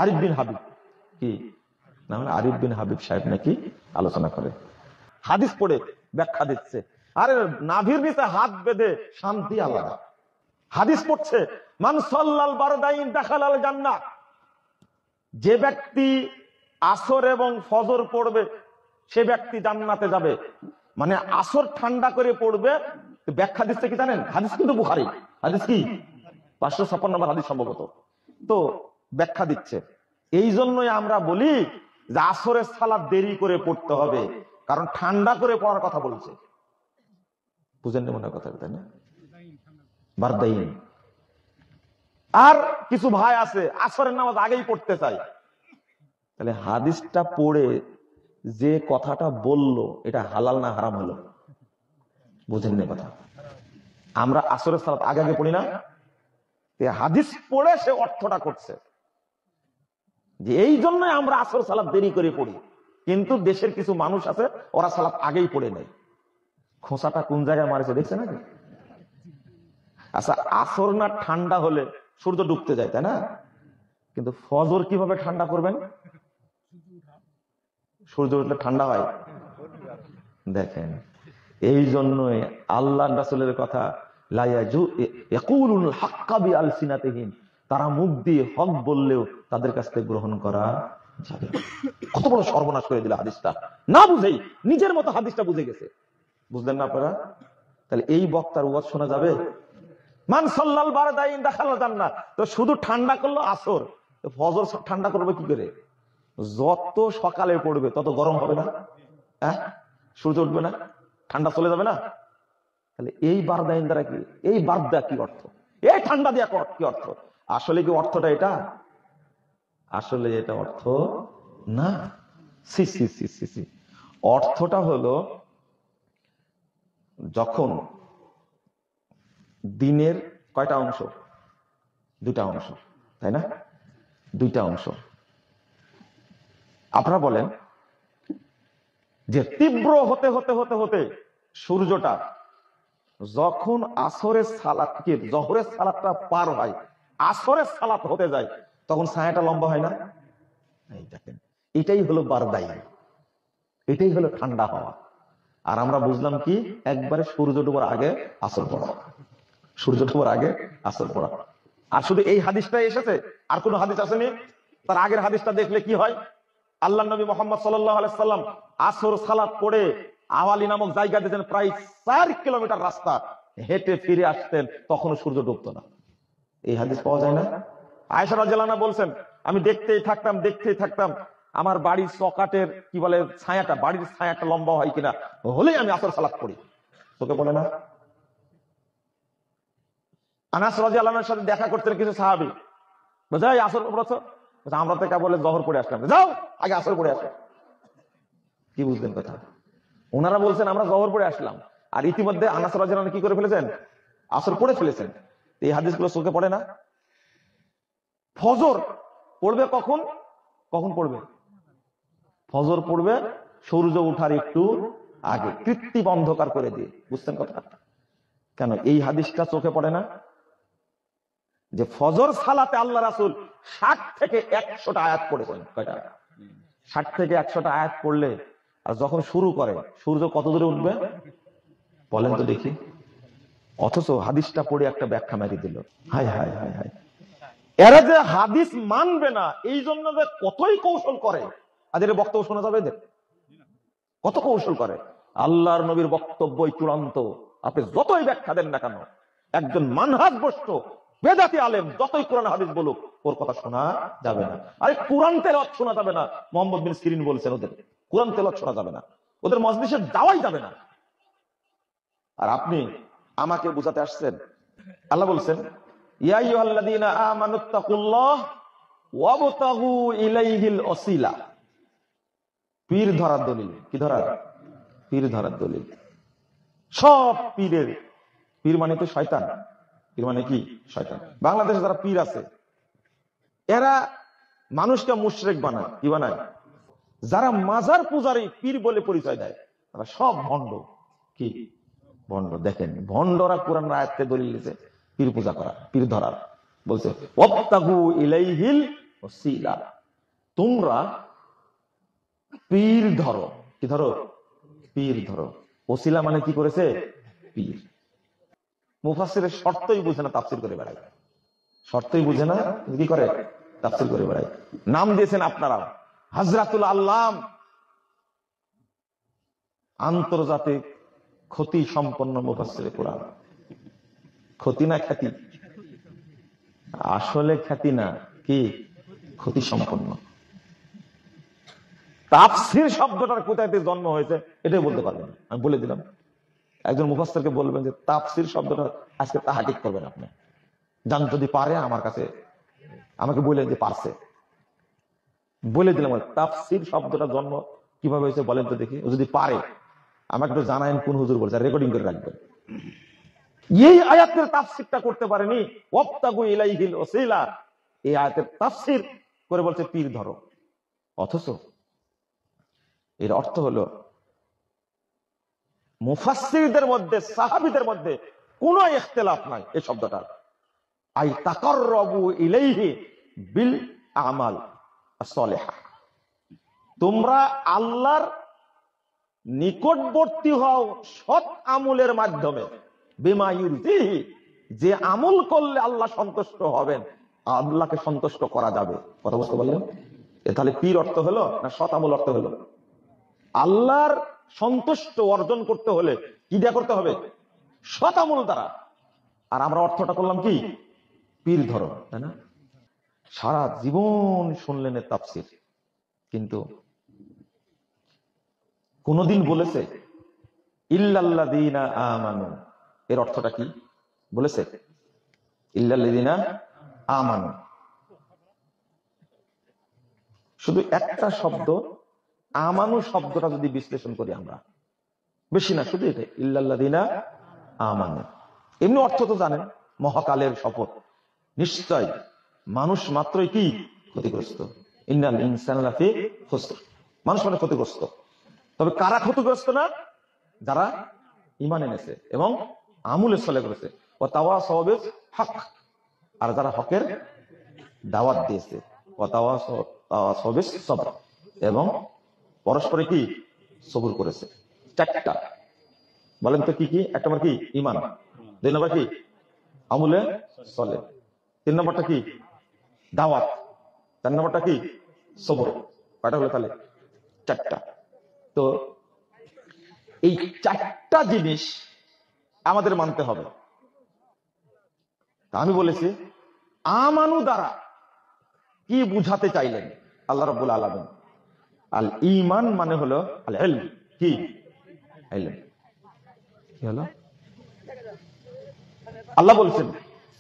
আরিফ বিন হাবিব কি না, আরিফ বিন হাবিব সাহেব নাকি আলোচনা করে, হাদিস পড়ে ব্যাখ্যা দিচ্ছে। আরে নাভির নিচে হাত বেঁধে শান্তি আলাদা। হাদিস পড়ছে, মান সাল্লাল বারদাইন দাখালাল জান্নাহ, যে ব্যক্তি আসর এবং ফজর পড়বে সে ব্যক্তি জান্নাতে যাবে। মানে আসর ঠান্ডা করে পড়বে। ব্যাখ্যা দিচ্ছে কি জানেন? হাদিস কিন্তু বুখারী, হাদিস কি 556 নম্বর হাদিস সম্ভবত। তো ব্যাখ্যা দিচ্ছে, এই জন্যই আমরা বলি যে আসরের সালাত দেরি করে পড়তে হবে, কারণ ঠান্ডা করে পড়ার কথা বলছে। বুঝেন মনে কথা, তাই না? বারদাইন। আর কিছু ভাই আছে আসরের নামাজ আগেই পড়তে চায়। তাহলে হাদিসটা পড়ে যে কথাটা বললো এটা হালাল না হারাম হলো? বুঝেন না কথা? আমরা আসরের সালাত আগে আগে পড়ি না, হাদিস পড়ে সে অর্থটা করছে যে এই জন্য আমরা আসর সালাত দেরি করে পড়ি। কিন্তু দেশের কিছু মানুষ আছে ওরা সালাত আগেই পড়ে নেয়। খোঁচাটা কোন জায়গায় মারেছে দেখছে নাকি? আচ্ছা, আসর না ঠান্ডা হলে সূর্য ডুবতে যায়, তাই না? কিন্তু ফজর কিভাবে ঠান্ডা করবেন? সূর্য উঠলে ঠান্ডা হয়। দেখেন, এই জন্যই আল্লাহ রাসূলের কথা তারা মুখ দিয়ে হক বললেও তাদের কাছ থেকে গ্রহণ করা যাবে। কত বড় সর্বনাশ করে দিল হাদিসটা, না বুঝেই নিজের মতো হাদিসটা বুঝে গেছে। বুঝলেন না আপনারা? তাহলে এই বক্তার ওয়াজ শোনা যাবে? মান সাল্লাল বারদাইন দাখালাল জান্নাহ, তো শুধু ঠান্ডা করলো আসর, ফজর ঠান্ডা করবে কি করে? যত সকালে পড়বে তত গরম হবে না? হ্যাঁ, সূর্য উঠবে না, ঠান্ডা চলে যাবে না? তাহলে এই বারদাইন দ্বারা কি, এই বারদা কি অর্থ, এই ঠান্ডা দিয়া কি অর্থ? আসলে কি অর্থটা এটা? আসলে এটা অর্থ না। সি সি সি সি সি অর্থটা হলো, যখন দিনের কয়টা অংশ? দুটা অংশ, তাই না? দুইটা অংশ। আপনারা বলেন যে তীব্র হতে হতে হতে হতে সূর্যটা যখন আসরের সালাত কি জোহরের সালাতটা পার হয়, আসরের সালাত হতে যায়, তখন ছায়াটা লম্বা হয় না? এই দেখেন, এটাই হলো বারদাই, এটাই হলো ঠান্ডা হওয়া। আর আমরা বুঝলাম কি, একবারে সূর্য ডুবার আগে আসর পড়া, সূর্য ডুবার আগে আসর পড়া। আর শুধু এই হাদিসটাই এসেছে, আর কোন হাদিস আসেনি? তার আগের হাদিসটা দেখলে কি হয়, আল্লাহ নবী মুহাম্মদ সাল্লাল্লাহু আলাইহি সাল্লাম আসর সালাত পড়ে আওয়ালি নামক জায়গা দিয়েছেন, প্রায় 4 কিলোমিটার রাস্তা হেঁটে ফিরে আসতেন, তখনও সূর্য ডুবতো না। এই হাদিস পাওয়া যায় না? আয়েশা রাদিয়াল্লাহু আনহা বলছেন, আমি দেখতেই থাকতাম আমার বাড়ির চকাটের কি বলে ছায়াটা, বাড়ির ছায়াটা লম্বা হয় কিনা, হলেই আমি আসর সালাত পড়ি। তোকে বলে না? আনাস রাদিয়াল্লাহু আনহুর সাথে দেখা করতেন কিছু সাহাবী, বুঝাই আসর পড়েছো? আমরা তো বলে জোহর পড়ে আসলাম, যাও আগে আসর পড়ে আসো। কি বুঝলেন কথা? ওনারা বলছেন আমরা জোহর পড়ে আসলাম, আর ইতিমধ্যে আনাস রাদিয়াল্লাহু আনহু কি করে ফেলেছেন? আসর পড়ে ফেলেছেন। এই হাদিসগুলো চোখে পড়ে না? ফজর পড়বে কখন? কখন পড়বে? ফজর পড়বে সূর্য ওঠার একটু আগে, কৃত্রিম অন্ধকার করে দিয়ে। বুঝছেন কথা? কেন এই হাদিসটা চোখে পড়ে না? যে ফজর সালাতে আল্লাহ রাসূল 60 থেকে 100টা আয়াত পড়েছেন। কয়টা? 60 থেকে 100টা আয়াত পড়লে, আর যখন শুরু করে সূর্য কত দূরে উঠবে বলেন তো দেখি? অথচ হাদিসটা পড়ে একটা ব্যাখ্যা মারি দিল। হায় হায় হায় হায়, এরা যে হাদিস মানবে না, এই জন্য যে কতই কৌশল করে। আজের বক্তব্য শোনা যাবে এদের? কত কৌশল করে। আল্লাহর নবীর বক্তব্যই চূড়ান্ত, আপনি যতই ব্যাখ্যা দেন না কেন, একজন মানহাজভ্রষ্ট বেদাতি আলেম যতই কোরআন হাদিস বলুক, ওর কথা শোনা যাবে না। আরে কোরআন তেলাওয়াত শোনা যাবে না, মোহাম্মদ বিন সিরিন বলছেন ওদের কোরআন তেলাওয়াত শোনা যাবে না, ওদের মজলিসে যাওয়াই যাবে না। আর আপনি আমাকে বুঝাতে আসছেন? আল্লাহ বলছেন, ইয়া আইয়ুহাল্লাযীনা আমানুত্তাকুল্লাহ ওয়াবতাগু ইলাইহিল ওসিলা। পীর ধরার দলিল। কি ধরার? পীর ধরার দলিল। সব পীরের, পীর মানে তো শয়তান, পীর মানে কি? শয়তান। বাংলাদেশে যারা পীর আছে এরা মানুষকে মুশরিক বানায়। কি বানায়? যারা মাজার পূজারী পীর বলে পরিচয় দেয় তারা সব ভণ্ড। কি ভণ্ড? দেখেন, ভণ্ডরা কোরআন আয়াতে দলিল দিয়েছে পীর পূজা করা, পীর ধরার। বলছে ওয়াবতাগু ইলাইহিল ওসিলা, তোমরা পীর ধরো। কি ধরো? পীর ধরো। ওসিলা মানে কি করেছে? পীর। মুফাসসিরের শর্তই বুঝে না, তাফসীর করে বেড়ায়। শর্তই বুঝে না, কি করে? তাফসীর করে বেড়ায়। নাম দিয়েছেন আপনারা হযরতুল আল্লাম, আন্তর্জাতিক ক্ষতি সম্পন্ন মুফাসসিরে কুরআন। ক্ষতি না খ্যাতি? আসলে খ্যাতি না, কি ক্ষতি সম্পন্ন। তাফসীর শব্দটার কোথায় জন্ম হয়েছে এটাই বলতে পারবেন না, আমি বলে দিলাম। একজন মুফাসসিরকে বলবেন যে তাফসীর শব্দটা আজকে তাহকিক করবেন আপনি, জান যদি পারে আমার কাছে আমাকে বলে যে পারছে। বলে দিলাম তাফসীর শব্দটা জন্ম কিভাবে হয়েছে বলেন তো দেখি, ও যদি পারে আমাকে একটু জানায়েন কোন হুজুর বলছে, রেকর্ডিং করে রাখবেন। এই আয়াতের তাফসীরটা করতে পারেনি, ওয়াবতাগু ইলাইহিল ওসিলা, এই আয়াতের তাফসীর করে বলছে পীর ধরো। অথচ এর অর্থ হলো মুফাসসিরদের মধ্যে, সাহাবীদের মধ্যে কোনো ইখতিলাফ নাই এই শব্দটার। আই তাকাররাবু ইলাইহি বিল আমাল আস-সালিহা, তোমরা আল্লাহর নিকটবর্তী হও সৎ আমলের মাধ্যমে। বিমা ইউরদিহি, যে আমল করলে আল্লাহ সন্তুষ্ট হবেন, আল্লাহকে সন্তুষ্ট করা যাবে। কথা বুঝতে পারলেন? তাহলে পীর অর্থ হলো না সৎ আমল অর্থ হলো? আল্লাহর সন্তুষ্ট অর্জন করতে হলে কি দিয়া করতে হবে? সৎ আমল দ্বারা। আর আমরা অর্থটা করলাম কি? পীর ধরো, তাই না? সারা জীবন শুনলেন এর তাফসীর, কিন্তু কোনদিন বলেছে ইল্লাল্লাযীনা আমানু, এর অর্থটা কি বলেছে? ইল্লাল্লাযীনা আমানু, শুধু একটা শব্দ আমানু শব্দটা যদি বিশ্লেষণ করি আমরা, বেশি না, শুধু এটা ইল্লাল্লাযীনা আমানু। এমনি অর্থ তো জানেন, মহাকালের শপথ, নিশ্চয় মানুষ মাত্রই কি ক্ষতিগ্রস্ত। ইন্নাল ইনসানা লাফি খুসর, মানুষ মানে ক্ষতিগ্রস্ত। তবে কারা ক্ষতিগ্রস্ত না? যারা ঈমান এনেছে এবং আমলে সলে করেছে, ও তাওয়াসাউ বিল হক, আর যারা হকের দাওয়াত দিয়েছে, ও তাওয়াসাউ বিস সবর, এবং পরস্পরে কি সবুর করেছে। চারটা বলেন তো কি কি? এক নম্বর কি? ঈমান। দুই নম্বর কি? আমলে সলে। তিন নম্বরটা কি? দাওয়াত। চার নম্বরটা কি? সবর। কয়টা হলো তাহলে? চারটা। তো এই চারটা জিনিস আমাদের মানতে হবে। আমি বলেছি আমানু দ্বারা কি বুঝাতে চাইলেন আল্লাহ রাব্বুল আলামিন? আল ঈমান মানে হলো আল ইলম। কি ইলম? কি হলো? আল্লাহ বলছেন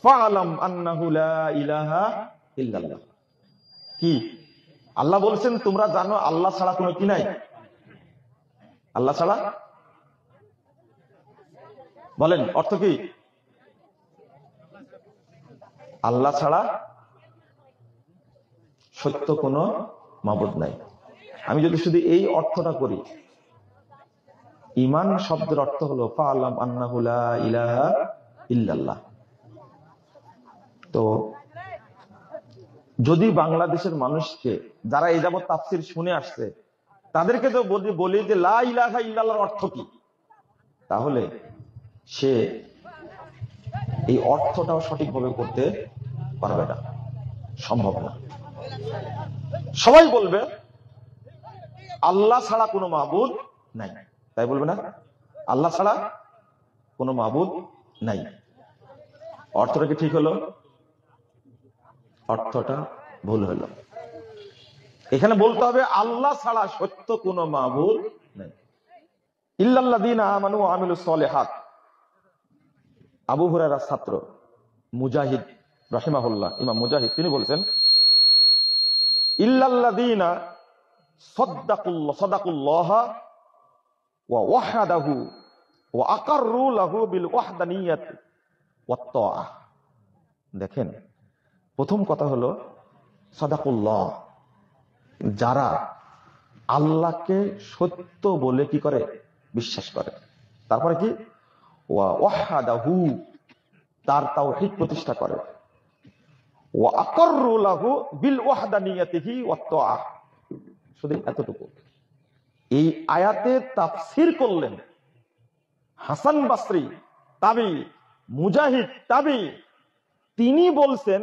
ফাআলাম আন্নাহু লা ইলাহা ইল্লাল্লাহ। কি আল্লাহ বলছেন তোমরা জানো আল্লাহ ছাড়া কোনো কি নাই? আল্লাহ ছাড়া, বলেন অর্থ কি? আল্লাহ ছাড়া সত্য কোনো মাবুদ নাই। আমি যদি শুধু এই অর্থটা করি, ঈমান শব্দের অর্থ হলো ফাআলাম আন্নাহু লা ইলাহা ইল্লাল্লাহ। তো যদি বাংলাদেশের মানুষকে, যারা এই যাবত তাফসীর শুনে আসছে, তাদেরকে তো বলি যে লা ইলাহা ইল্লাল্লাহর অর্থ কি, তাহলে সে এই অর্থটাও সঠিকভাবে করতে পারবে না, সম্ভব না। সবাই বলবে আল্লাহ ছাড়া কোনো মাবুদ নাই, তাই বলবে না? আল্লাহ ছাড়া কোনো মাবুদ নাই। অর্থটা কি ঠিক হলো? অর্থটা ভুল হলো। এখানে বলতে হবে আল্লাহ ছাড়া সত্য কোনো মাবুদ নাই। ইল্লাল্লাযীনা আমানু ওয়া আমিলুস সলিহাত। আবু হুরায়রার ছাত্র মুজাহিদ রাহিমাহুল্লাহ, ইমাম মুজাহিদ, তিনি বলেছেন ইল্লাল্লাযীনা সাদাকুল্লাহ ওয়া ওয়াহাদাহু ওয়া আকাররু লাহু বিল ওয়াহদানিয়াত ওয়াত তাআহ। দেখেন, প্রথম কথা হলো সাদাকুল্লাহ, যারা আল্লাহকে সত্য বলে কি করে? বিশ্বাস করে। তারপরে কি? ওয়া ওয়াহাদাহু, তার তাওহীদ প্রতিষ্ঠা করে। ওয়া আকররু লাহু বিল ওয়াহদানিয়াতিহি ওয়াত তাআহ। শুধু এতটুকু। এই আয়াতের তাফসীর করলেন হাসান বসরি তাবি, মুজাহিদ তাবি। তিনি বলছেন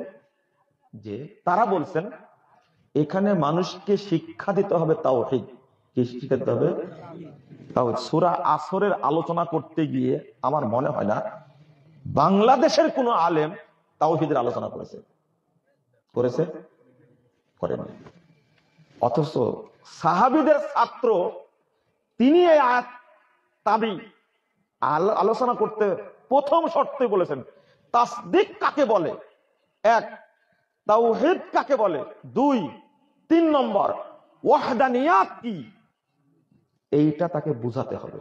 যে, তারা বলছেন এখানে মানুষকে শিক্ষা দিতে হবে তাওহীদ। কি শিক্ষা দিতে হবে? তাওহীদ। সূরা আসরের আলোচনা করতে গিয়ে আমার মনে হয় না বাংলাদেশের কোন আলেম তাওহীদের আলোচনা করেছে। করেননি। অথচ সাহাবীদের ছাত্র তিনি এই আয়াত তাবি আলোচনা করতে প্রথম শর্তে বলেছেন তাসদিক কাকে বলে, এক, তাওহীদ কাকে বলে, দুই, 3 নম্বর ওয়াহদানিয়াত কি, এইটা তাকে বুঝাতে হবে।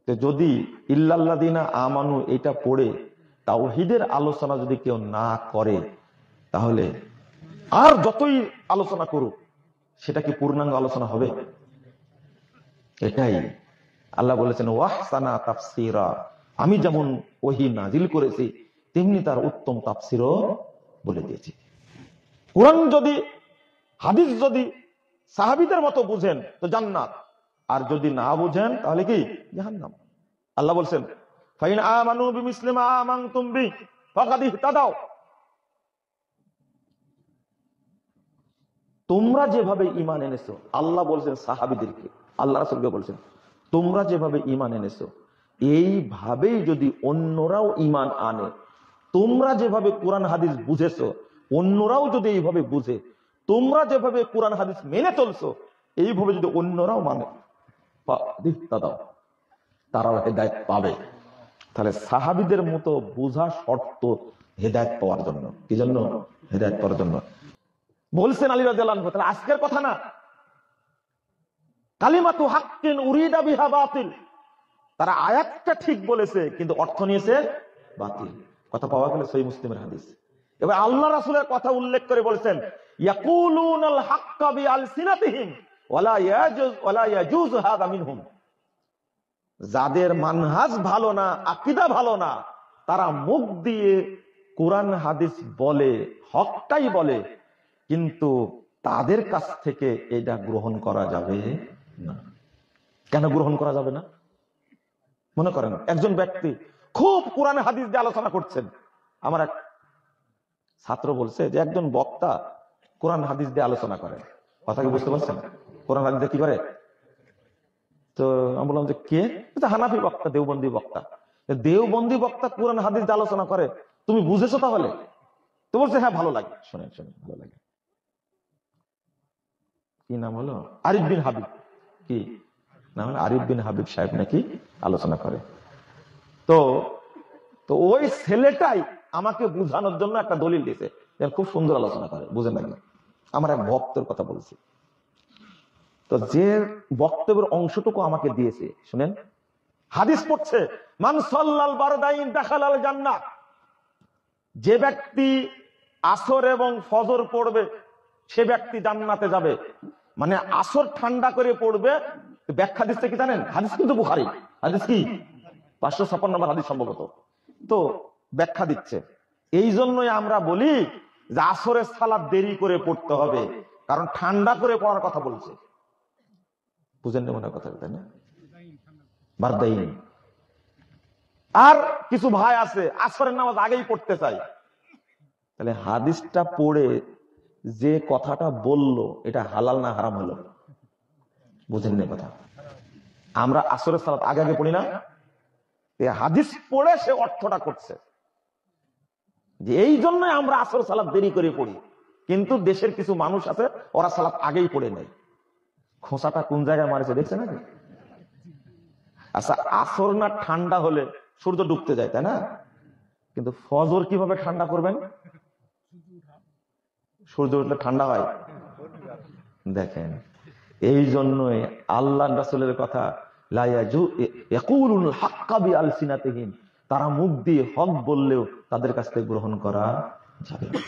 যদি ইল্লাল্লাযিনা আমানু এটা পড়ে তাওহীদের আলোচনা যদি কেউ না করে, তাহলে আর যতই আলোচনা করুক সেটা কি পূর্ণাঙ্গ আলোচনা হবে? এটাই আল্লাহ বলেছেন ওয়াহসানা তাফসীরা, আমি যেমন ওহী নাজিল করেছি তেমনি তার উত্তম তাফসীরও বলে দিয়েছি। কোরআন যদি, হাদিস যদি সাহাবীদের মতো বুঝেন তো জান্নাত, আর যদি না বুঝেন তাহলে কি জাহান্নাম। আল্লাহ বলছেন ফাইন আমানু বিমিসলি মা আমানতুম বি ফাকাদ ইহতাদাও। তোমরা যেভাবে ঈমান এনেছো, আল্লাহ বলছেন সাহাবীদেরকে, আল্লাহ রাসূলকে বলছেন তোমরা যেভাবে ঈমান এনেছো এইভাবেই যদি অন্যরাও ঈমান আনে, তোমরা যেভাবে কোরআন হাদিস বুঝেছো অন্যরাও যদি এইভাবে বুঝে, তোমরা যেভাবে কোরআন হাদিস মেনে চলছো এইভাবে যদি অন্যরাও মানে, তারাও হেদায়েত পাবে। তাহলে সাহাবীদের মতো বোঝা শর্ত হেদায়েত পাওয়ার জন্য। কি জন্য? হেদায়েত পাওয়ার জন্য। বলছেন আলী রাদিয়াল্লাহু আনহু, তাহলে আজকের কথা না, কালিমাতু হাক্কিন উরিদা বিহা বাতিল। তারা আয়াতটা ঠিক বলেছে কিন্তু অর্থ নিয়েছে বাতিল। কথা পাওয়া গেল সহিহ মুসলিমের হাদিস। এবার আল্লাহ রাসূলের কথা উল্লেখ করে বলেছেন ইয়াকুলুনাল হাক্কা বিআলসিনাতিহিম ওয়ালা ইয়াজুজু হাযা মিনহুম। যাদের মানহাজ ভালো না, আকীদা ভালো না, তারা মুখ দিয়ে কোরআন হাদিস বলে, হকটাই বলে, কিন্তু তাদের কাছ থেকে এটা গ্রহণ করা যাবে না। কেন গ্রহণ করা যাবে না? মনে করেন একজন ব্যক্তি খুব কোরআন হাদিস দিয়ে আলোচনা করছেন, আমার এক ছাত্র বলছে যে একজন বক্তা কোরআন হাদিস দিয়ে আলোচনা করে। কথা কি বুঝতে পারছেন? কোরআন হাদিস দিয়ে কি করে? তো আমি বললাম যে কে? হানাফি বক্তা, দেওবন্দি বক্তা। দেওবন্দি বক্তা কোরআন হাদিস দিয়ে আলোচনা করে, তুমি বুঝেছো তাহলে? তো বলছে হ্যাঁ ভালো লাগে। শোনেন ভালো লাগে। কি নাম হলো? আরিফ বিন হাবিব। কি নাম? আরিফ বিন হাবিব সাহেব নাকি আলোচনা করে। তো ওই ছেলেটাই আমাকে বুঝানোর জন্য একটা দলিল দিয়েছে, খুব সুন্দর আলোচনা করে, বুঝেন নাকি? আমার এক ভক্তের কথা বলছি। তো যে বক্তব্যের অংশটুকু আমাকে দিয়েছে শুনেন, হাদিস পড়ছে মান সাল্লাল বারদাইন দাখালাল জান্নাহ। যে ব্যক্তি আসর এবং ফজর পড়বে সে ব্যক্তি জান্নাতে যাবে। মানে আসর ঠান্ডা করে পড়বে। ব্যাখ্যা দিচ্ছে কি জানেন? হাদিস কিন্তু বুখারী হাদিস, কি 556 নম্বর হাদিস সম্ভবত। তো ব্যাখ্যা দিচ্ছে এই জন্যই আমরা বলি যে আসরের সালাত দেরি করে পড়তে হবে, কারণ ঠান্ডা করে পড়ার কথা বলছে। বুঝেন না মনে কথা, তাই না? বারদাইন। আর কিছু ভাই আছে আসরের নামাজ আগেই পড়তে চাই। তাহলে হাদিসটা পড়ে যে কথাটা বললো এটা হালাল না হারাম হলো? বুঝেন না কথা? আমরা আসরের সালাত আগে আগে পড়ি না? হাদিস পড়ে সে অর্থটা করছে যে এই জন্যই আমরা আসর সালাত দেরি করে পড়ি, কিন্তু দেশের কিছু মানুষ আছে ওরা সালাত আগেই পড়ে নেয়। খোঁচাটা কোন জায়গায় মারেছে দেখছে নাকি? আচ্ছা, আসর না ঠান্ডা হলে সূর্য ডুবতে যায়, তাই না? কিন্তু ফজর কিভাবে ঠান্ডা করবেন? সূর্য উঠলে ঠান্ডা হয়। দেখেন, এই জন্যই আল্লাহ রাসূলের কথা লা ইয়াকুলুল হাক্কা বিআলসিনাতিহিম, তারা মুখ দিয়ে হক বললেও তাদের কাছ থেকে গ্রহণ করা যাবে না।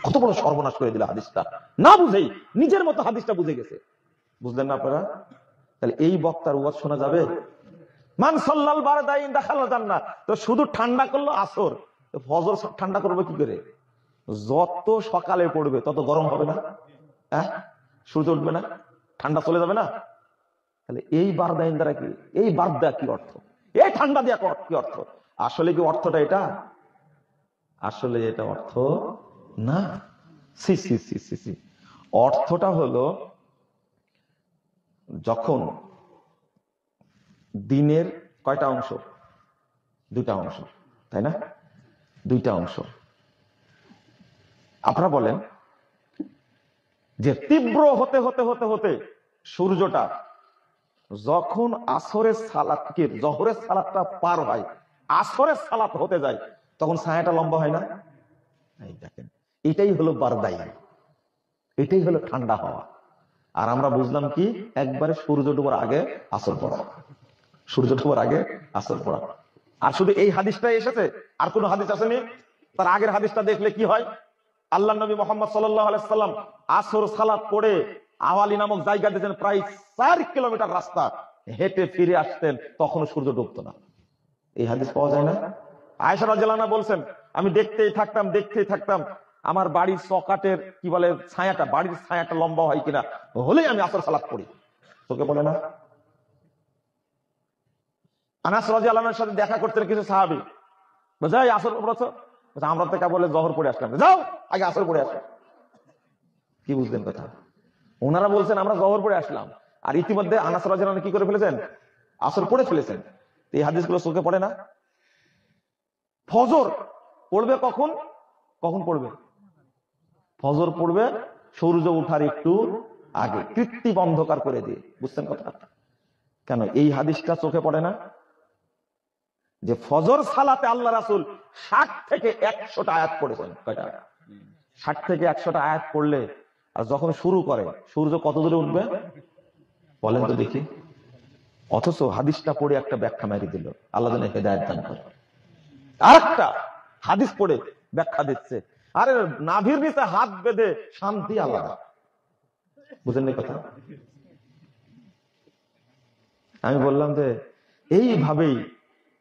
কত বড় সর্বনাশ করে দিল হাদিসটা, না বুঝেই নিজের মতো হাদিসটা বুঝে গেছে। বুঝলেন না আপনারা? তাহলে এই বক্তার ওয়াজ শোনা যাবে? মান সাল্লাল বারদাইন দাখালাল জান্নাহ। তো শুধু ঠান্ডা করলো আসর, ফজর ঠান্ডা করবে কি করে? যত সকালে পড়বে তত গরম হবে না? হ্যাঁ, সূর্য উঠবে না, ঠান্ডা চলে যাবে না? তাহলে এই বারদা দ্বারা কি, এই বারদা কি অর্থ, এই ঠান্ডা দিয়া কি অর্থ? আসলে কি অর্থটা এটা? আসলে এটা অর্থ না। সি সি সি সি সি অর্থটা হলো, যখন দিনের কয়টা অংশ? দুইটা অংশ, তাই না? দুইটা অংশ। আপনারা বলেন যে তীব্র হতে হতে হতে হতে সূর্যটা যখন আসরের সালাতকে, জোহরের সালাতটা পার হয়, আসরের সালাত হতে যায়, তখন ছায়াটা লম্বা হয় না? এই দেখেন, এটাই হলো বারদাই, এটাই হলো ঠান্ডা হওয়া। আর আমরা বুঝলাম কি, একবারে সূর্য ডুবার আগে আসর পড়া, সূর্য ডুবার আগে আসর পড়া। আর শুধু এই হাদিসটাই এসেছে, আর কোন হাদিস আসেনি? তার আগের হাদিসটা দেখলে কি হয়, আল্লাহ নবী মুহাম্মদ সাল্লাল্লাহু আলাইহি সাল্লাম আসর সালাত পড়ে আওয়ালি নামক জায়গা দিয়েছেন, প্রায় 4 কিলোমিটার রাস্তা হেঁটে ফিরে আসতেন, তখনও সূর্য ডুবতো না। এই হাদিস পাওয়া যায় না? আয়েশা রাদিয়াল্লাহু আনহা বলছেন, আমি দেখতেই থাকতাম, আমার বাড়ির চকাটের কি বলে ছায়াটা, বাড়ির ছায়াটা লম্বা হয় কিনা, হলেই আমি আসর সালাত পড়ি। তোকে বলে না? আনাস রাদিয়াল্লাহু আনহুর সাথে দেখা করতেন কিছু সাহাবী, বুঝাই আসর পড়েছো? আমরা তো বলে জোহর পড়ে আসলাম, যাও আগে আসর পড়ে আসো। কি বুঝলেন কথা? ওনারা বলছেন আমরা জোহর পড়ে আসলাম, আর ইতিমধ্যে আনাস রাদিয়াল্লাহু আনহু কি করে ফেলেছেন? আসর পড়ে ফেলেছেন। এই হাদিসগুলো চোখে পড়ে না? ফজর পড়বে কখন? কখন পড়বে? ফজর পড়বে সূর্য ওঠার একটু আগে, কৃত্রিম অন্ধকার করে দিয়ে। বুঝছেন কথা? কেন এই হাদিসটা চোখে পড়ে না? যে ফজর সালাতে আল্লাহ রাসূল 60 থেকে 100টা আয়াত পড়েছেন। কয়টা? 60 থেকে 100টা আয়াত পড়লে, আর যখন শুরু করে সূর্য কত দূরে উঠবে বলেন তো দেখি। অথচ হাদিসটা পড়ে একটা ব্যাখ্যা মেরে দিল, আল্লাহ যেন হেদায়েত দান করে। আরেকটা হাদিস পড়ে ব্যাখ্যা দিচ্ছে, আরে নাভির নিচে হাত বেঁধে শান্তি আলাদা। বুঝেন না কথা? আমি বললাম যে এইভাবেই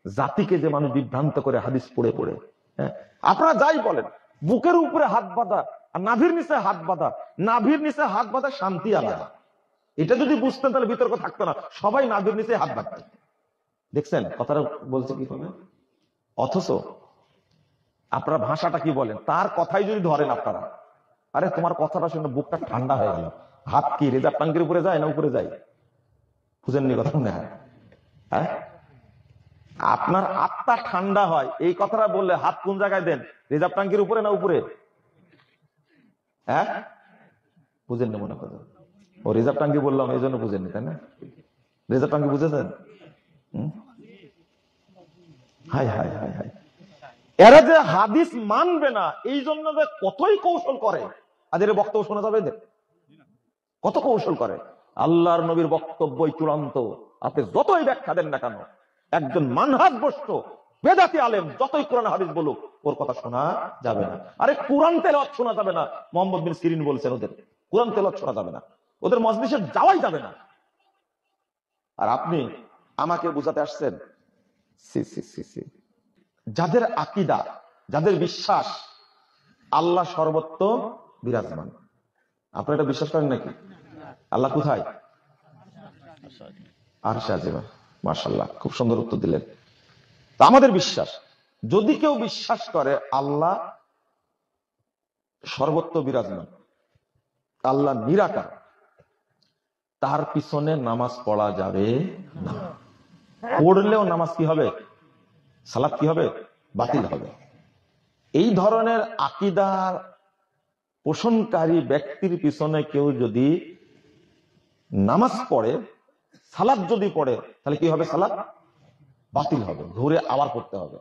জাতিকে যে মানুষ বিভ্রান্ত করে হাদিস পড়ে পড়ে। হ্যাঁ, আপনারা যাই বলেন, বুকের উপরে হাত বাঁধা আর নাভির নিচে হাত বাঁধা, নাভির নিচে হাত বাঁধা শান্তি আলাদা। এটা যদি বুঝতেন তাহলে বিতর্ক থাকতো না, সবাই নাভির নিচে হাত বাঁধতেন। দেখছেন কথাটা বলছে কি হবে? অথচ আপনারা ভাষাটা কি বলেন, তার কথাই যদি ধরেন আপনারা, আরে তোমার কথাটা শুনে বুকটা ঠান্ডা হয়ে গেল। হাত কি রেজার টাঙ্গির উপরে যায় না উপরে যায়? বুঝেননি কথা? না, হ্যাঁ, আপনার আত্মা ঠান্ডা হয় এই কথাটা বললে হাত কোন জায়গায় দেন? রিজার্ভ ট্যাঙ্কির উপরে না উপরে? হ্যাঁ, বুঝেননি মনে করেন? ও রিজার্ভ ট্যাঙ্কি বললাম এই জন্য বুঝেননি, তাই না? রিজার্ভ ট্যাঙ্কি বুঝেছেন? হাই হাই হাই হাই, এরা যে হাদিস মানবে না এই জন্য যে কতই কৌশল করে, আদের বক্তব্য শোনা যাবে, কত কৌশল করে। আল্লাহর নবীর বক্তব্যই চূড়ান্ত, আপনি যতই ব্যাখ্যা দেন না কেন, একজন মানহাজভ্রষ্ট বেদাতি আলেম যতই কোরআন হাদিস বলুক, ওর কথা শোনা যাবে না। আরে কোরআন তেলাওয়াত শোনা যাবে না, মোহাম্মদ বিন সিরিন বলছেন, ওদের কোরআন তেলাওয়াত শোনা যাবে না, ওদের মজলিসে যাওয়াই যাবে না। আর আপনি আমাকে বুঝাতে আসছেন? সি সি সি সি যাদের আকীদা, যাদের বিশ্বাস আল্লাহ সর্বত্র বিরাজমান, আপনারা এটা বিশ্বাস করেন নাকি? আল্লাহ কোথায়? আরশে আজিমে। মাশাআল্লাহ, খুব সুন্দর উত্তর দিলেন। তা আমাদের বিশ্বাস, যদি কেউ বিশ্বাস করে আল্লাহ সর্বত্র বিরাজমান, আল্লাহ নিরাকার, তার পিছনে নামাজ পড়া যাবে না। পড়লেও নামাজ কি হবে? সালাত কি হবে? বাতিল হবে। এই ধরনের আকীদার পোষণকারী ব্যক্তির পিছনে কেউ যদি নামাজ পড়ে, সালাত যদি পড়ে, তাহলে কি হবে? সালাত বাতিল হবে, ঘুরে আবার পড়তে হবে।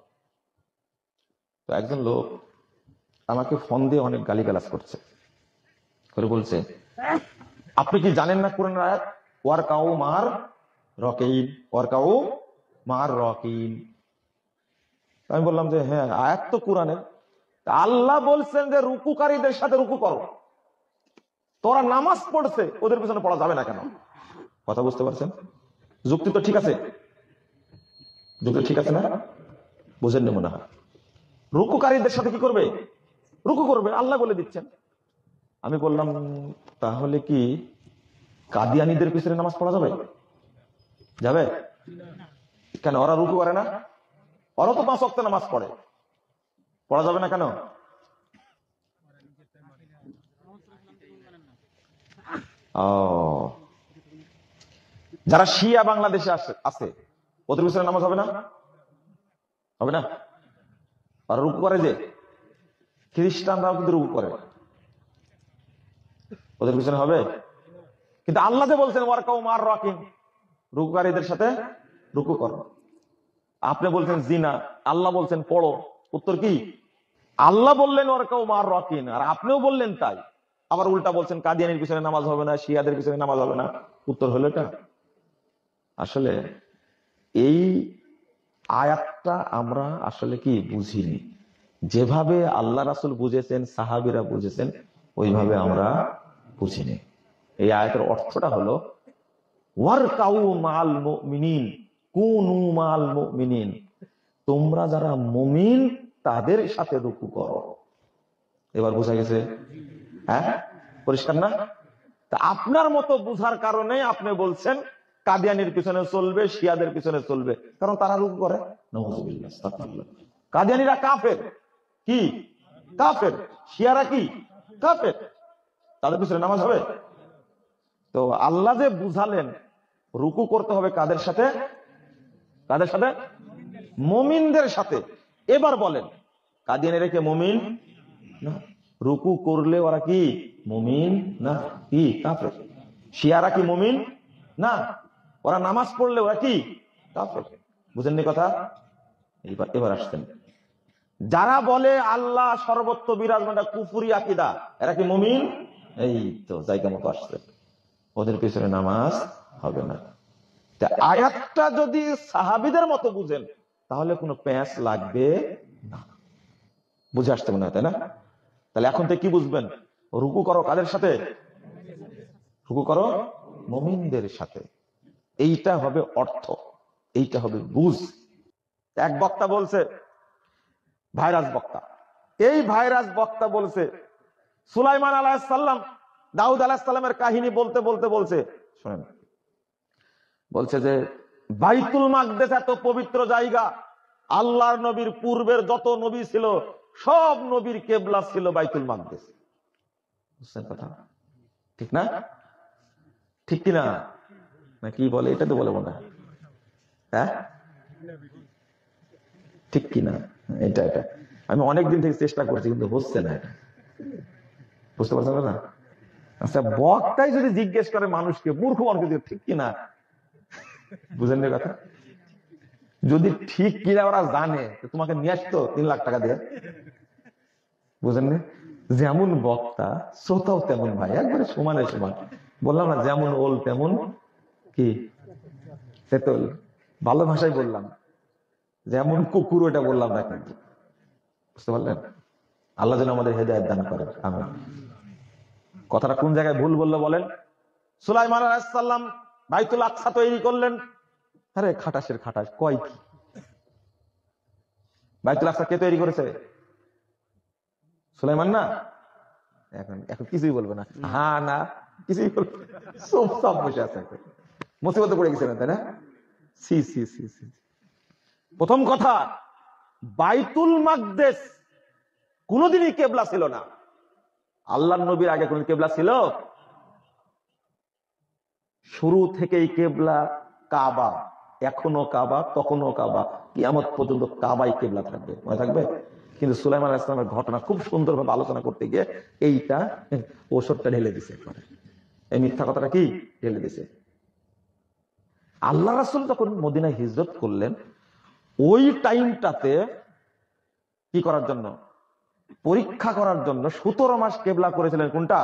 তো একজন লোক আমাকে ফোন দিয়ে অনেক গালিগালাজ করছে, করে বলছে, আপনি কি জানেন না কোরআনের আয়াত ওয়ারকাউ মার রাকিন, ওয়ারকাউ মার রাকিন? আমি বললাম যে হ্যাঁ, আয়াত তো কোরআনের, আল্লাহ বলছেন যে রুকুকারীদের সাথে রুকু করো, তোরা নামাজ পড়ছে, ওদের পিছনে পড়া যাবে না কেন? কথা বুঝতে পারছেন? যুক্তি তো ঠিক আছে, যুক্তি ঠিক আছে না? বুঝেন না মনে হয়? রুকুকারীদের সাথে কি করবে? রুকু করবে, আল্লাহ বলে দিচ্ছেন। আমি বললাম তাহলে কি কাদিয়ানীদের পিছনে নামাজ পড়া যাবে? যাবে কেন? ওরা রুকু করে না, ওরা তো 5 ওয়াক্ত নামাজ পড়ে, পড়া যাবে না কেন? ও, যারা শিয়া বাংলাদেশে আছে ওদের পিছনে নামাজ হবে না? হবে না? ওরা রুকু করে, যে খ্রিস্টানরাও কিন্তু রুকু করে, ওদের পিছনে হবে? কিন্তু আল্লাহ যে বলছেন ওয়ারকাউ মার রাকিন, রুকুকারীদের সাথে রুকু করো। আপনি বলছেন জিনা, আল্লাহ বলছেন পড়ো। উত্তর কি? আল্লাহ বললেন ওয়ারকাউ মার রাকিন, আর আপনিও বললেন তাই। আবার উল্টা বলছেন কাদিয়ানির পিছনে নামাজ হবে না, শিয়াদের পিছনে নামাজ হবে না। উত্তর হলো এটা। আসলে এই আয়াতটা আমরা আসলে কি বুঝিনি, যেভাবে আল্লাহ রাসূল বুঝেছেন, সাহাবীরা বুঝেছেন, ওইভাবে আমরা বুঝিনি। এই আয়াতের অর্থটা হলো ওয়ারকাউ মাল মুমিনিন, কুনু মাল মুমিনিন, তোমরা যারা মুমিন তাদের সাথে রুকু করো। এবার বোঝা গেছে? হ্যাঁ, পরিষ্কার না? তা আপনার মতো বুঝার কারণে আপনি বলছেন কাদিয়ানির পিছনে চলবে, শিয়াদের পিছনে চলবে, কারণ তারা রুকু করে। নাউযুবিল্লাহ, আস্তাগফিরুল্লাহ। কাদিয়ানিরা কাফের, কি কাফের, শিয়ারা কি কাফের, তাদের পিছনে নামাজ হবে? তো আল্লাহ যে বুঝালেন রুকু করতে হবে কাদের সাথে? কাদের সাথে? মুমিনদের সাথে। এবার বলেন কাদিয়ানিরা কি মুমিন না? রুকু করলে ওরা কি মুমিন না? কি কাফের? শিয়ারা কি মুমিন না? ওরা নামাজ পড়লে ওরা কি কাফের? বুঝেননি কথা? এবার আসছেন যারা বলে আল্লাহ সর্বত্র বিরাজমান, কুফরি আকীদা, এরা কি মুমিন? এই তো জায়গা মতো আসছে, ওদের পিছনে নামাজ হবে না। আয়াতটা যদি সাহাবীদের মতো বুঝেন তাহলে কোনো প্যাঁচ লাগবে না। বুঝে আসতে মনে হয়, তাই না? তাহলে এখন থেকে কি বুঝবেন? রুকু করো কাদের সাথে? রুকু করো মুমিনদের সাথে। এইটা হবে অর্থ, এইটা হবে বুঝ। এক বক্তা বলছে, ভাইরাস বক্তা, এই ভাইরাস বক্তা বলছে সুলাইমান আলাইহিস সালাম দাউদ আলাইহিস সালামের কাহিনী বলতে বলতে বলছে, শুনেন, বলছে যে বাইতুল মাকদেস এত পবিত্র জায়গা, আল্লাহর নবীর পূর্বের যত নবী ছিল সব নবীর কেবলা ছিল বাইতুল মাকদেস। বুঝছেন কথা? ঠিক না? ঠিক কিনা? না কি বলে? এটা তো বলে মনে হয়, হ্যাঁ ঠিক কিনা? এটা এটা আমি অনেকদিন থেকে চেষ্টা করছি কিন্তু হচ্ছে না, এটা বুঝতে পারছেন না? আচ্ছা, বক্তাই যদি জিজ্ঞেস করে মানুষকে, মূর্খ মানুষকে ঠিক কিনা, বুঝেন না কথা? যদি ঠিক কিনা ওরা জানে তোমাকে নিয়ে আসতো 3 লাখ টাকা দিয়ে। বুঝেন না? যেমন বক্তা শ্রোতাও তেমন, ভাই একবারে সমানে সমান। বললাম না, যেমন ওল তেমন কি তেতল, ভালো ভাষায় বললাম, যেমন কুকুর ওটা বললাম না কিন্তু। বুঝতে পারলেন? আল্লাহ যেন আমাদের হেদায়েত দান করেন, আমিন। কথাটা কোন জায়গায় ভুল বললো বলেন? সুলাইমান আলাইহিস সালাম বাইতুল আকসা তৈরি করলেন, আরে খাটাসের খাটাস কয় কি? বাইতুল আকসা কে তৈরি করেছে? সুলাইমান না? এখন কিছুই বলবে না, হ্যাঁ না কিছুই বলবে, সব বসে আছে, মুসিবতে পড়ে গেছে না, তাই না? সি সি সি সি। প্রথম কথা, বাইতুল মাকদেস কোনদিনই কেবলা ছিল না। আল্লাহর নবীর আগে কোন কেবলা ছিল? শুরু থেকেই কেবলা কাবা, এখনো কাবা, তখনও কাবা, কিয়ামত পর্যন্ত কাবাই কেবলা থাকবে, মনে থাকবে। কিন্তু সুলাইমান আলাইহিস সালামের ঘটনা খুব সুন্দরভাবে আলোচনা করতে গিয়ে এইটা ওষুধটা ঢেলে দিছে, এই মিথ্যা কথাটা কি ঢেলে দিছে। আল্লাহ রাসূল যখন মদিনায় হিজরত করলেন, ওই টাইমটাতে কি করার জন্য? পরীক্ষা করার জন্য 17 মাস কেবলা করেছিলেন কোনটা?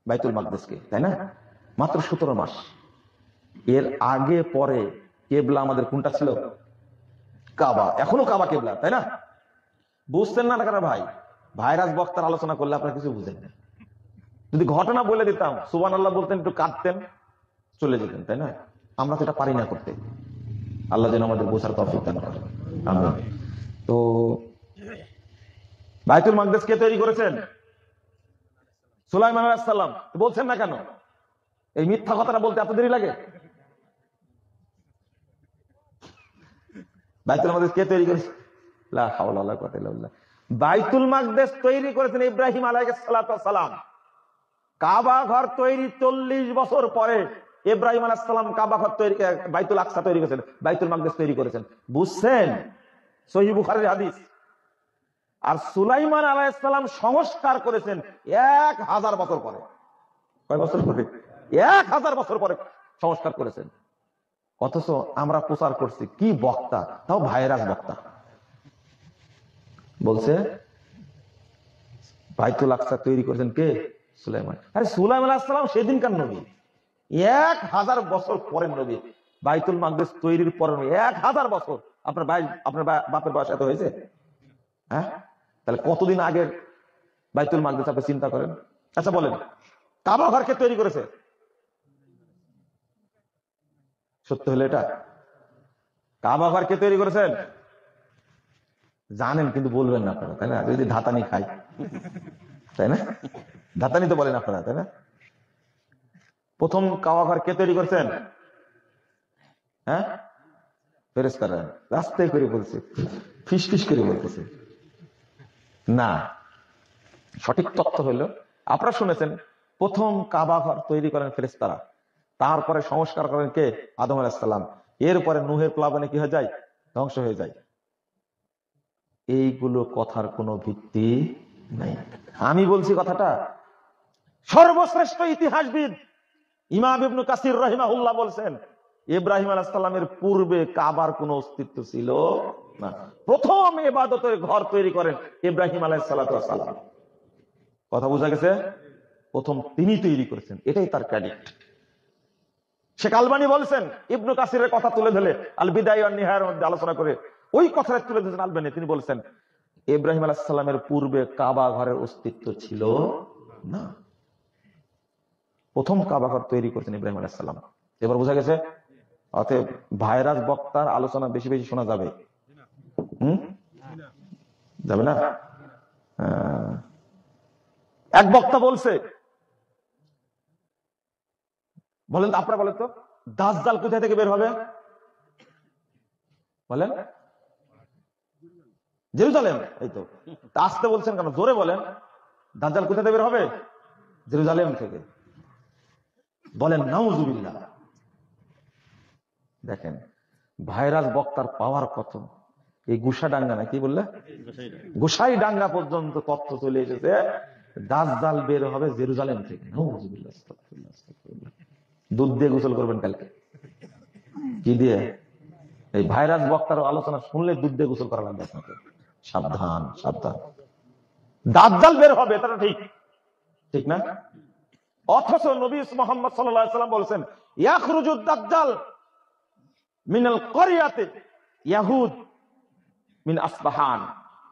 বাইতুল মাকদেসকে, তাই না? মাত্র 17 মাস। এর আগে পরে কেবলা আমাদের কোনটা ছিল? কাবা, এখনো কাবা কেবলা, তাই না? বুঝতেন না টাকাটা ভাই? ভাইরাস বক্তার আলোচনা করলে আপনারা কিছু বুঝেন না। যদি ঘটনা বলে দিতাম, সুবহানাল্লাহ বলতেন, একটু কাঁদতেন, চলে যেতেন, তাই না? আমরা তো এটা পারি না করতে। আল্লাহ যেন আমাদের বোঝার তৌফিক দান করেন, আমিন। তো বাইতুল মাকদেস কে তৈরি করেছেন? সুলাইমান আলাইহিস সালাম। বলছেন না কেন? এই মিথ্যা কথাটা বলতে এত দেরি লাগে? বাইতুল মাকদেস কে তৈরি করেছে? লা হাওলা ওয়ালা কুওয়াতা ইল্লা বিল্লাহ। বাইতুল মাকদেস তৈরি করেছেন ইব্রাহিম আলাইহিস সালাম। কাবা ঘর তৈরি 40 বছর পরে ইব্রাহিম আলাইহিস সালাম কাবা ঘর তৈরি, বাইতুল আকসা তৈরি করেছেন, বাইতুল মাকদেস তৈরি করেছেন। বুঝছেন? সহিহ বুখারীর হাদিস। আর সুলাইমান আলাইহিস সালাম সংস্কার করেছেন 1000 বছর পরে। কয় বছর পরে? 1000 বছর পরে সংস্কার করেছেন। অথচ আমরা প্রচার করছি, কি বক্তা, তাও ভাইরাস বক্তা বলছে বাইতুল আকসা তৈরি করেছেন কে? সুলাইমান। আরে সুলাইমান আলাইহিস সালাম সেদিনকার নবী, 1000 বছর পরের নবী। বাইতুল মাকদেস তৈরির পরে 1000 বছর। আপনার বাপের বয়স এত হয়েছে? হ্যাঁ, তাহলে কতদিন আগের বাইতুল মাকদেস আপনি চিন্তা করেন। আচ্ছা বলেন, কাবা ঘর কে তৈরি করেছে? সত্য হলো এটা? কাবা ঘর কে তৈরি করেছেন? জানেন কিন্তু বলবেন না আপনারা, তাই না? যদি ধাতানি খাই, তাই না? ধাতানি তো বলেন আপনারা, তাই না? প্রথম কাবা ঘর কে তৈরি করেছেন? হ্যাঁ, ফেরেশতারা। রাস্তায় করে বলছে, ফিস ফিস করে বলতেছে না। সঠিক তথ্য হলো, আপনারা শুনেছেন, প্রথম কাবা ঘর তৈরি করেন ফেরেশতারা, তারপরে সংস্কার করেন কে? আদম আলাইহিস সালাম। এরপরে নূহের প্লাবনে কি হয়ে যায়? ধ্বংস হয়ে যায়। এইগুলো কথার কোনো ভিত্তি নাই। আমি বলছি কথাটা। সর্বশ্রেষ্ঠ ইতিহাসবিদ ইমাম ইবনে কাসির রাহিমাহুল্লাহ বলছেন, ইব্রাহিম আলাইহিস সালামের পূর্বে কাবার কোনো অস্তিত্ব ছিল না। প্রথম ইবাদতের ঘর তৈরি করেন ইব্রাহিম আলাইহিস সালাম। কথা বোঝা গেছে? প্রথম তিনি তৈরি করেছেন, এটাই তার ক্রেডিট। শেখ আলবানী বলছেন, ইবনে কাসিরের কথা তুলে ধরে আল বিদায়া ওয়ান নিহায়ার মধ্যে আলোচনা করে ওই কথাটা তুলে ধরেছেন আলবানী। তিনি বলছেন, ইব্রাহিম আলাইহিস সালামের পূর্বে কাবা ঘরের অস্তিত্ব ছিল না। প্রথম কাবা ঘর তৈরি করেছেন ইব্রাহিম আলাইহিস সালাম। এবার বোঝা গেছে? অতএব ভাইরাস বক্তার আলোচনা বেশি বেশি শোনা যাবে? যাবে না? এক বক্তা বলছে, বলেন তো, আপনারা বলেন তো, দাজ্জাল কোথা থেকে বের হবে? বলেন। জেরুজালেম। এই তো। আসতে বলছেন কেন? জোরে বলেন। দাজ্জাল কোথা থেকে বের হবে? জেরুজালেম থেকে। বলেন নাউজুবিল্লাহ। দেখেন ভাইরাস বক্তার পাওয়ার কত। এই গুসাডাঙ্গা না, কি বললে, গোসাই ডাঙ্গা পর্যন্ত তথ্য চলে এসেছে দাজ্জাল বের হবে জেরুজালেম থেকে। নাউজুবিল্লাহ। দুধ দিয়ে গোসল করবেন কালকে। কি দিয়ে? এই ভাইরাস বক্তার আলোচনা শুনলে দুধ দিয়ে গোসল করা লাগবে আপনাকে। সাবধান সাবধান। দাজ্জাল বের হবে, এটা ঠিক, ঠিক না? অথচ নবী মুহাম্মদ সাল্লাল্লাহু আলাইহি ওয়াসাল্লাম বলেছেন, ইয়াখরুজুদ দাজ্জাল মিনাল ক্বরিয়াতি ইয়াহুদ মিন আসবাহান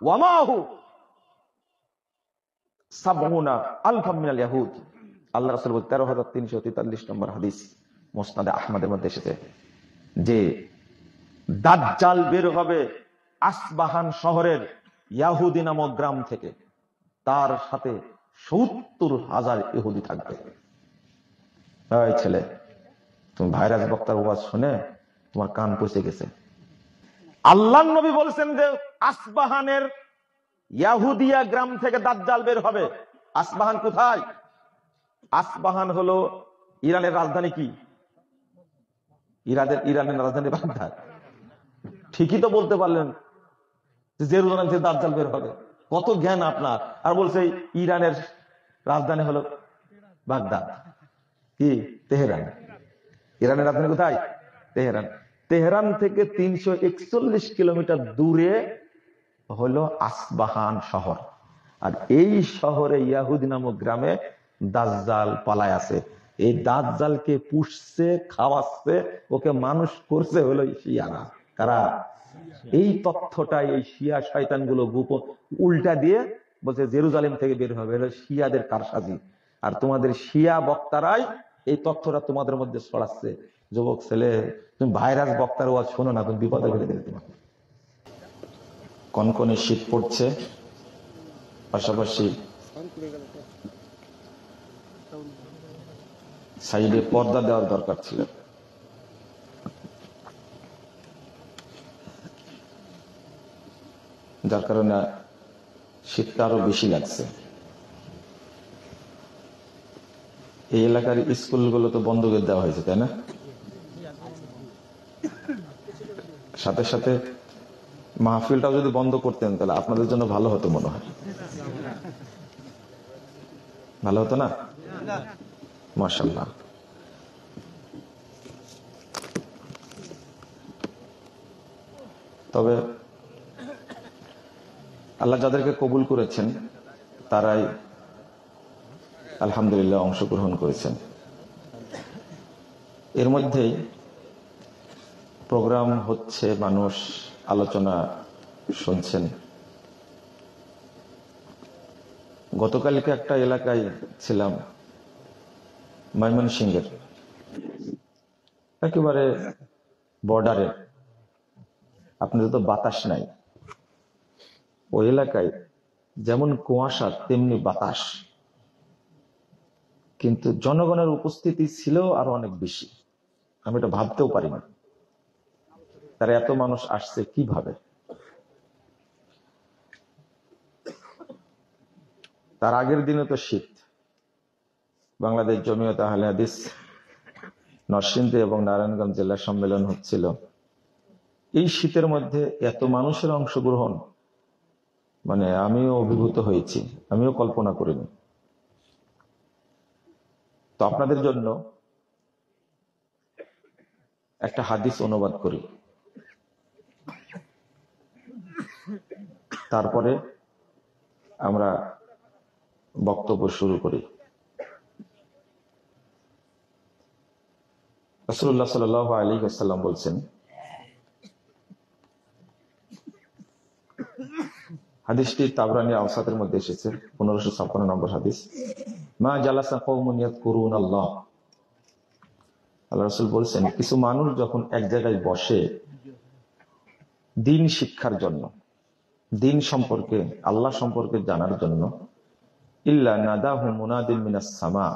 ওয়া মাহু ৭০,০০০ মিনাল ইয়াহুদ। আল্লাহ রাসূল বলেন, ১৩,৩৪৩ নম্বর হাদিস মুসনাদে আহমদের মধ্যে এসেছে যে দাজ্জাল বের হবে আসবাহান শহরের ইয়াহুদি নামক গ্রাম থেকে, তার সাথে ৭০,০০০ ইহুদি থাকবে। এই ছেলে, তুমি ভাইরাস বক্তার ওয়াজ শুনে তোমার কান পচে গেছে। আল্লাহর নবী বলছেন যে আসবাহানের ইয়াহুদিয়া গ্রাম থেকে দাজ্জাল বের হবে। আসবাহান কোথায়? আসবাহান হলো ইরানের রাজধানী। কি ইরানের রাজধানী? বাগদাদ। ঠিকই তো বলতে পারলেন যে জেরুজালেম থেকে দাজ্জাল বের হবে। কত জ্ঞান আপনার! আর বলছে ইরানের রাজধানী হলো বাগদাদ। কি? তেহরান। ইরানের রাজধানী কোথায়? তেহরান। তেহরান থেকে ৩৪১ কিলোমিটার দূরে হলো আসবাহান শহর। আর এই শহরে ইয়াহুদি নামক গ্রামে দাজ্জাল পালায় আছে। এই দাজ্জালকে পুষছে, খাওয়াচ্ছে, ওকে মানুষ করছে হলো শিয়ারা। কারা? এই তথ্যটাই এই শিয়া শয়তানগুলো গোপন উল্টা দিয়ে বলছে জেরুজালেম থেকে বের হবে, হলো শিয়াদের কারসাজি। আর তোমাদের শিয়া বক্তারাই এই তথ্যটা তোমাদের মধ্যে ছড়াচ্ছে। যুবক ছেলে, তুমি ভাইরাস বক্তার ওয়াজ শোনো না, তুমি বিপদে ফেলে দেবে তোমাকে। কনকনে শীত পড়ছে, পাশাপাশি সাইডে পর্দা দেওয়ার দরকার ছিল। যার কারণে শীতটা আরো বেশি লাগছে। এই এলাকার স্কুলগুলো তো বন্ধ করে দেওয়া হয়েছে, তাই না? সাথে সাথে মাহফিলটাও যদি বন্ধ করতেন তাহলে আপনাদের জন্য ভালো হতো মনে হয়। ভালো হতো না? মাশাআল্লাহ। তবে আল্লাহ যাদেরকে কবুল করেছেন তারাই আলহামদুলিল্লাহ অংশগ্রহণ করেছেন। এর মধ্যেই প্রোগ্রাম হচ্ছে, মানুষ আলোচনা শুনছেন। গতকালকে একটা এলাকায় ছিলাম, ময়মনসিংহের একেবারে বর্ডারে, আপনাদের তো বাতাস নাই। ওই এলাকায় যেমন কুয়াশা তেমনি বাতাস, কিন্তু জনগণের উপস্থিতি ছিল আরো অনেক বেশি। আমি এটা ভাবতেও পারি না তারা এত মানুষ আসছে কিভাবে। তার আগের দিনে তো শীত, বাংলাদেশ জমিয়ত আহলে হাদিস নরসিংদী এবং নারায়ণগঞ্জ জেলা সম্মেলন হচ্ছিল। এই শীতের মধ্যে এত মানুষের অংশগ্রহণ, মানে আমিও অভিভূত হয়েছি, আমিও কল্পনা করিনি। তো আপনাদের জন্য একটা হাদিস অনুবাদ করি, তারপরে আমরা বক্তব্য শুরু করি। রাসূলুল্লাহ সাল্লাল্লাহু আলাইহি ওয়াসাল্লাম বলছেন, হাদিসটি তাবরানী আওসাতের মধ্যে এসেছে, 1556 নম্বর হাদিস। মা জালাসা কওমুন ইয়াযকুরুনাল্লাহ, আল্লাহ রাসূল বলছেন, কিছু মানুষ যখন এক জায়গায় বসে দিন শিক্ষার জন্য, দিন সম্পর্কে, আল্লাহ সম্পর্কে জানার জন্য, ইল্লা নাদাহু মুনাদিন মিনাস সামা,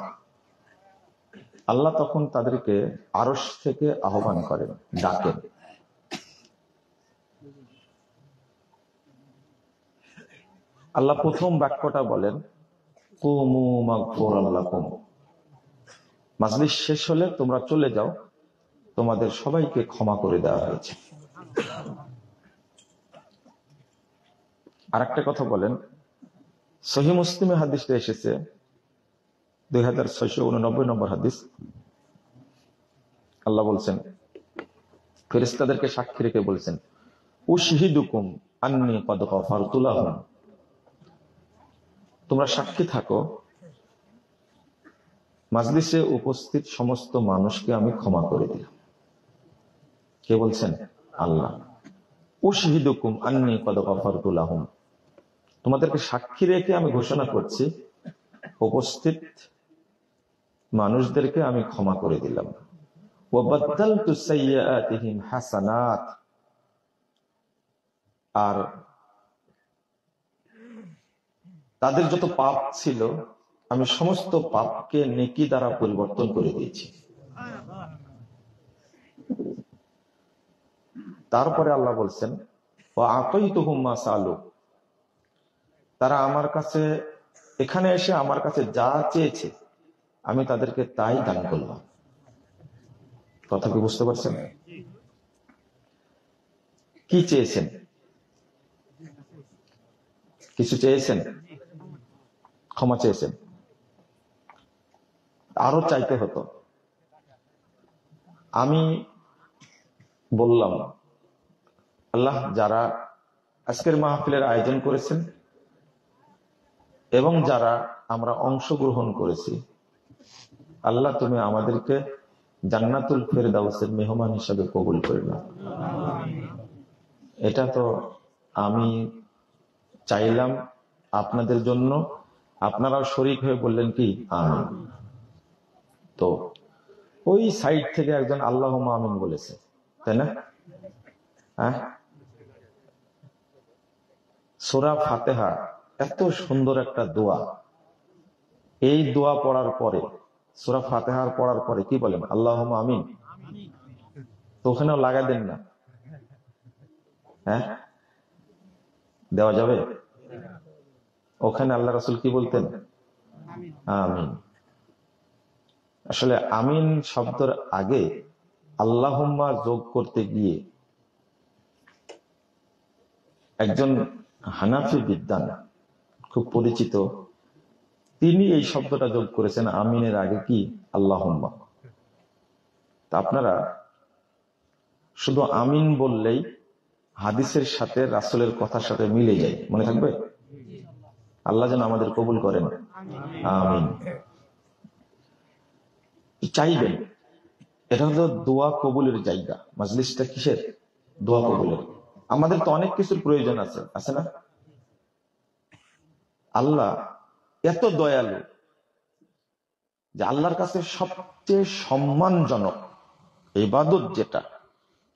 আল্লাহ তখন তাদেরকে আরশ থেকে আহ্বান করেন, ডাকেন। আল্লাহ প্রথম বাক্যটা বলেন, কুমু মাগফুরান লাকুম, মাজলিস শেষ হলে তোমরা চলে যাও, তোমাদের সবাইকে ক্ষমা করে দেওয়া হয়েছে। আর একটা কথা বলেন, সহিহ মুসলিমে হাদিসটা এসেছে, 2689 নম্বর হাদিস। আল্লাহ বলছেন, ফেরেশতাদেরকে সাক্ষী রেখে বলছেন, উশহিদুকুম আন্নী ক্বাদ গফারতু লাহুম, তোমরা সাক্ষী থাকো, মাজলিসে উপস্থিত সমস্ত মানুষকে আমি ক্ষমা করে দিলাম। কে বলছেন? আল্লাহ। উশহিদুকুম আন্নী ক্বাদ গফারতু লাহুম, তোমাদেরকে সাক্ষী রেখে আমি ঘোষণা করছি, উপস্থিত মানুষদেরকে আমি ক্ষমা করে দিলাম। ওয়া বাদদালতু সাইয়্যাতিহিম হাসানাত, আর তাদের যত পাপ ছিল আমি সমস্ত পাপকে নেকি দ্বারা পরিবর্তন করে দিয়েছি। তারপরে আল্লাহ বলছেন, ওয়া আতাইতুহুম মা সালু, তারা আমার কাছে, এখানে এসে আমার কাছে যা চেয়েছে আমি তাদেরকে তাই দান করলাম। কথা কি বুঝতে পারছেন? কি চেয়েছেন? কিছু চেয়েছেন? ক্ষমা চেয়েছেন? আরো চাইতে হতো। আমি বললাম, আল্লাহ, যারা আজকের মাহফিলের আয়োজন করেছেন এবং যারা আমরা অংশগ্রহণ করেছি, আল্লাহ তুমি আমাদেরকে জান্নাতুল ফেরদাউসের মেহমান হিসাবে কবুল করে নাও। এটা তো আমি চাইলাম আপনাদের জন্য, আপনারাও শরীক হয়ে বললেন কি আমিন। তো ওই সাইড থেকে একজন আল্লাহুম্মা আমিন বলেছে, তাই না? হ্যাঁ, সূরা ফাতিহা এত সুন্দর একটা দোয়া। এই দোয়া পড়ার পরে, সূরা ফাতিহার পড়ার পরে কি বলেন? আল্লাহুম্মা আমিন। তো ওখানেও লাগাই দেন না? হ্যাঁ, দেওয়া যাবে? ওখানে আল্লাহ রাসূল কি বলতেন? আমিন। আসলে আমিন শব্দের আগে আল্লাহুম্মা যোগ করতে গিয়ে একজন হানাফি বিদ্বান, খুব পরিচিত, তিনি এই শব্দটা যোগ করেছেন আমিনের আগে কি? আল্লাহুম্মা। তা আপনারা শুধু আমিন বললেই হাদিসের সাথে, রাসূলের কথার সাথে মিলে যায়, মনে থাকবে? আল্লাহ যেন আমাদের কবুল করেন, আমিন। চাইবেন, এটা হলো দোয়া কবুলের জায়গা। মাজলিসটা কিসের? দোয়া কবুলের। আমাদের তো অনেক কিছুর প্রয়োজন আছে, আছে না? আল্লাহ এত দয়ালু যে আল্লাহর কাছে সবচেয়ে সম্মানজনক ইবাদত, যেটা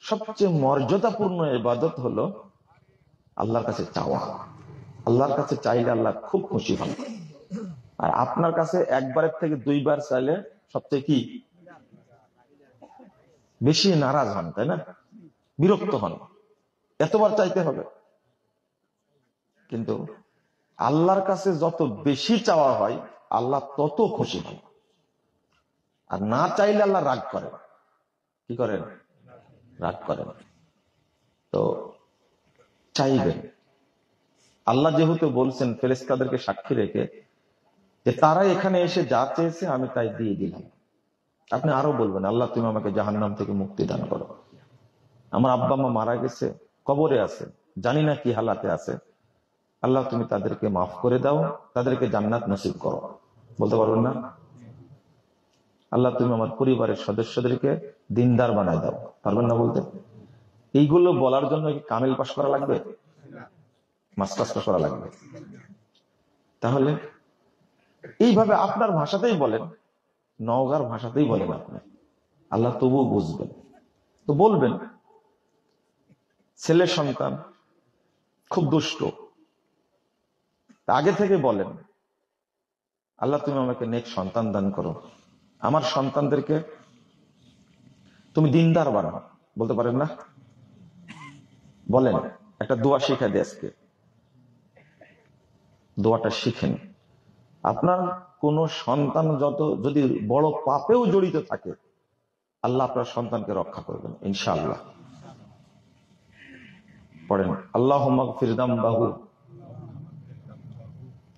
সবচেয়ে মর্যাদাপূর্ণ ইবাদত, হলো আল্লাহর কাছে চাওয়া। আল্লাহর কাছে চাইলে আল্লাহ খুব খুশি হন। আর আপনার কাছে একবারের থেকে দুইবার চাইলে সবচেয়ে কি বেশি নারাজ হন, তাই না? বিরক্ত হন, এতবার চাইতে হবে। কিন্তু আল্লাহর কাছে যত বেশি চাওয়া হয় আল্লাহ তত খুশি হন। আর না চাইলে আল্লাহ রাগ করেন। কি করেন? রাগ করেন। তো চাইবেন। আল্লাহ যেহেতু বলছেন ফেরেশতাদেরকে সাক্ষী রেখে যে তারা এখানে এসে যা চেয়েছে আমি তাই দিয়ে দিলাম, আপনি আরো বলবেন আল্লাহ তুমি আমাকে জাহান্নাম থেকে মুক্তি দান করো। আমার আব্বা মা মারা গেছে, কবরে আছে, জানি না কি হালাতে আছে, আল্লাহ তুমি তাদেরকে মাফ করে দাও, তাদেরকে জান্নাত নসিব করো। বলতে পারবেন না? আল্লাহ তুমি আমার পরিবারের সদস্যদেরকে দিনদার বানায় দাও, পারবেন না বলতে? এইগুলো বলার জন্য কি কামেল পাশ করা লাগবে? মাস্টার্স পাশ করা লাগবে? তাহলে এইভাবে আপনার ভাষাতেই বলেন, নওগাঁর ভাষাতেই বলেন আপনি, আল্লাহ তবুও বুঝবেন। তো বলবেন ছেলে সন্তান খুব দুষ্ট, আগে থেকে বলেন আল্লাহ তুমি আমাকে নেক সন্তান দান করো, আমার সন্তানদেরকে তুমি দিনদার বানাও। বলতে পারেন না? বলেন, একটা দোয়া শিখা দিয়ে আজকে দোয়াটা শিখেন। আপনার কোন সন্তান যদি বড় পাপেও জড়িত থাকে, আল্লাহ আপনার সন্তানকে রক্ষা করবেন ইনশাআল্লাহ। পড়েন আল্লাহুম্মা গফির যামবাহু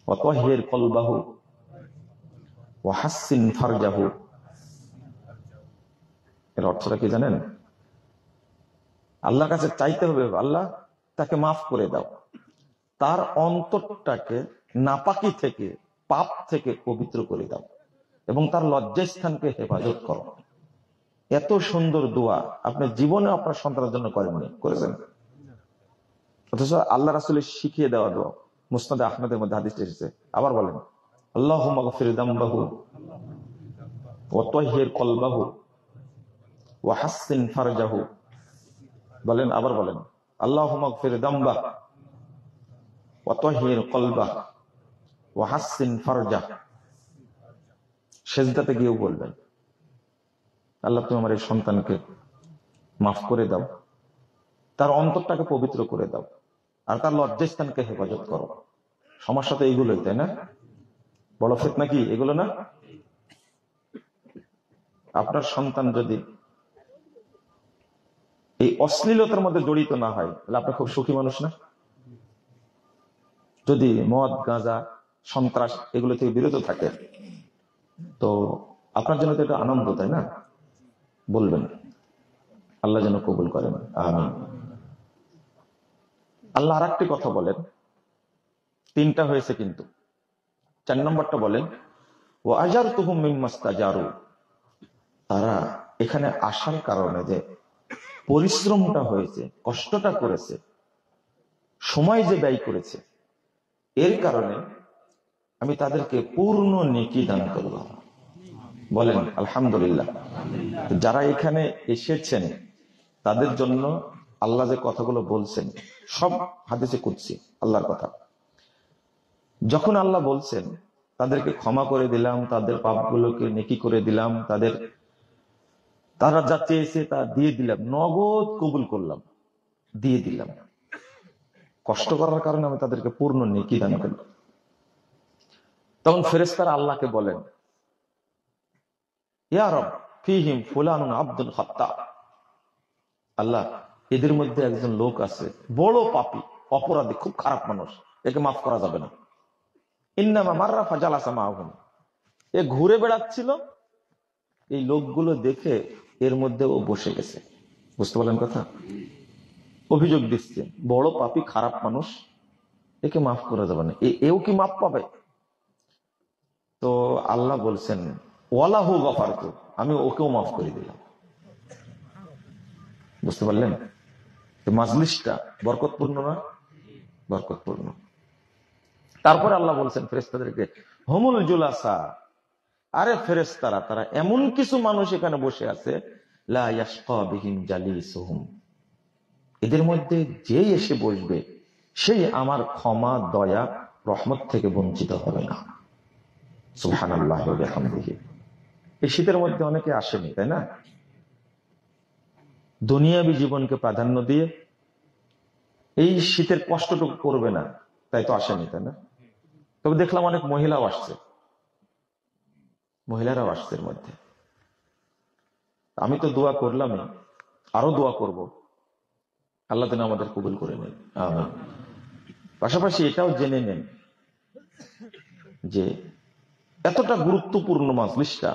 ওয়া তাহহির কলবাহু ওয়া হাসসিন ফারজাহু। এর অর্থটা কি জানেন? আল্লাহর কাছে চাইতে হবে আল্লাহ তাকে মাফ করে দাও, তার অন্তরটাকে নাপাকি থেকে, পাপ থেকে পবিত্র করে দাও, এবং তার লজ্জাস্থানকে হেফাজত করো। এত সুন্দর দোয়া আপনি জীবনে আপনার সন্তানের জন্য করেননি, করেছেন? অথচ আল্লাহ রাসূলের শিখিয়ে দেওয়া দোয়া, মুসনাদে আহমদের মধ্যে হাদিস এসেছে। আবার বলেন আল্লাহুম্মা গফির যামবাহু ওয়া তাহহির কলবাহু ওয়া হাসসিন ফারজাহু। বলেন, আবার বলেন আল্লাহুম্মা গফির যামবাহু ওয়া তাহহির কলবাহু ওয়া হাসসিন ফারজাহু। সেজদাতে গিয়েও বলবেন আল্লাহ তুমি আমার এই সন্তানকে মাফ করে দাও, তার অন্তরটাকে পবিত্র করে দাও, আর তার লজ্জাস্থানকে হেফাজত করো। সমস্যা তো এইগুলোই, তাই না? বড় ফিতনা কি এগুলো না? আপনার সন্তান যদি এই অশ্লীলতার মধ্যে জড়িত না হয়, তাহলে আপনি খুব সুখী মানুষ না? যদি মদ, গাঁজা, সন্ত্রাস এগুলো থেকে বিরত থাকে, তো আপনার জন্য তো এটা আনন্দ, তাই না? বলবেন আল্লাহ যেন কবুল করেন, আমিন। আল্লাহ আর একটি কথা বলেন, তিনটা হয়েছে কিন্তু, 4 নম্বরটা বলেন ওয়া আজারতুহুম মিম্মাস্তাজারু। তারা এখানে আসার কারণে যে পরিশ্রমটা হয়েছে, কষ্টটা করেছে, সময় যে ব্যয় করেছে, এর কারণে আমি তাদেরকে পূর্ণ নেকি দান করব। বলেন আলহামদুলিল্লাহ। যারা এখানে এসেছেন তাদের জন্য আল্লাহ যে কথাগুলো বলছেন সব হাদিসে কুদসি, আল্লাহর কথা। যখন আল্লাহ বলছেন তাদেরকে ক্ষমা করে দিলাম, তাদের পাপগুলোকে নেকি করে দিলাম, তারা যা চেয়েছে তা দিয়ে দিলাম, নগদ কবুল করলাম, দিয়ে দিলাম, কষ্ট করার কারণে আমি তাদেরকে পূর্ণ নেকি দান করলাম, তখন ফেরেশতারা আল্লাহকে বলেন, ইয়া রব ফীহিম ফুলানুন আব্দুল খাত্তা, আল্লাহ এদের মধ্যে একজন লোক আছে বড় পাপী, অপরাধী, খুব খারাপ মানুষ, একে মাফ করা যাবে না। ইন্নামা মাররা ফাজালাসা মাআহুম, এ ঘুরে বেড়াচ্ছিল, এই লোকগুলো দেখে এর মধ্যে ও বসে গেছে। বুঝতে পারলেন কথা? অভিযোগ দিচ্ছে, বড় পাপী, খারাপ মানুষ, একে মাফ করা যাবে না, এও কি মাফ পাবে? তো আল্লাহ বলছেন, ওয়ালাহু গফারতু, আমি ওকেও মাফ করে দিলাম। বুঝতে পারলেন? মাজলিসটা বরকতপূর্ণ না? বরকতপূর্ণ। তারপর আল্লাহ বলছেন ফেরেশতাদেরকে, হুমুল জুলাসা, আরে ফেরেশতারা, তারা এমন কিছু মানুষ এখানে বসে আছে, লা ইয়াশকা বিহিম জালিসুহুম, এদের মধ্যে যে এসে বসবে সেই আমার ক্ষমা, দয়া, রহমত থেকে বঞ্চিত হবে না। সুবহানাল্লাহি ওয়া বিহামদিহি। এই শীতের মধ্যে অনেকে আসেনি, তাই না? দুনিয়াবী জীবনকে প্রাধান্য দিয়ে এই শীতের কষ্টটুকু করবে না, তাই তো আসেনি, তাই না? তবে দেখলাম অনেক মহিলাও আসছে, মহিলারাও আসছে এর মধ্যে। আমি তো দোয়া করলাম, আরো দোয়া করব, আল্লাহ যেন আমাদের কবুল করে নেন, আমিন। পাশাপাশি এটাও জেনে নেন যে এতটা গুরুত্বপূর্ণ মাজলিসটা,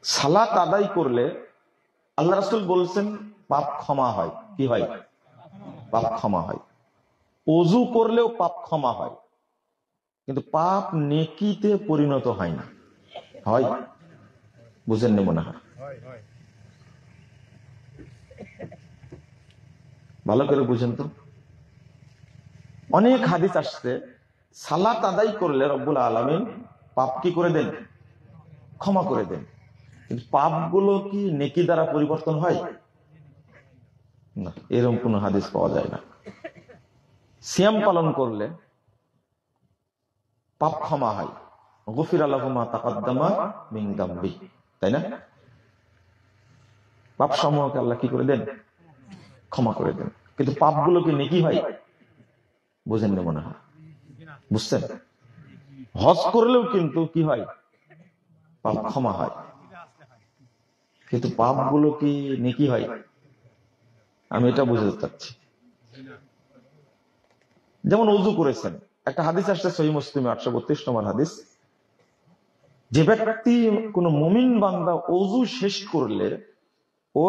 সালাত আদায় করলে আল্লাহ রাসূল বলছেন পাপ ক্ষমা হয়। কি হয়? পাপ ক্ষমা হয়। ওযু করলেও পাপ ক্ষমা হয়, কিন্তু পাপ নেকিতে পরিণত হয় না। হয়? বুঝেন না মনে হয়? ভালো করে বুঝেন তো। অনেক হাদিস আসছে, সালাত আদায় করলে রব্বুল আলামিন পাপ কি করে দেন? ক্ষমা করে দেন। কিন্তু পাপগুলো কি নেকি দ্বারা পরিবর্তন হয় না, এরকম কোন হাদিস পাওয়া যায় না। সিয়াম পালন করলে পাপ ক্ষমা হয়, গফিরা লাহু মা তাকাদ্দামা মিন যামবি, তাই না? পাপ সমূহকে আল্লাহ কি করে দেন? ক্ষমা করে দেন। কিন্তু পাপগুলো কি নেকি হয়? বুঝেন না মনে হয়? বুঝছেন? হজ করলেও কিন্তু কি হয়? পাপ ক্ষমা হয়, কিন্তু পাপগুলো কি নেকি হয়? আমি এটা বুঝতে চাচ্ছি। যেমন ওযু করেছেন, একটা হাদিস আসছে সহিহ মুসলিমে 832 নম্বর হাদিস, যে ব্যক্তি কোন মুমিন বান্দা ওযু শেষ করলে ও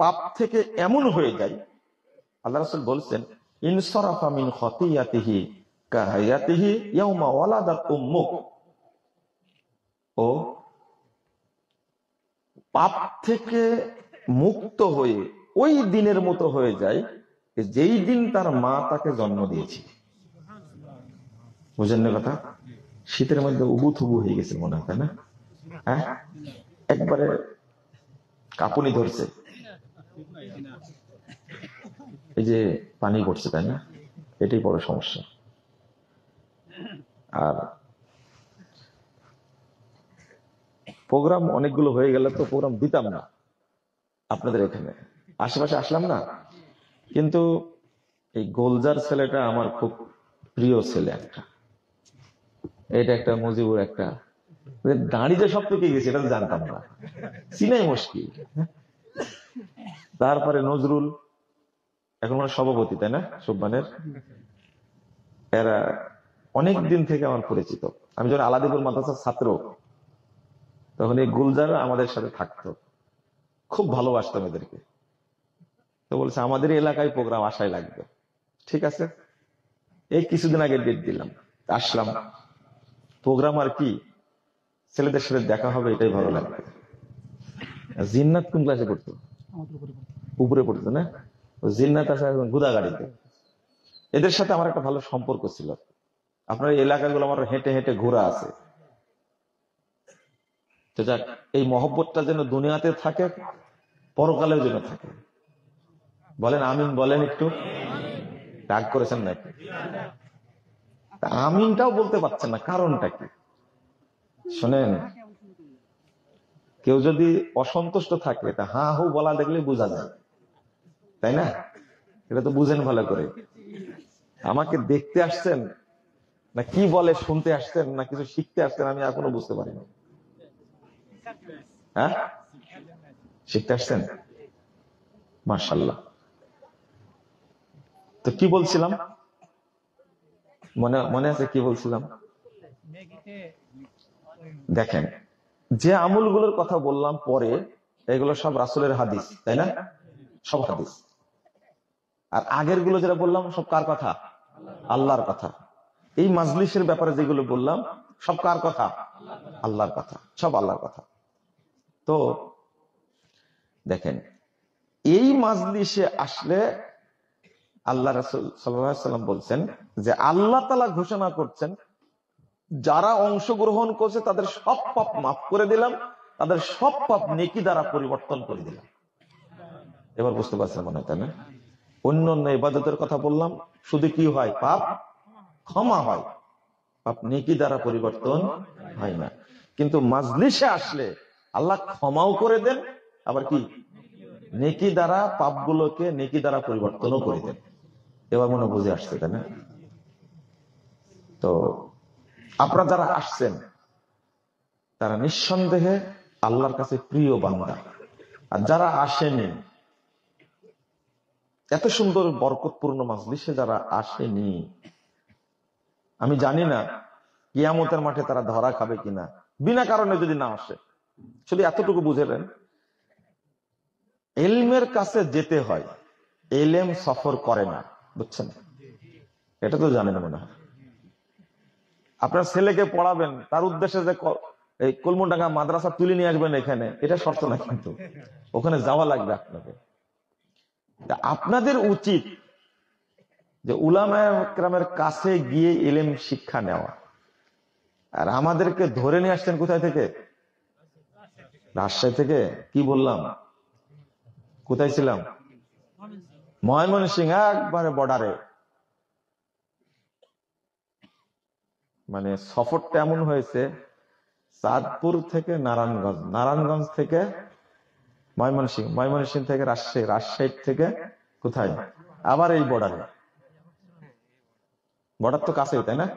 পাপ থেকে এমন হয়ে যায়, আল্লাহ রাসূল বলছেন, ইনসারাফা মিন খাতিয়াতিহি কাহায়াতিহি ইয়াউমা ওয়ালাদাত উম্মুক, ও পাপ থেকে মুক্ত হয়ে ওই দিনের মতো হয়ে যায় যেই দিন তার মা তাকে জন্ম দিয়েছে। বুঝেন না কথা? শীতের মধ্যে উবু থুবু হয়ে গেছে মনে হয়, তাই না? হ্যাঁ, একবারে কাঁপুনি ধরছে, এই যে পানি পড়ছে, তাই না? এটাই বড় সমস্যা। আর প্রোগ্রাম অনেকগুলো হয়ে গেলে তো প্রোগ্রাম দিতাম না আপনাদের এখানে, আশেপাশে আসলাম না, কিন্তু এই গোলজার ছেলেটা আমার খুব প্রিয় ছেলে একটা, এটা একটা মুজিবুর একটা, দাঁড়িয়ে সব থেকে গেছে এটা তো জানতাম না, চিনাই মুশকিল। তারপরে নজরুল, এখন আমার সভাপতি, তাই না, সুবমানের, এরা অনেক দিন থেকে আমার পরিচিত। আমি যখন আলাদিপুর মাদ্রাসার ছাত্র, তখন এই গুলজার আমাদের সাথে থাকতো, খুব ভালোবাসতাম এদেরকে। তো বলছে আমাদের এলাকায় প্রোগ্রাম আসাই লাগবে। ঠিক আছে, এই কিছুদিন আগে ডেট দিলাম, আসলাম। প্রোগ্রাম আর কি, ছেলেদের সাথে দেখা হবে, এটাই ভালো লাগবে। জিন্নাত কোন ক্লাসে পড়তো? উপরে পড়তো না? জিন্নাত আছে এখন গুদাগাড়িতে। এদের সাথে আমার একটা ভালো সম্পর্ক ছিল। আপনার এই এলাকাগুলো আমার হেঁটে হেঁটে ঘোরা আছে। তো যাক, এই মহব্বতটা যেন দুনিয়াতে থাকে, পরকালেও যেন থাকে। বলেন আমিন, বলেন একটু। রাগ করেছেন নাকি? আমিনটাও বলতে পারছেন না, কারণটা কি? শোনেন, কেউ যদি অসন্তুষ্ট থাকে তা হা হু বলা দেখলে বোঝা যায়, তাই না? এটা তো বুঝেন ভালো করে। আমাকে দেখতে আসছেন না কি বলে শুনতে আসছেন না কিছু শিখতে আসছেন, আমি এখনো বুঝতে পারিনি। হ্যাঁ, শিখতে আসছেন, মাশাআল্লাহ। তো কি বলছিলাম, মনে আছে কি বলছিলাম? দেখেন, যে আমলগুলোর কথা বললাম পরে, এগুলো সব রাসূলের হাদিস, তাই না? সব হাদিস। আর আগের গুলো যেটা বললাম সব কার কথা? আল্লাহর কথা। এই মাজলিসের ব্যাপারে যেগুলো বললাম সব কার কথা? আল্লাহর কথা, সব আল্লাহর কথা। তো দেখেন, এই মাজলিসে আসলে আল্লাহ রাসূল সাল্লাল্লাহু আলাইহি ওয়াসাল্লাম বলছেন যে আল্লাহ তাআলা ঘোষণা করছেন, যারা অংশগ্রহণ করছে তাদের সব পাপ মাফ করে দিলাম, তাদের সব পাপ নেকি দ্বারা পরিবর্তন করে দিলাম। এবার বুঝতে পারছেন মনে হয়, তাই না? অন্য অন্য ইবাদতের কথা বললাম, শুধু কি হয়? পাপ ক্ষমা হয়, পাপ নেকি দ্বারা পরিবর্তন হয় না। কিন্তু মাজলিসে আসলে আল্লাহ ক্ষমাও করে দেন, আবার কি নেকি দ্বারা পাপগুলোকে নেকি দ্বারা পরিবর্তনও করে দেন। এবার মনে বুঝে আসছে, তাই না? তো আপনারা যারা আসছেন তারা নিঃসন্দেহে আল্লাহর কাছে প্রিয় বান্দা। আর যারা আসেনি, এত সুন্দর বরকতপূর্ণ মাজলিসে যারা আসেনি, আমি জানি না কিয়ামতের মাঠে তারা ধরা খাবে কিনা, বিনা কারণে যদি না আসে। শুধু এতটুকু বুঝে নেন, ইলমের কাছে যেতে হয়, ইলম সফর করে না, বুঝছেন? এটা তো জানেন মনে হয়। আপনার ছেলেকে পড়াবেন, তার উদ্দেশ্যে যে এই কলমুডাঙ্গা মাদ্রাসা তুলে নিয়ে আসবেন এখানে, এটা শর্ত না, কিন্তু ওখানে যাওয়া লাগবে আপনাকে। আপনাদের উচিত যে উলামায়ে কেরামের কাছে গিয়ে ইলম শিক্ষা নেওয়া। আর আমাদেরকে ধরে নিয়ে আসছেন কোথায় থেকে? রাজশাহী থেকে। কি বললাম, কোথায় ছিলাম? ময়মনসিংহ, একবারে বর্ডারে। মানে সফরটা এমন হয়েছে, চাঁদপুর থেকে নারায়ণগঞ্জ, নারায়ণগঞ্জ থেকে ময়মনসিংহ, ময়মনসিংহ থেকে রাজশাহী, রাজশাহী থেকে কোথায়? আবার এই বর্ডারে। বর্ডার তো কাছেই, তাই না?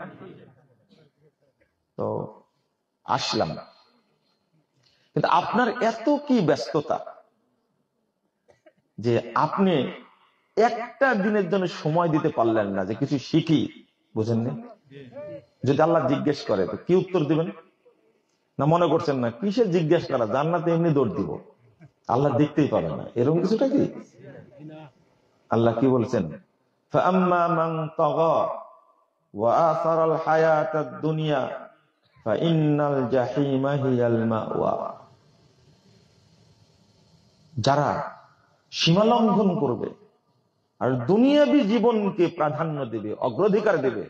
তো আসলাম, কিন্তু আপনার এত কি ব্যস্ততা যে আপনি একটা দিনের জন্য সময় দিতে পারলেন না যে কিছু শিখি, বুঝেননি? যদি আল্লাহ জিজ্ঞেস করে তো কি উত্তর দিবেন? না মনে করছেন না কিসের জিজ্ঞেস করা, জান্নাতে এমনি দৌড় দিব, আল্লাহ দেখতেই পাবে না, এরকম কিছুটা কি? আল্লাহ কি বলছেন? ফাআম্মা মান তাগা ওয়া আসারাল হায়াতাদ দুনিয়া ফাইন্নাল জাহিমা হিয়াল মাওয়া। যারা সীমা লঙ্ঘন করবে আর দুনিয়াবী জীবনকে প্রাধান্য দেবে, অগ্রাধিকার দেবে,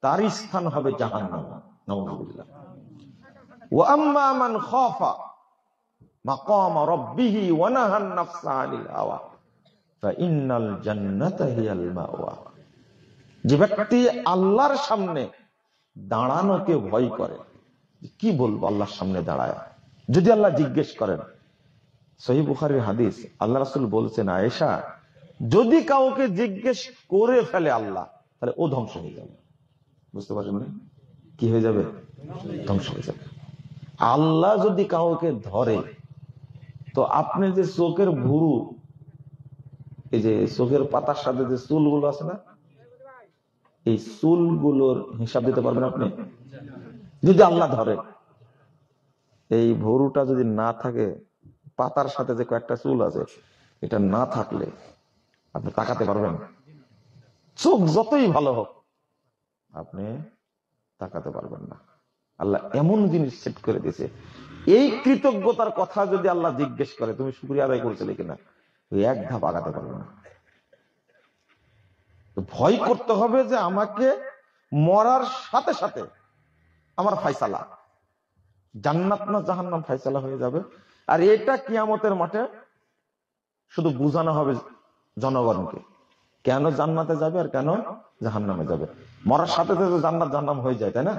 তার স্থান হবে জাহান্নাম। নাউযুবিল্লাহ। ওয়া আম্মা মান খাফা মাকাম রাব্বিহি ওয়া নাহান নাফসা আনিল হাওয়া ফাইন্নাল জান্নাতা হিয়াল মাওয়া। যে ব্যক্তি আল্লাহর সামনে দাঁড়ানোকে ভয় করে, কি বলবো আল্লাহর সামনে দাঁড়ায়, যদি আল্লাহ জিজ্ঞেস করেন, সহিহ বুখারীর হাদিস, আল্লাহ রাসূল বলছেন, আয়েশা, যদি কাউকে জিজ্ঞেস করে ফেলে আল্লাহ, তাহলে ও ধ্বংস হয়ে যাবে। বুঝতে পারছেন না? কি হয়ে যাবে? ধ্বংস হয়ে যাবে। আল্লাহ যদি কাউকে ধরে, তো আপনি যে চোখের ভুরু, এই যে চোখের পাতার সাথে যে চুলগুলো আছে না, এই চুলগুলোর হিসাব দিতে পারবেন আপনি? যদি আল্লাহ ধরে, এই ভুরুটা যদি না থাকে, পাতার সাথে যে কয়েকটা চুল আছে, এটা না থাকলে আপনি তাকাতে পারবেন? চোখ যতই ভালো হোক আপনি তাকাতে পারবেন না। আল্লাহ এমন জিনিস সেট করে দিয়েছে, এই কৃতজ্ঞতার কথা যদি আল্লাহ জিজ্ঞেস করে তুমি শুকরিয়া আদায় করেছিলে কিনা, ওই এক ধাপ আগাতে পারবে না। ভয় করতে হবে যে আমাকে মরার সাথে সাথে আমার ফায়সালা, জান্নাত না জাহান্নাম ফায়সালা হয়ে যাবে। আর এটা কিয়ামতের মাঠে শুধু বুঝানো হবে জনগণকে, কেন জান্নাতে যাবে আর কেন জাহান্নামে যাবে। মরার সাথে সাথে জান্নাত জাহান্নাম হয়ে যায়, তাই না?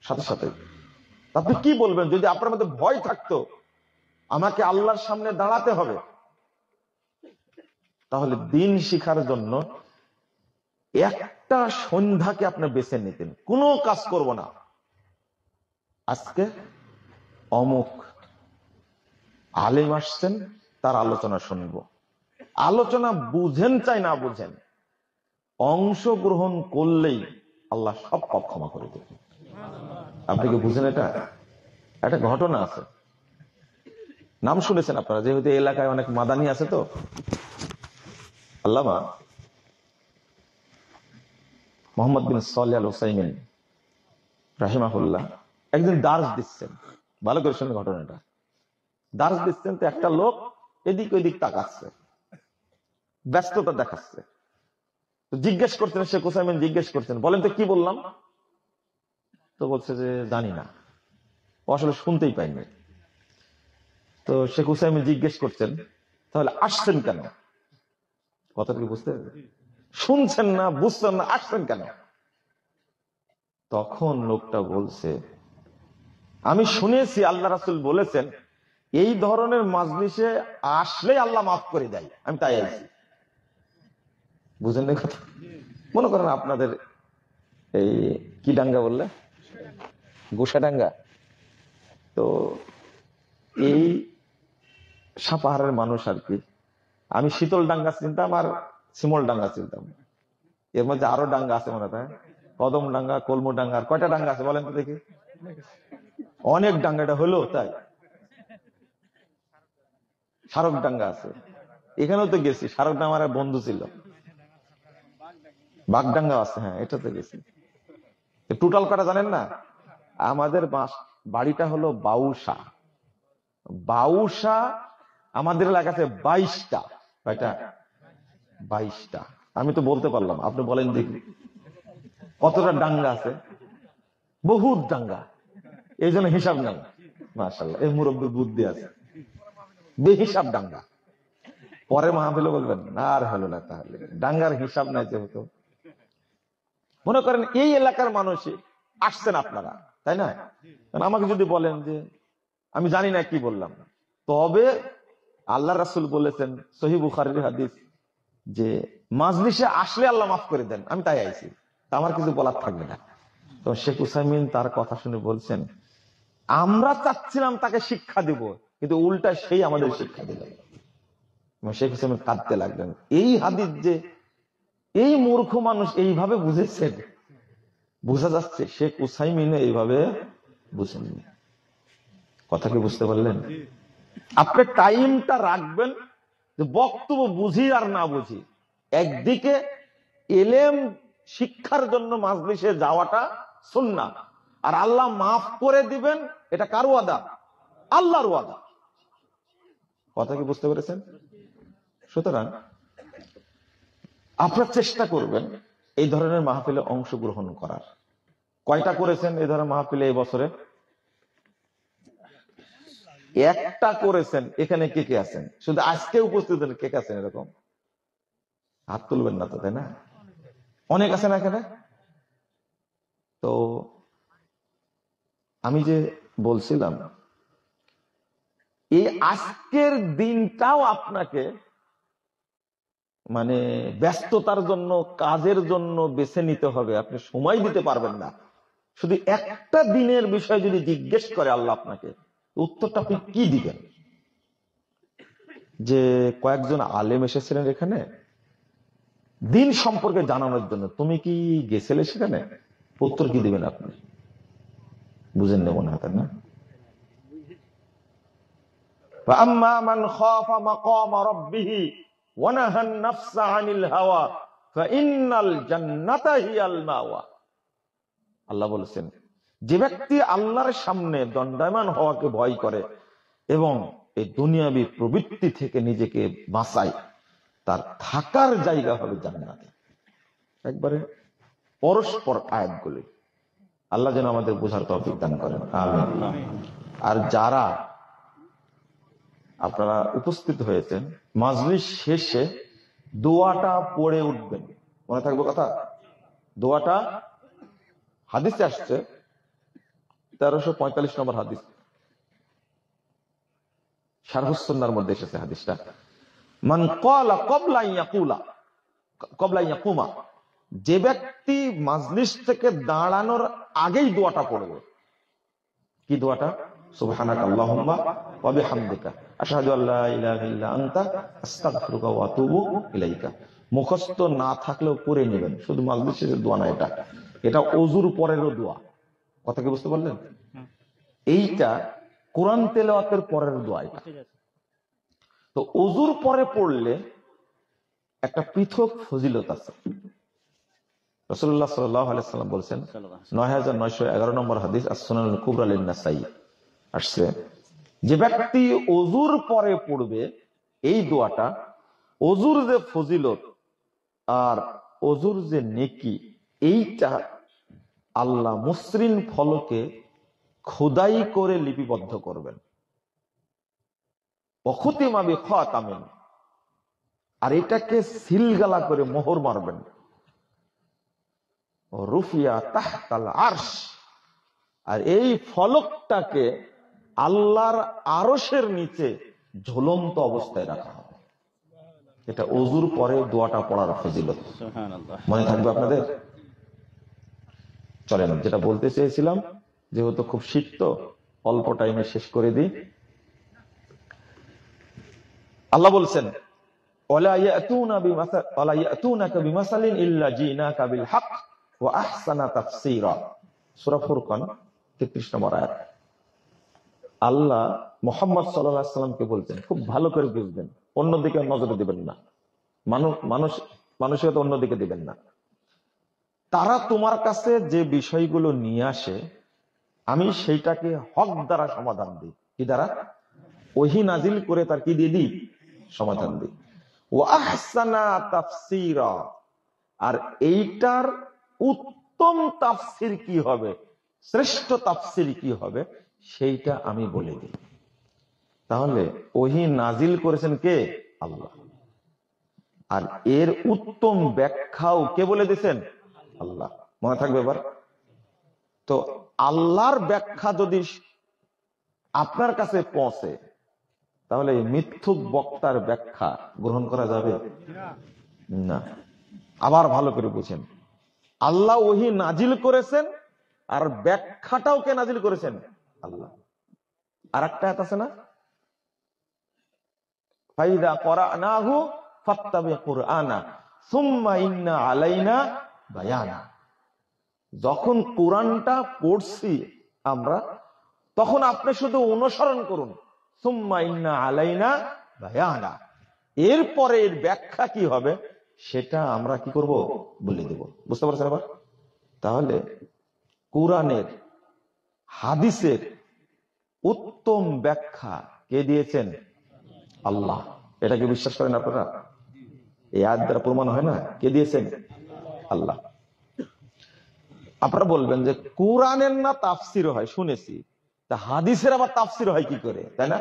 সাথে সাথে। আপনি কি বলবেন যদি আপনার মধ্যে ভয় থাকতো আমাকে আল্লাহর সামনে দাঁড়াতে হবে, তাহলে দিন শিখার জন্য একটা সন্ধ্যাকে আপনি বেছে নিতেন, কোনো কাজ করব না, আজকে অমুক আলেম আসছেন, তার আলোচনা শুনবো। আলোচনা বুঝেন চাই না বুঝেন, অংশগ্রহণ করলেই আল্লাহ সব পাপ ক্ষমা করে দেবেন। আপনি কি বুঝেন? এটা একটা ঘটনা আছে, নাম শুনেছেন আপনারা, যেহেতু এলাকায় অনেক মাদানি আছে। তো আল্লামা মোহাম্মদ বিন সালেহ আল উসাইমিন রাহিমাহুল্লাহ একদিন দার্স দিচ্ছেন। ভালো করে শুনে ঘটনাটা। দার্স দিচ্ছেন, তো একটা লোক এদিক ওইদিক তাকাচ্ছে, ব্যস্ততা দেখাচ্ছে। তো জিজ্ঞেস করছেন, শেখ উসাইমিন জিজ্ঞেস করছেন, বলেন তো কি বললাম? তো বলছে যে জানি না, ও আসলে শুনতেই পাইনি। তো শেখ উসাইমিন জিজ্ঞেস করছেন, তাহলে আসছেন কেন? কথাটা কি বুঝতে শুনছেন না, বুঝছেন না, আসছেন কেন? তখন লোকটা বলছে, আমি শুনেছি আল্লাহ রাসূল বলেছেন এই ধরনের মাজলিসে আসলে আল্লাহ মাফ করে দেয়, আমি তাই আইছি। বুঝেন না কথা? মনে করেন আপনাদের এই কি ডাঙ্গা বললে, গোসাডাঙ্গা, তো এই সাপাহারের মানুষ আর কি। আমি শীতল ডাঙ্গা চিনতাম আর শিমল ডাঙ্গা চিনতাম, এর মধ্যে আরো ডাঙ্গা আছে মনে হয়, কদম ডাঙ্গা, কলমু ডাঙ্গা, আর কয়টা ডাঙ্গা আছে বলেন তো দেখি? অনেক ডাঙ্গা। এটা হলো তাই? শারক ডাঙ্গা আছে, এখানেও তো গেছি। শারক ডাঙ্গা আমার বন্ধু ছিল। বাগডাঙ্গা আছে, হ্যাঁ এটাতে গেছি। টোটাল কটা জানেন না? আমাদের বাড়িটা হলো বাউসা। বাউসা আমাদের এলাকাতে 22টা। কয়টা? 22টা। আমি তো বলতে পারলাম, আপনি বলেন দেখি কতটা ডাঙ্গা আছে? বহুত ডাঙ্গা, এই জন্য হিসাব নাই। মাশাআল্লাহ, এই মুরব্বীর বুদ্ধি আছে, বেহিসাব ডাঙ্গা। পরে মাহফিলে বলবেন আর হলো না, তাহলে ডাঙ্গার হিসাব নাই যেহেতু। মনে করেন এই এলাকার মানুষই আসছেন আপনারা, তাই না? আমাকে যদি বলেন যে আমি জানি না কি বললাম, তবে আল্লাহ রাসূল বলেছেন সহিহ বুখারীর হাদিস যে মাজলিসে আসলে আল্লাহ মাফ করে দেন, আমি তাই আইছি, আমার কিছু বলার থাকবে না। তো শেখ উসাইমিন তার কথা শুনে বলছেন, আমরা চাচ্ছিলাম তাকে শিক্ষা দিব, কিন্তু উল্টা সেই আমাদের শিক্ষা দিল। শেখ উসাইমিন কাঁদতে লাগলেন। এই হাদিস যে এই মূর্খ মানুষ এইভাবে বুঝেছেন, বোঝা যাচ্ছে শেখ উসাইমিন এইভাবে বুঝেননি। কথা কি বুঝতে পারলেন? আপনি টাইমটা রাখবেন যে বক্তব্য বুঝি আর না বুঝি, একদিকে এলেম শিক্ষার জন্য মাজলিসে যাওয়াটা সুন্নাহ, আর আল্লাহ মাফ করে দিবেন এটা কার ওয়াদা? আল্লাহর ওয়াদা। কথা কি বুঝতে পেরেছেন? সুতরাং আপনারা চেষ্টা করবেন এই ধরনের মাহফিলে অংশগ্রহণ করার। কয়টা করেছেন এই ধরনের মাহফিলে এই বছরে? একটা করেছেন। এখানে কে কে আছেন? শুধু আজকে উপস্থিত কে কে আছেন? এরকম হাত তুলবেন না তো, তাই না? অনেক আছেন এখানে। তো আমি যে বলছিলাম, এই আজকের দিনটাও আপনাকে মানে ব্যস্ততার জন্য, কাজের জন্য বেছে নিতে হবে। আপনি সময় দিতে পারবেন না। শুধু একটা দিনের বিষয় যদি জিজ্ঞেস করে আল্লাহ আপনাকে, উত্তরটা আপনি কি দিবেন? যে কয়েকজন আলেম এসেছিলেন এখানে দিন সম্পর্কে জানানোর জন্য, তুমি কি গেছিলে সেখানে? উত্তর কি দিবেন আপনি? বুঝেন না মনে হয়, না? فأما من خاف مقام ربه ونهى النفس عن الهوى فإن الجنة هي المأوى। আল্লাহ বলেছেন, যে ব্যক্তি আল্লাহর সামনে দণ্ডায়মান হওয়াকে ভয় করে এবং এই দুনিয়াবী প্রবৃত্তি থেকে নিজেকে বাঁচায়, তার থাকার জায়গা হবে জান্নাতে। একবারে পরস্পর আয়াতগুলি। আল্লাহ যেন আমাদের বোঝার তৌফিক দান করেন, আমিন। আর যারা আপনারা উপস্থিত হয়েছেন, মাজলিস শেষে দোয়াটা পড়ে উঠবেন। মনে থাকবে কথা? দোয়াটা হাদিসে আসছে 1345 নম্বর হাদিস, শারহুস সুন্নাহর মধ্যে এসেছে হাদিসটা। মান ক্বালা ক্বাবলা আন ইয়াকুমা, যে ব্যক্তি মাজলিস থেকে দাঁড়ানোর আগেই দোয়াটা পড়বে। কি দোয়াটা? সুবহানাকা আল্লাহুম্মা ওয়া বিহামদিকা আশহাদু আল্লা ইলাহা ইল্লা আনতা আস্তাগফিরুকা ওয়া আতুবু ইলাইকা। মুখস্থ না থাকলেও পড়ে নেবেন, শুধু মাজলিস শেষের দোয়া না, এটা ওযুর পরেরও দোয়া। কথা কি বুঝতে পারলেন? এইটা কোরআন তেলাওয়াতের পরের দোয়া এটা। তো ওযুর পরে পড়লে একটা পৃথক ফজিলত আছে। রাসূলুল্লাহ সাল্লাল্লাহু আলাইহি ওয়াসাল্লাম বলেছেন, ৯৯১১ নম্বর হাদিস, আস-সুনানুল কুবরা লিন-নাসাই আসছে, যে ব্যক্তি ওযুর পরে পড়বে এই দোয়াটা, ওযুর যে ফজিলত আর ওযুর যে নেকি, এইটা আল্লাহ মসৃণ ফলকে খোদাই করে লিপিবদ্ধ করবেন। ওয়াখুতিমা বিখাতামিন, আর এটাকে সিলগালা করে মোহর মারবেন। রুফিয়া তাহতাল আরশ, আর এই ফলকটাকে আল্লাহর আরশের নিচে ঝুলন্ত অবস্থায় রাখা হবে। এটা ওযুর পরে দোয়াটা পড়ার ফজিলত। মনে থাকবে আপনাদের? চলেন, যেটা বলতে চেয়েছিলাম, যেহেতু খুব শীত তো অল্প টাইমে শেষ করে দিই। আল্লাহ বলছেন, ওয়ালা ইয়াতুনাকা বিমাসালিন ইল্লা জিনাকা বিল হক ওয়া আহসানা তাফসীরা, সূরা ফুরকান 33 নম্বর আয়াত। আল্লাহ মুহাম্মদ সাল্লাল্লাহু আলাইহি ওয়াসাল্লামকে বলছেন, খুব ভালো করে বুঝবেন, অন্যদিকে নজর দিবেন না, মানুষের অন্যদিকে দিবেন না। তারা তোমার কাছে যে বিষয়গুলো নিয়ে আসে, আমি সেইটাকে হক দ্বারা সমাধান দিই। কি দ্বারা? ওহী নাজিল করে তার কি দিয়ে দিই? সমাধান দিই। ওয়া আহসানা তাফসীরা, আর এইটার উত্তম তাফসীর কি হবে, শ্রেষ্ঠ তাফসীর কি হবে, সেইটা আমি বলে দিই। তাহলে ওহী নাজিল করেছেন কে? আল্লাহ। আর এর উত্তম ব্যাখ্যাও কে বলে দিয়েছেন? আল্লাহ। মনে থাকবে এবার? তো আল্লাহর ব্যাখ্যা যদি আপনার কাছে পৌঁছে, তাহলে মিথ্যুক বক্তার ব্যাখ্যা গ্রহণ করা যাবে না। আবার ভালো করে বুঝেন, আল্লাহ ওহী নাজিল করেছেন, আর ব্যাখ্যাটাও কে নাজিল করেছেন? আল্লাহ। আর একটা আয়াত আছে না, ফাইদা ক্বরানাহু ফাত্তাবি কুরআনা সুম্মা ইন্না আলাইনা বায়ানা। যখন কোরআনটা পড়ছি আমরা, তখন আপনি শুধু অনুসরণ করুন, সুম্মা ইন্না আলাইনা বায়ানা, এরপরে এর ব্যাখ্যা কি হবে সেটা আমরা কি করব? বলে দেব। বুঝতে পারছেন এবার? তাহলে কোরআনের, হাদিসের উত্তম ব্যাখ্যা কে দিয়েছেন? আল্লাহ। এটাকে বিশ্বাস করেন আপনারা? এই আয়াত দ্বারা প্রমাণ হয় না কে দিয়েছেন? আল্লাহ। আপনারা বলবেন যে কোরআনের না তাফসির হয়, শুনেছি, তা হাদিসের আবার তাফসির হয় কি করে, তাই না?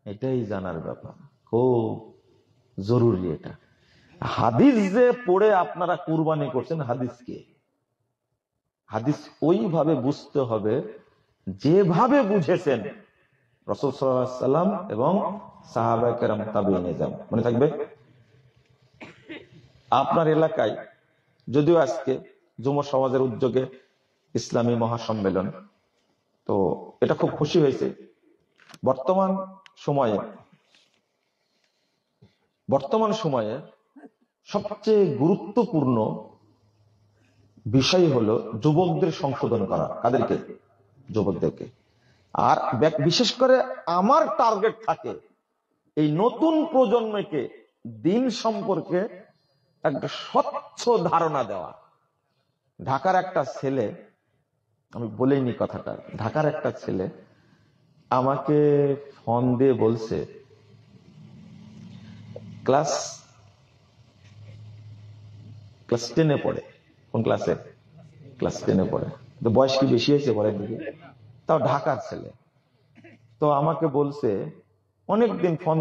এটাই জানার ব্যাপার, খুব জরুরি এটা। হাদিস যে পড়ে আপনারা কুরবানি করছেন, হাদিসকে, হাদিস ওইভাবে বুঝতে হবে যেভাবে বুঝেছেন রাসূল সাল্লাল্লাহু আলাইহি ওয়াসাল্লাম এবং সাহাবায়ে কেরাম, তাবেঈন নিজাম। মনে থাকবে? আপনার এলাকায় যদিও আজকে যুব সমাজের উদ্যোগে ইসলামী মহাসম্মেলন, তো এটা খুব খুশি হয়েছে। বর্তমান সময়ে সবচেয়ে গুরুত্বপূর্ণ বিষয় হলো যুবকদের সংশোধন করা। কাদেরকে? যুবকদেরকে। আর বিশেষ করে আমার টার্গেট থাকে এই নতুন প্রজন্মকে দিন সম্পর্কে একটা স্বচ্ছ ধারণা দেওয়া। ঢাকার একটা ছেলে, আমি বলিনি কথাটা, ঢাকার একটা ছেলে আমাকে ফোন দিয়ে বলছে, ক্লাস 10-এ পড়ে। কোন ক্লাসে? ক্লাস 10-এ পড়ে। তো বয়স কি বেশি হয়েছে বলেন দিকে? তাও ঢাকার ছেলে। তো আমাকে বলছে, অনেকদিন ফোন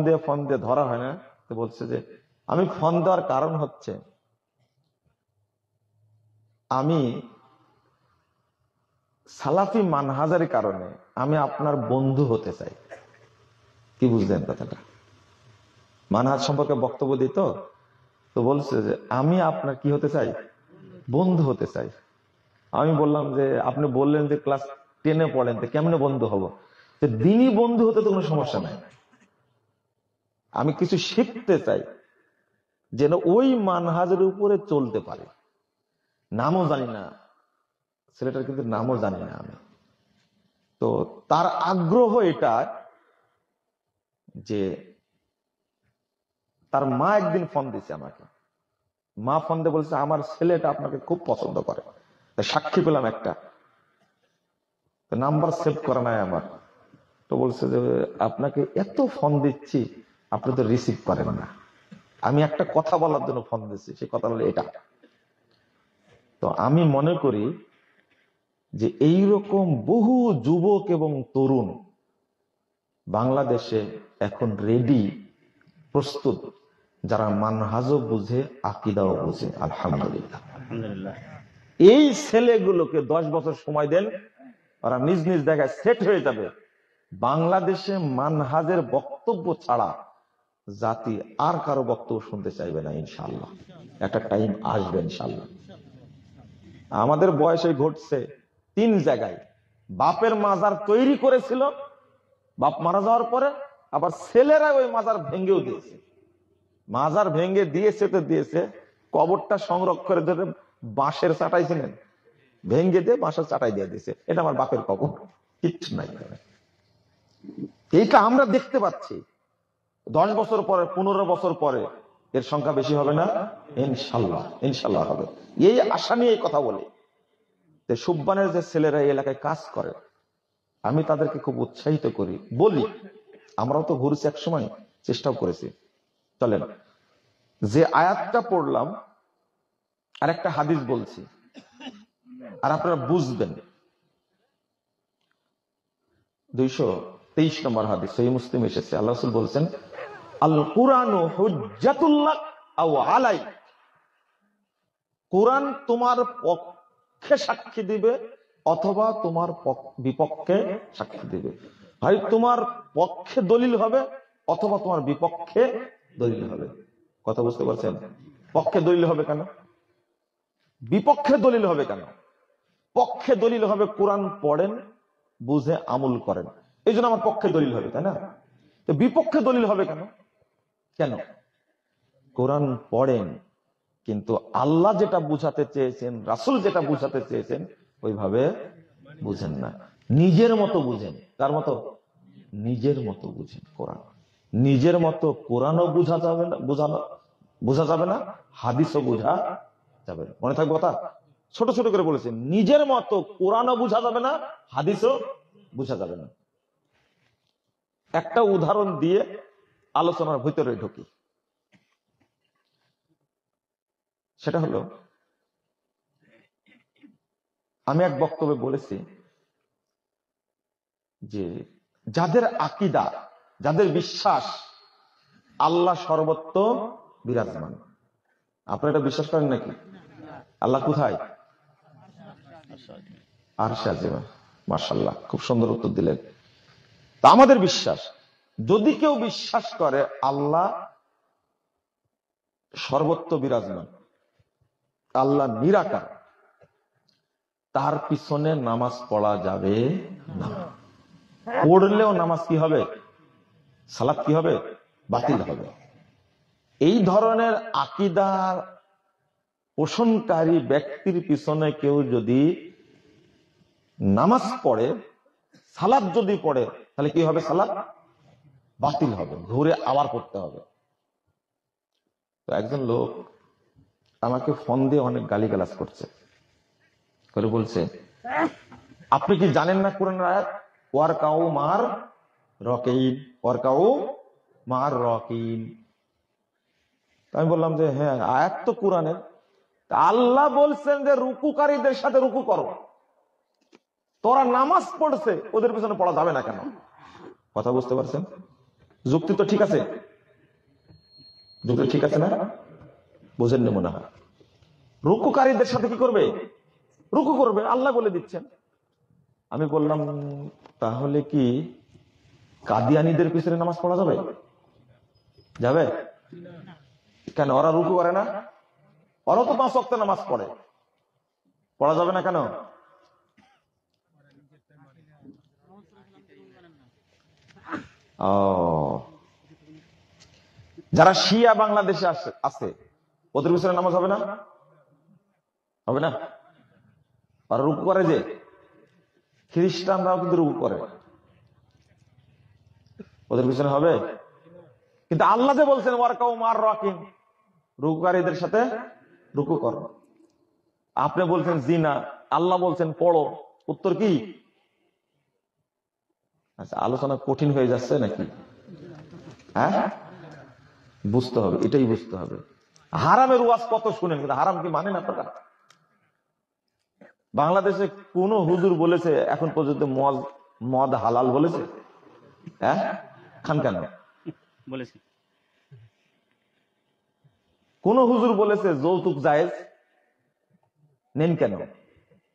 দিয়ে ধরা হয় না, তো বলছে যে আমি ফোন দেওয়ার কারণ হচ্ছে, আমি সালাফি মানহাজের কারণে আমি আপনার বন্ধু হতে চাই। কি বুঝলেন কথাটা? মানহাজ সম্পর্কে বক্তব্য দিত, তো বলছে যে আমি আপনার কি হতে চাই, বন্ধু হতে চাই। আমি বললাম যে আপনি বললেন যে ক্লাস 10-এ পড়েন, তো কেমনে বন্ধু হব? যে দিনই বন্ধু হতে তো কোনো সমস্যা নাই, আমি কিছু শিখতে চাই যেন ওই মানহাজের উপরে চলতে পারে। নামও জানি না ছেলেটার, কিন্তু নামও জানি না আমি। তো তার আগ্রহ এটা যে তার মা একদিন ফোন দিছে আমাকে, মা ফোন দিয়ে বলছে আমার ছেলেটা আপনাকে খুব পছন্দ করে। সাক্ষী পেলাম একটা, নাম্বার সেভ করা নাই আমার। তো বলছে যে আপনাকে এত ফোন দিচ্ছি, আপনি তো রিসিভ করেন না। আমি একটা কথা বলার জন্য ফোন দিচ্ছি, সেই কথা হলো এটা। তো আমি মনে করি যে এইরকম বহু যুবক এবং তরুণ বাংলাদেশে এখন রেডি, প্রস্তুত, যারা মানহাজও বুঝে, আকিদাও বুঝে। আলহামদুলিল্লাহ। এই ছেলেগুলোকে 10 বছর সময় দেন, ওরা নিজ নিজ জায়গায় সেট হয়ে যাবে। বাংলাদেশে মানহাজের বক্তব্য ছাড়া জাতি আর কারো বক্তব্য শুনতে চাইবে না ইনশাআল্লাহ। একটা টাইম আসবে ইনশাআল্লাহ। আমাদের বয়সে ঘটছে 3 জায়গায়। বাপের মাজার তৈরি করেছিল, বাপ মারা যাওয়ার পরে আবার ছেলেরা ওই মাজার ভেঙ্গেও দিয়েছে। মাজার ভেঙ্গে দিয়েছে তো দিয়েছে, কবরটা সংরক্ষণ ধরে বাঁশের চাটাই ছিলেন, ভেঙ্গে দিয়ে বাঁশের চাটাই দিয়ে দিয়েছে। এটা আমার বাপের কবর, কিচ্ছু নাই। এইটা আমরা দেখতে পাচ্ছি। 10 বছর পরে, 15 বছর পরে এর সংখ্যা বেশি হবে না ইনশাল্লাহ। ইনশাল্লাহ হবে, এই আশা নিয়ে কথা বলি। সুব্বানের যে ছেলেরা এই এলাকায় কাজ করে, আমি তাদেরকে খুব উৎসাহিত করি, বলি আমরাও তো ঘুরেছি এক সময়, চেষ্টাও করেছি। চলেন, যে আয়াতটা পড়লাম আর একটা হাদিস বলছি, আর আপনারা বুঝবেন। 223 নম্বর হাদিস, সহিহ মুসলিম এসেছে। আল্লাহ রাসূল বলছেন, আল কুরআনু হুজ্জাতুল্লাহ আও আলাই। কোরআন তোমার পক্ষে সাক্ষী দিবে অথবা তোমার বিপক্ষে সাক্ষী দিবে। ভাই তোমার পক্ষে দলিল হবে অথবা তোমার বিপক্ষে দলিল হবে। কথা বুঝতে পারছেন? পক্ষে দলিল হবে কেন, বিপক্ষে দলিল হবে কেন? পক্ষে দলিল হবে কোরআন পড়েন, বুঝে আমল করেন, এই জন্য আমার পক্ষে দলিল হবে, তাই না? তো বিপক্ষে দলিল হবে কেন? কেন? কোরআন পড়েন কিন্তু আল্লাহ যেটা বুঝাতে চেয়েছেন, রাসূল যেটা বুঝাতে চেয়েছেন ওইভাবে বুঝেন না, নিজের মতো বুঝেন। কার মতো? নিজের মতো বুঝেন কোরআন। নিজের মতো কোরআনও বুঝা যাবে না, বোঝা যাবে না, হাদিসও বুঝা যাবে না। মনে থাকবে কথা? ছোট ছোট করে বলেছেন, নিজের মতো কোরআনও বুঝা যাবে না, হাদিসও বুঝা যাবে না। একটা উদাহরণ দিয়ে আলোচনার ভিতরে ঢুকি। সেটা হলো, আমি এক বক্তব্যে বলেছি যে যাদের আকীদা, যাদের বিশ্বাস আল্লাহ সর্বত্র বিরাজমান, আপনারা এটা বিশ্বাস করেন নাকি? আল্লাহ কোথায়? আরশে আজিমে। মাশাআল্লাহ, খুব সুন্দর উত্তর দিলেন। তা আমাদের বিশ্বাস, যদি কেউ বিশ্বাস করে আল্লাহ সর্বত্র বিরাজমান, আল্লাহ নিরাকার, তার পিছনে নামাজ পড়া যাবে না। পড়লেও নামাজ কি হবে? সালাত কি হবে? বাতিল হবে। এই ধরনের আকীদার পোষণকারী ব্যক্তির পিছনে কেউ যদি নামাজ পড়ে, সালাত যদি পড়ে, তাহলে কি হবে? সালাত বাতিল হবে, ঘুরে আবার পড়তে হবে। তো একজন লোক আমাকে ফোন দিয়ে অনেক গালিগালাজ করছে, করে বলছে, আপনি কি জানেন না কোরআনের আয়াত ওয়ারকাউ মার রাকিন, ওয়ারকাউ মার রাকিন? আমি বললাম যে হ্যাঁ, আয়াত তো কোরআনের, আল্লাহ বলছেন যে রুকুকারীদের সাথে রুকু করো। তোরা নামাজ পড়ছে, ওদের পিছনে পড়া যাবে না কেন? কথা বুঝতে পারছেন? যুক্তি তো ঠিক আছে। যুক্তি ঠিক আছে না? বোঝেননি মনে হয়। রুকুকারীদের সাথে কি করবে? রুকু করবে, আল্লাহ বলে দিচ্ছেন। আমি বললাম তাহলে কি কাদিয়ানীদের পিছনে নামাজ পড়া যাবে? যাবে কেন? ওরা রুকু করে না? ওরা তো 5 ওয়াক্ত নামাজ পড়ে, পড়া যাবে না কেন? যারা শিয়া বাংলাদেশে আছে ওদের পিছনে নামাজ হবে না? হবে না? আর রুকু করে যে খ্রিস্টানরাও কিন্তু রুকু করে, ওদের পিছনে হবে? কিন্তু আল্লাহ যে বলছেন ওয়ারকাউ মার রাকিন, রুকুকারীদের সাথে রুকু করো। আপনি বলছেন জিনা, আল্লাহ বলছেন পড়ো, উত্তর কি? আচ্ছা, আলোচনা কঠিন হয়ে যাচ্ছে নাকি? হ্যাঁ, বুঝতে হবে, এটাই বুঝতে হবে। হারামের ওয়াজ কত শুনেন, কিন্তু হারাম কি মানেন আপনারা? বাংলাদেশে কোন হুজুর বলেছে এখন পর্যন্ত মদ হালাল বলেছে? হ্যাঁ, খান কেন বলেছে? কোন হুজুর বলেছে যৌতুক জায়েজ? নেন কেন?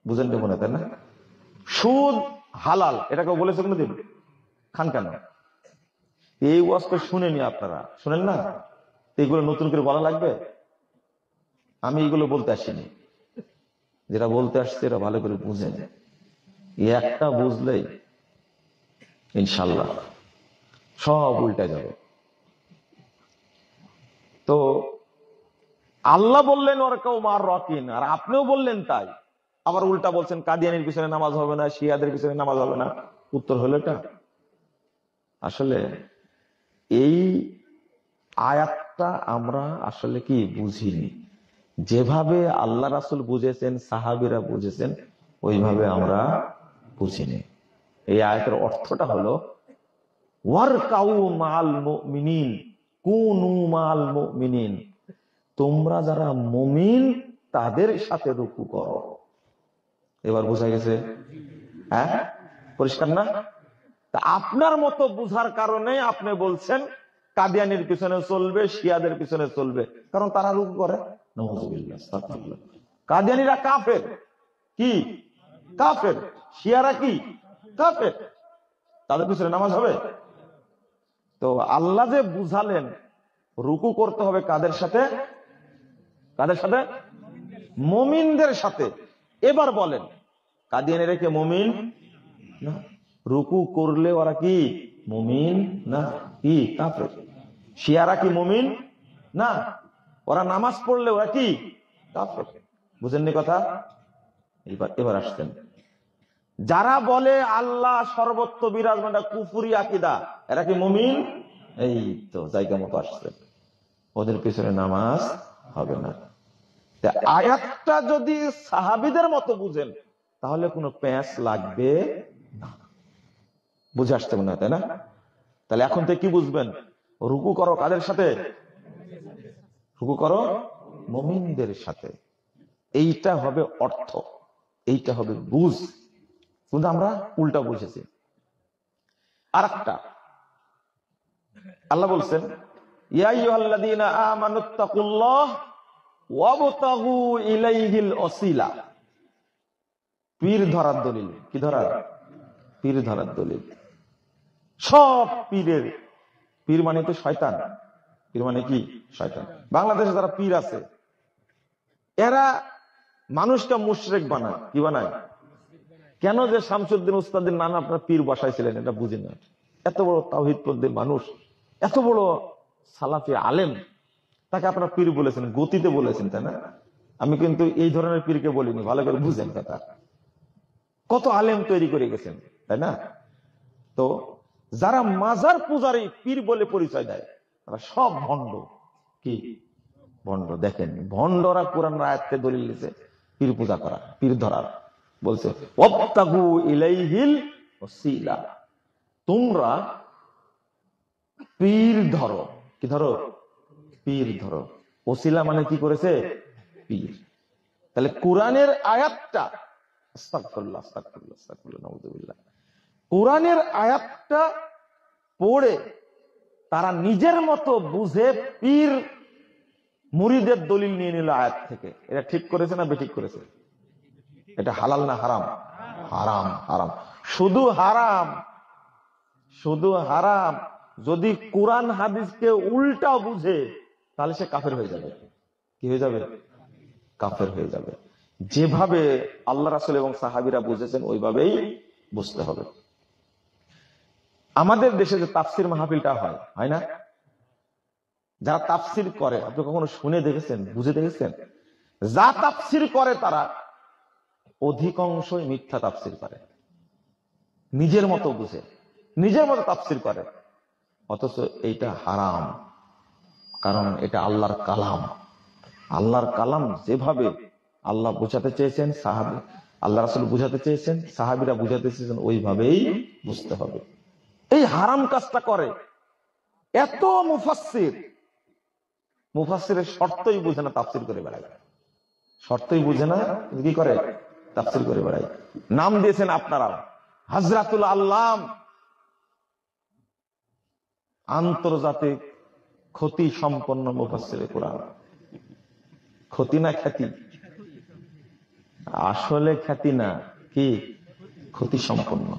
বুঝেন তো মনে, তাই না? সুদ হালাল এটা কেউ বলেছে কোনদিন? খান কেন? এই ওয়াজ তো শুনেনি আপনারা, শুনেন না? এগুলো নতুন করে বলা লাগবে? আমি এগুলো বলতে আসিনি, যেটা বলতে আসছে এরা ভালো করে বুঝেন। একটা বুঝলেই ইনশাল্লাহ সব উল্টে যাবে। তো আল্লাহ বললেন ওয়ারকাউ মার রাকিন, আর আপনিও বললেন তাই, আবার উল্টা বলছেন কাদিয়ানির পিছনে নামাজ হবে না, শিয়াদের পিছনে নামাজ হবে না। উত্তর হলো এটা। আসলে এই আয়াতটা আমরা আসলে কি বুঝিনি, যেভাবে আল্লাহ রাসূল বুঝেছেন, সাহাবীরা বুঝেছেন, ওইভাবে আমরা বুঝিনি। এই আয়াতের অর্থটা হলো ওয়ারকাউ মাল মুমিনিন, কুনু মাল মুমিনিন, তোমরা যারা মুমিন তাদের সাথে রুকু করো। এবার বোঝা গেছে? হ্যাঁ, পরিষ্কার না? তা আপনার মতো বুঝার কারণে আপনি বলছেন কাদিয়ানির পিছনে চলবে, শিয়াদের পিছনে চলবে, কারণ তারা রুকু করে। নাউযুবিল্লাহ, আস্তাগফিরুল্লাহ। কাদিয়ানিরা কাফের, কি কাফের? শিয়ারা কি কাফের? তাদের পিছনে নামাজ হবে? তো আল্লাহ যে বুঝালেন রুকু করতে হবে কাদের সাথে? কাদের সাথে? মুমিনদের সাথে। এবার বলেন কাদিয়ানীরা কি মুমিন না? রুকু করলে ওরা কি মুমিন না? কি কাফের? শিয়ারা কি মুমিন না? ওরা নামাজ পড়লে ওরা কি কাফের? বুঝেননি কথা? এবার আসছেন যারা বলে আল্লাহ সর্বত্র বিরাজমান, কুফরি আকীদা, এরা কি মুমিন? এই তো জায়গা মতো আসছে, ওদের পিছনে নামাজ হবে না। আয়াতটা যদি সাহাবীদের মতো বুঝেন তাহলে কোনো প্যাঁচ লাগবে না। বুঝে আসতে মনে হয়, তাই না? তাহলে এখন থেকে কি বুঝবেন? রুকু করো কাদের সাথে? রুকু করো মুমিনদের সাথে। এইটা হবে অর্থ, এইটা হবে বুঝ। কিন্তু আমরা উল্টা বুঝেছি। আর একটা আল্লাহ বলছেন ইয়া আইয়ুহাল্লাযীনা আমানুত্তাকুল্লাহ ওয়াবতাগু ইলাইহিল ওয়াসিলা। পীর ধরার দলিল। কি ধরার? পীর ধরার দলিল। সব পীরের, পীর মানে তো শয়তান, পীর মানে কি শয়তান। বাংলাদেশে যারা পীর আছে এরা মানুষকে মুশরিক বানায়। কি বানায়? কেন যে শামসুদ্দিন উস্তাদের নাম আপনার পীর বসাইছিলেন এটা বুঝি না। এত বড় তাওহীদপন্থী মানুষ, এত বড় সালাফি আলেম, তাকে আপনারা পীর বলেছেন, গতিতে বলেছেন, তাই না? আমি কিন্তু এই ধরনের পীরকে বলিনি, ভালো করে বুঝেন কথা। কত আলেম তৈরি করে গেছেন, তাই না? তো যারা মাজার পূজারী পীর বলে পরিচয় দেয় তারা সব ভণ্ড। কি ভণ্ড? দেখেন ভণ্ডরা কোরআন আয়াতে দলিল দিয়েছে পীর পূজা করা, পীর ধরার। বলছে ওয়াবতাগু ইলাইহিল ওয়াসিলা, তোমরা পীর ধরো। কি ধরো? পীর ধরো। ওসিলা মানে কি করেছে? পীর। তাহলে কোরআনের আয়াতটা, আস্তাগফিরুল্লাহ আস্তাগফিরুল্লাহ আস্তাগফিরুল্লাহ নাউযুবিল্লাহ, কোরআনের আয়াতটা পড়ে তারা নিজের মতো বুঝে পীর মুরিদের দলিল নিয়ে নিল আয়াত থেকে। এটা ঠিক করেছে না বেঠিক করেছে? এটা হালাল না হারাম? হারাম। হারাম, শুধু হারাম, শুধু হারাম। যদি কোরআন হাদিসকে উল্টা বুঝে তাহলে সে কাফের হয়ে যাবে। কি হয়ে যাবে? কাফের হয়ে যাবে। যেভাবে আল্লাহ রাসূল এবং সাহাবীরা বুঝেছেন ওইভাবেই বুঝতে হবে। আমাদের দেশে যে তাফসির মাহফিলটা হয় না, যারা তাফসির করে আপনি কখনো শুনে দেখেছেন, বুঝে দেখেছেন? যা তাফসির করে তারা অধিকাংশই মিথ্যা তাফসির করে, নিজের মতো বুঝে নিজের মতো তাফসির করে, অথচ এইটা হারাম। কারণ এটা আল্লাহর কালাম। আল্লাহর কালাম যেভাবে আল্লাহ বুঝাতে চেয়েছেন, আল্লাহ রাসূল বুঝাতে চেয়েছেন, সাহাবীরা বুঝাতে চেয়েছেন, ওইভাবেই বুঝতে হবে। এই হারাম কাজটা করে এত মুফাসসিরের শর্তই বুঝে না, তাফসীর করে বেড়ায়। শর্তই বুঝে না, কি করে? তাফসীর করে বেড়ায়। নাম দিয়েছেন আপনারা হযরতুল আল্লাম, আন্তর্জাতিক ক্ষতি সম্পন্ন মুফাসসিরে কোরআন। ক্ষতি না খ্যাতি? আসলে খ্যাতি না, কি ক্ষতি সম্পন্ন।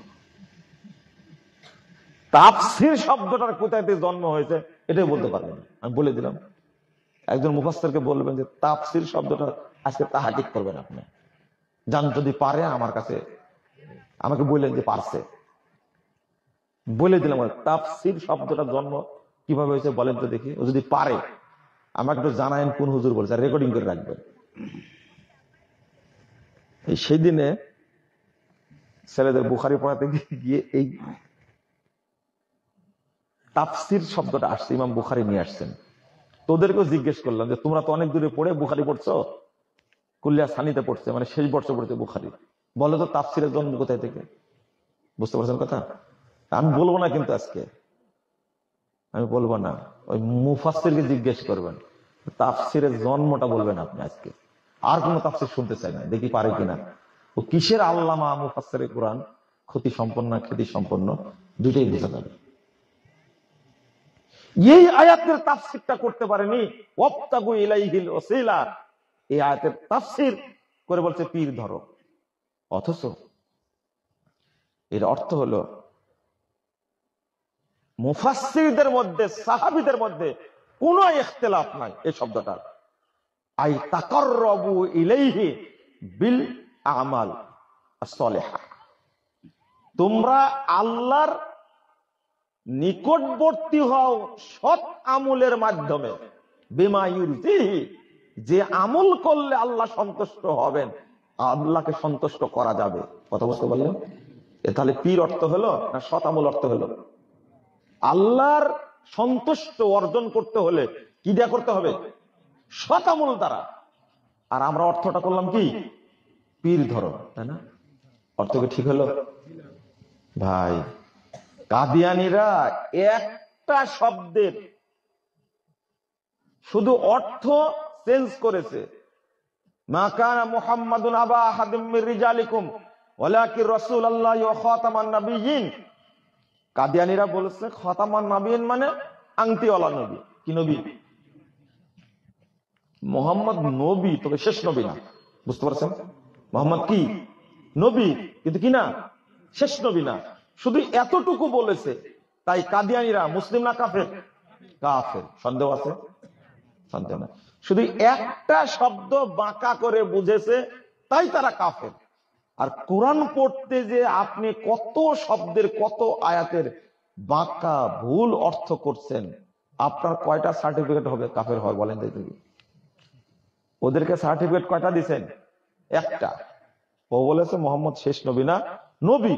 তাফসীর শব্দটার কোথায় জন্ম হয়েছে এটাই বলতে পারবেন না, আমি বলে দিলাম। একজন মুফাসসিরকে বলবেন যে তাফসীর শব্দটা আজকে তাহাকিক করবেন আপনি, জান যদি পারে আমার কাছে, আমাকে বললেন যে পারছে, বলে দিলাম তাফসীর শব্দটা জন্ম কিভাবে হয়েছে বলেন তো দেখি। ও যদি পারে আমাকে একটু জানায়েন কোন হুজুর বলছে, রেকর্ডিং করে রাখবেন। সেই দিনে ছেলেদের বুখারী পড়াতে গিয়ে এই তাফসীর শব্দটা আসছে, ইমাম বুখারী নিয়ে আসছেন। তোদেরকেও জিজ্ঞেস করলাম যে তোমরা তো অনেক দূরে পড়ে বুখারী পড়ছো, কুল্লিয়া সানিতে পড়ছে, মানে শেষ বর্ষ পড়ছে বুখারী, বলো তো তাফসীরের জন্ম কোথায় থেকে? বুঝতে পারছেন কথা? আমি বলবো না, কিন্তু আজকে আমি বলবো না, ওই মুফাসসিরকে জিজ্ঞেস করবেন, তাফসীরের জন্মটা বলবেন আপনি আজকে। আর কোন তাফসীর শুনতে চাই না, দেখি পারে কিনা। ও কিসের আল্লামা মুফাসসিরে কোরআন, ক্ষতি সম্পন্ন খ্যাতি সম্পন্ন, দুইটাই বোঝা যাবে। এই আয়াতের তাফসীরটা করতে পারেনি, ওয়াবতাগু ইলাইহিল ওয়াসিলা, এই আয়াতের তাফসীর করে বলছে পীর ধরো। অথচ এর অর্থ হলো মুফাসসিরদের মধ্যে, সাহাবীদের মধ্যে কোনো ইখতিলাফ নাই এই শব্দটার। আই তাকাররাবু ইলাইহি বিল আমাল আস-সালিহা, তোমরা আল্লাহর নিকটবর্তী হও সৎ আমলের মাধ্যমে। বিমা ইউরদিহি, যে আমল করলে আল্লাহ সন্তুষ্ট হবেন, আল্লাহকে সন্তুষ্ট করা যাবে। কথা বুঝতে পারলেন? তাহলে পীর অর্থ হলো না সৎ আমল অর্থ হলো? আল্লাহর সন্তুষ্ট অর্জন করতে হলে কি দিয়া করতে হবে? সৎ আমল দ্বারা। আর আমরা অর্থটা করলাম কি? পীর ধরো, তাই না? অর্থ কি ঠিক হলো ভাই? কাদিয়ানীরা একটা শব্দের শুধু অর্থ চেঞ্জ করেছে। মা কানা মুহাম্মাদুন আবা আহাদিম মির রিজালিকুম ওয়ালাকিন রাসূলুল্লাহ ওয়া খাতামান নাবিয়্যিন। কাদিয়ানীরা বলেছে খাতামান নাবিয়্যিন মানে আংটিওয়ালা নবী। কি নবী? মুহাম্মদ নবী, তবে শেষ নবী না। বুঝতে পারছেন? মুহাম্মদ কি? নবী, কিন্তু কি না? শেষ নবী না। শুধু এতটুকু বলেছে। তাই কাদিয়ানীরা মুসলিম না কাফের? কাফের। সন্দেহ আছে? সন্দেহ না। শুধু একটা শব্দ বাঁকা করে বুঝেছে, তাই তারা কাফের। আর কোরআন পড়তে যে আপনি কত শব্দের, কত আয়াতের বাঁকা ভুল অর্থ করছেন, আপনার কয়টা সার্টিফিকেট হবে কাফের হয় বলেন দেখি? ওদেরকে সার্টিফিকেট কয়টা দিচ্ছেন? একটা। ও বলেছে মোহাম্মদ শেষ নবী না, নবী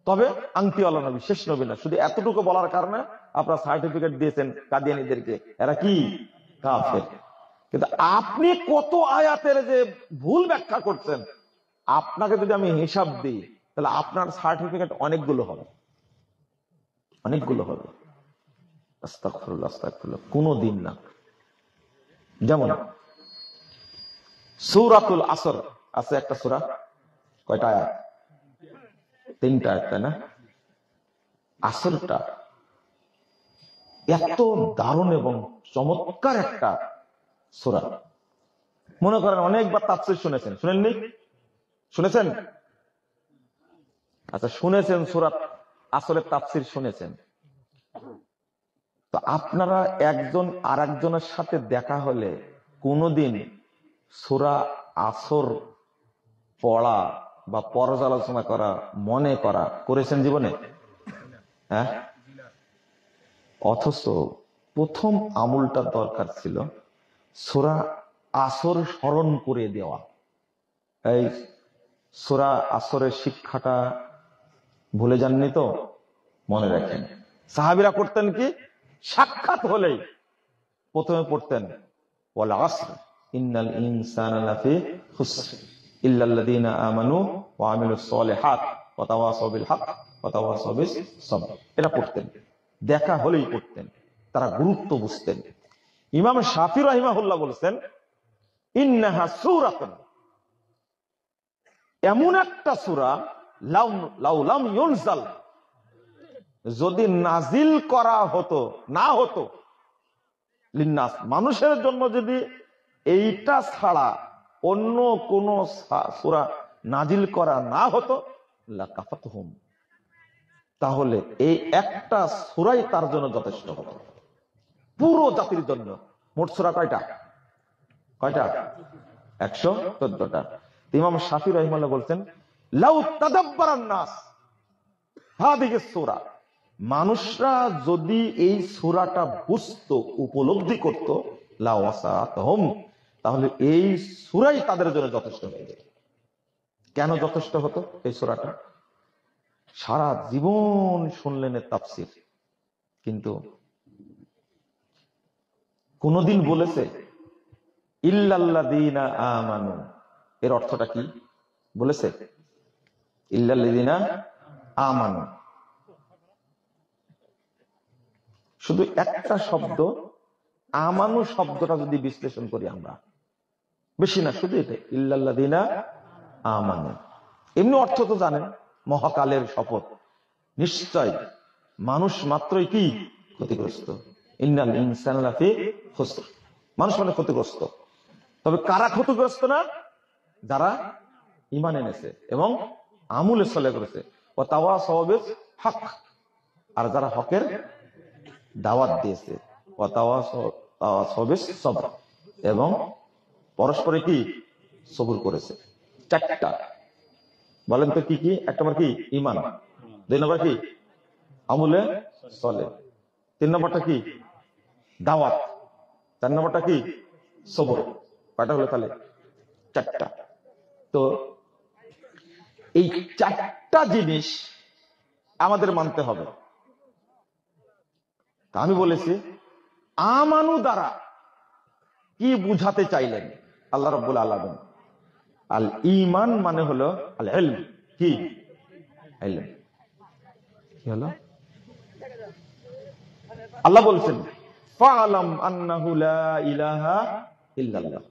তবে আংটিওয়ালা নবী, শেষ নবী না। শুধু এতটুকু বলার কারণে আপনার সার্টিফিকেট দিয়েছেন কাদিয়ানীদেরকে, এরা কি? কাফের। কিন্তু আপনি কত আয়াতের যে ভুল ব্যাখ্যা করছেন, আপনাকে যদি আমি হিসাব দিই তাহলে আপনার সার্টিফিকেট অনেকগুলো হবে, অনেকগুলো হবে। আস্তাগফিরুল্লাহ, আস্তাগফিরুল্লাহ, কোনদিন না। যেমন সূরাতুল আসর আছে একটা সূরা, কয়টা আয়াত? 3টা আয়াত, তাই না? আসরটা এত দারুণ এবং চমৎকার একটা সূরা। মনে করেন অনেকবার তাফসীর শুনেছেন, শুনেননি? শুনেছেন? আচ্ছা, শুনেছেন, সূরা আসরের তাফসীর শুনেছেন। তো আপনারা একজন আর একজনের সাথে দেখা হলে কোনদিন সূরা আসর পড়া বা পর্যালোচনা করা, মনে করা করেছেন জীবনে? হ্যাঁ। অথচ প্রথম আমলটা দরকার ছিল সূরা আসর স্মরণ করে দেওয়া। এই সূরা আসরের শিক্ষাটা ভুলে যাননি তো? মনে রাখেন, সাহাবীরা করতেন কি, সাক্ষাৎ হলেই প্রথমে পড়তেন ওয়াল আসর ইন্নাল ইনসানা লাফি খুসর ইল্লাল্লাযীনা আমানু ওয়া আমিলুস সলিহাত ওয়া তাওয়াসাউ বিল হক ওয়া তাওয়াসাউ বিস সবর। এটা পড়তেন, দেখা হলেই পড়তেন, তারা গুরুত্ব বুঝতেন। ইমাম শাফি রাহিমাহুল্লাহ বলেছেন ইন্নাহা সূরাতুন, এমন একটা সূরা লাউ লাম ইউনজাল, যদি নাজিল করা হতো না হতো লিন্নাস, মানুষের জন্য যদি এইটা ছাড়া অন্য কোন সূরা নাজিল করা না হতো লাকাফাতহুম, তাহলে এই একটা সূরাই তার জন্য যথেষ্ট হতো, পুরো জাতির জন্য। মোট সূরা কয়টা? 114টা। ইমাম শাফি রাহিমাহুল্লাহ বলছেন লাউ তাদাব্বারান নাস হাদিহি সূরা, মানুষরা যদি এই সূরাটা বুঝতো, উপলব্ধি করত, লা ওয়াসাআতহুম, তাহলে এই সূরাই তাদের জন্য যথেষ্ট হয়ে যেত। কেন যথেষ্ট হতো এই সূরাটা? সারা জীবন শুনলেন এর তাফসীর, কিন্তু কোনদিন বলেছে ইল্লাল্লাযীনা আমানু, এর অর্থটা কি বলেছে? ইল্লাল্লাযীনা আমানু, শুধু একটা শব্দ আমানু শব্দটা যদি বিশ্লেষণ করি আমরা, বেশি না, শুধু এটা ইল্লাল্লাযীনা আমানু। এমনি অর্থ তো জানেন, মহাকালের শপথ, নিশ্চয় মানুষ মাত্রই কি ক্ষতিগ্রস্ত, ইন্নাল ইনসানা লাফি খুসর, মানুষ মানে ক্ষতিগ্রস্ত। তবে কারা ক্ষতিগ্রস্ত না? যারা ঈমান এনেছে এবং আমলে সলে করেছে, ওয়া তাওয়াসাউ বিল হক, আর যারা হকের দাওয়াত দিয়েছে, ওয়া তাওয়াসাউ বিস সবর, এবং পরস্পরে কি সবুর করেছে। চারটা বলেন তো কি কি? এক নম্বর কি? ঈমান। দুই নম্বর কি? আমলে সলে। তিন নম্বরটা কি? দাওয়াত। চার নম্বরটা কি? সবর। কয়টা হলো তাহলে? চারটা। তো এই চারটা জিনিস আমাদের মানতে হবে। আমি বলেছি আমানু দ্বারা কি বুঝাতে চাইলেন আল্লাহ রাব্বুল আলামিন? আল ঈমান মানে হলো আল ইলম। কি? ইলম। কি হলো? আল্লাহ বলছেন ফাআলাম আন্নাহু লা ইলাহা ইল্লাল্লাহ।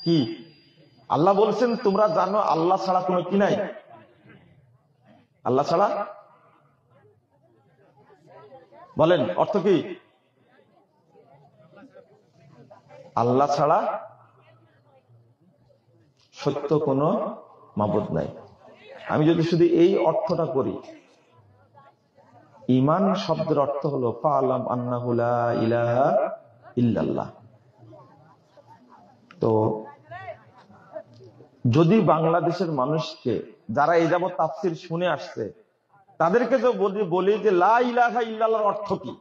কি? আল্লাহ বলছেন তোমরা জানো আল্লাহ ছাড়া কোনো কি নাই। আল্লাহ ছাড়া, বলেন অর্থ কি? আল্লাহ ছাড়া সত্য কোনো মাবুদ নাই। আমি যদি শুধু এই অর্থটা করি, ঈমান শব্দের অর্থ হলো ফাআলাম আন্নাহু লা ইলাহা ইল্লাল্লাহ। তো যদি বাংলাদেশের মানুষকে, যারা এই যাবৎ তাফসীর শুনে আসছে, তাদেরকে যদি বলি যে লা ইলাহা ইল্লাল্লাহর অর্থ কি,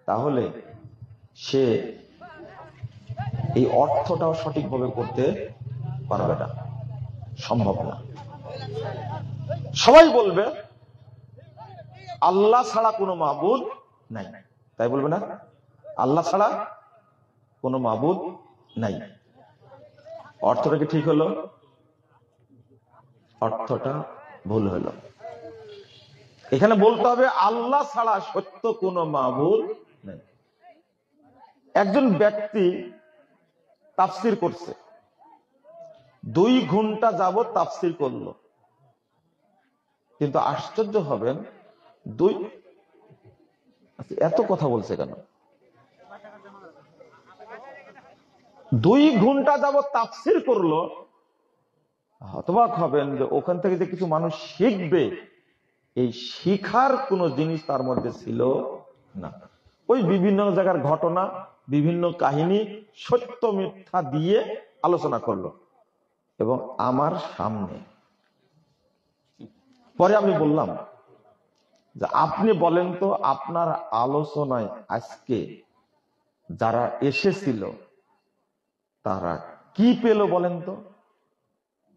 তাহলে সে এই অর্থটাও সঠিকভাবে করতে পারবে না, সম্ভব না। সবাই বলবে আল্লাহ ছাড়া কোনো মাবুদ নাই, তাই বলবে না? আল্লাহ ছাড়া কোনো মাবুদ নাই। অর্থটা কি ঠিক হলো? অর্থটা ভুল হলো। এখানে বলতে হবে আল্লাহ ছাড়া সত্য কোনো মাবুদ নাই। একজন ব্যক্তি তাফসীর করছে, 2 ঘন্টা যাবত তাফসীর করলো, কিন্তু আশ্চর্য হবেন আচ্ছা, এত কথা বলছে কেন? 2 ঘন্টা যাবত তাফসীর করলো। হতবাক হবেন যে ওখান থেকে যে কিছু মানুষ শিখবে, এই শিখার কোন জিনিস তার মধ্যে ছিল না। ওই বিভিন্ন জায়গার ঘটনা, বিভিন্ন কাহিনী, সত্য মিথ্যা দিয়ে আলোচনা করলো এবং আমার সামনে। পরে আমি বললাম যে আপনি বলেন তো, আপনার আলোচনায় আজকে যারা এসেছিল তারা কি পেল বলেন তো?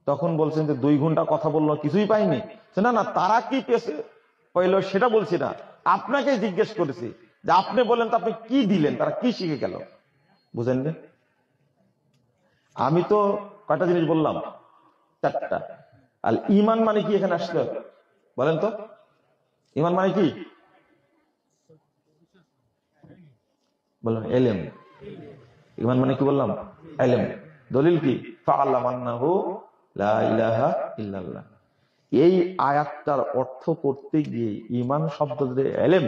তখন বলছেন যে 2 ঘন্টা কথা বললো, কিছুই পাইনি। না না, তারা কি পাইল সেটা বলছি না, আপনাকে জিজ্ঞেস করেছি যে আপনি বলেন তো আপনি কি দিলেন, তারা কি শিখে গেল? বুঝেন না? আমি তো কয়টা জিনিস বললাম? 4টা। আর ঈমান মানে কি এখানে আসলো বলেন তো? ঈমান মানে কি? বললাম ইলম। ঈমান মানে কি বললাম? ইলম। দলিল কি? ফাআল্লাম আন্নাহু লা ইলাহা ইল্লাল্লাহ। এই আয়াতটার অর্থ করতে গিয়ে ঈমান শব্দের ইলম,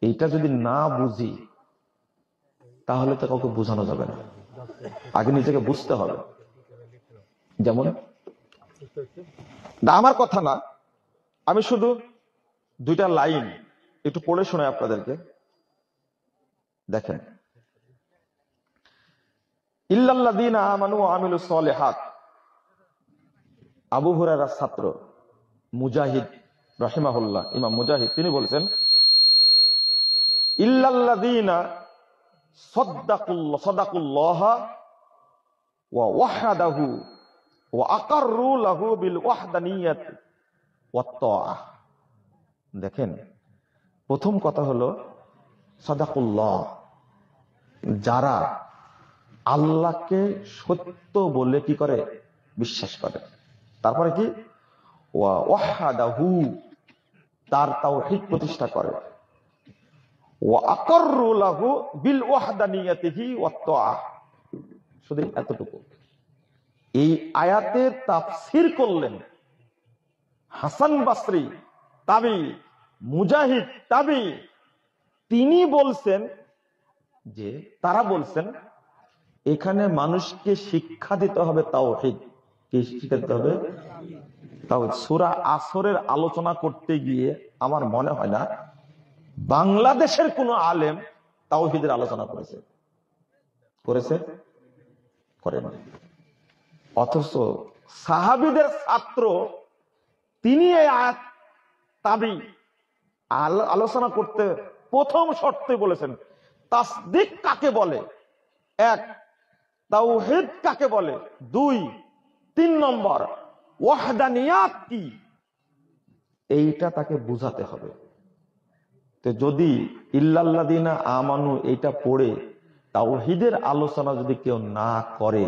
এইটা যদি না বুঝি তাহলে তো কাউকে বোঝানো যাবে না। আগে নিজেকে বুঝতে হবে। যেমন আমার কথা না, আমি শুধু 2টা লাইন একটু পড়ে শোনাই আপনাদেরকে। দেখেন, ইল্লাল্লাযীনা আমানু ওয়া আমিলুস সলিহাত। আবু হুরায়রার ছাত্র মুজাহিদ রাহিমাহুল্লাহ, ইমাম মুজাহিদ, তিনি বলছেন ইল্লাল্লাযীনা সাদাকুল্লাহ ওয়া ওয়াহাদাহু ওয়া আকাররু লাহু বিল ওয়াহদানিয়াত ওয়াত তাআহ। দেখেন, প্রথম কথা হলো সাদাকুল্লাহ, যারা আল্লাহকে সত্য বলে কি করে? বিশ্বাস করে। তারপরে কি? ওয়া ওয়াহাদাহু, তার তাওহীদ প্রতিষ্ঠা করে। ওয়া আকাররু লাহু বিল ওয়াহদানিয়াতিহি ওয়াত তাআহ। শুধু এতটুকু। এই আয়াতের তাফসীর করলেন হাসান বসরি তাবি, মুজাহিদ তাবি। তিনি বলছেন যে, তারা বলছেন এখানে মানুষকে শিক্ষা দিতে হবে তাওহীদ। কি শিক্ষা দিতে হবে? তাওহীদ। সূরা আসরের আলোচনা করতে গিয়ে আমার মনে হয় না বাংলাদেশের কোন আলেম তাওহীদের আলোচনা করেছে। করেন। অথচ সাহাবীদের ছাত্র তিনি এই আয়াত তাবি আলোচনা করতে প্রথম শর্তে বলেছেন তাসদিক কাকে বলে, 1 তাওহীদ কাকে বলে, 2 3 নম্বর ওয়াহদানিয়াত কি, এইটা তাকে বুঝাতে হবে। তো যদি ইল্লাল্লাযীনা আমানু এইটা পড়ে তাওহীদের আলোচনা যদি কেউ না করে,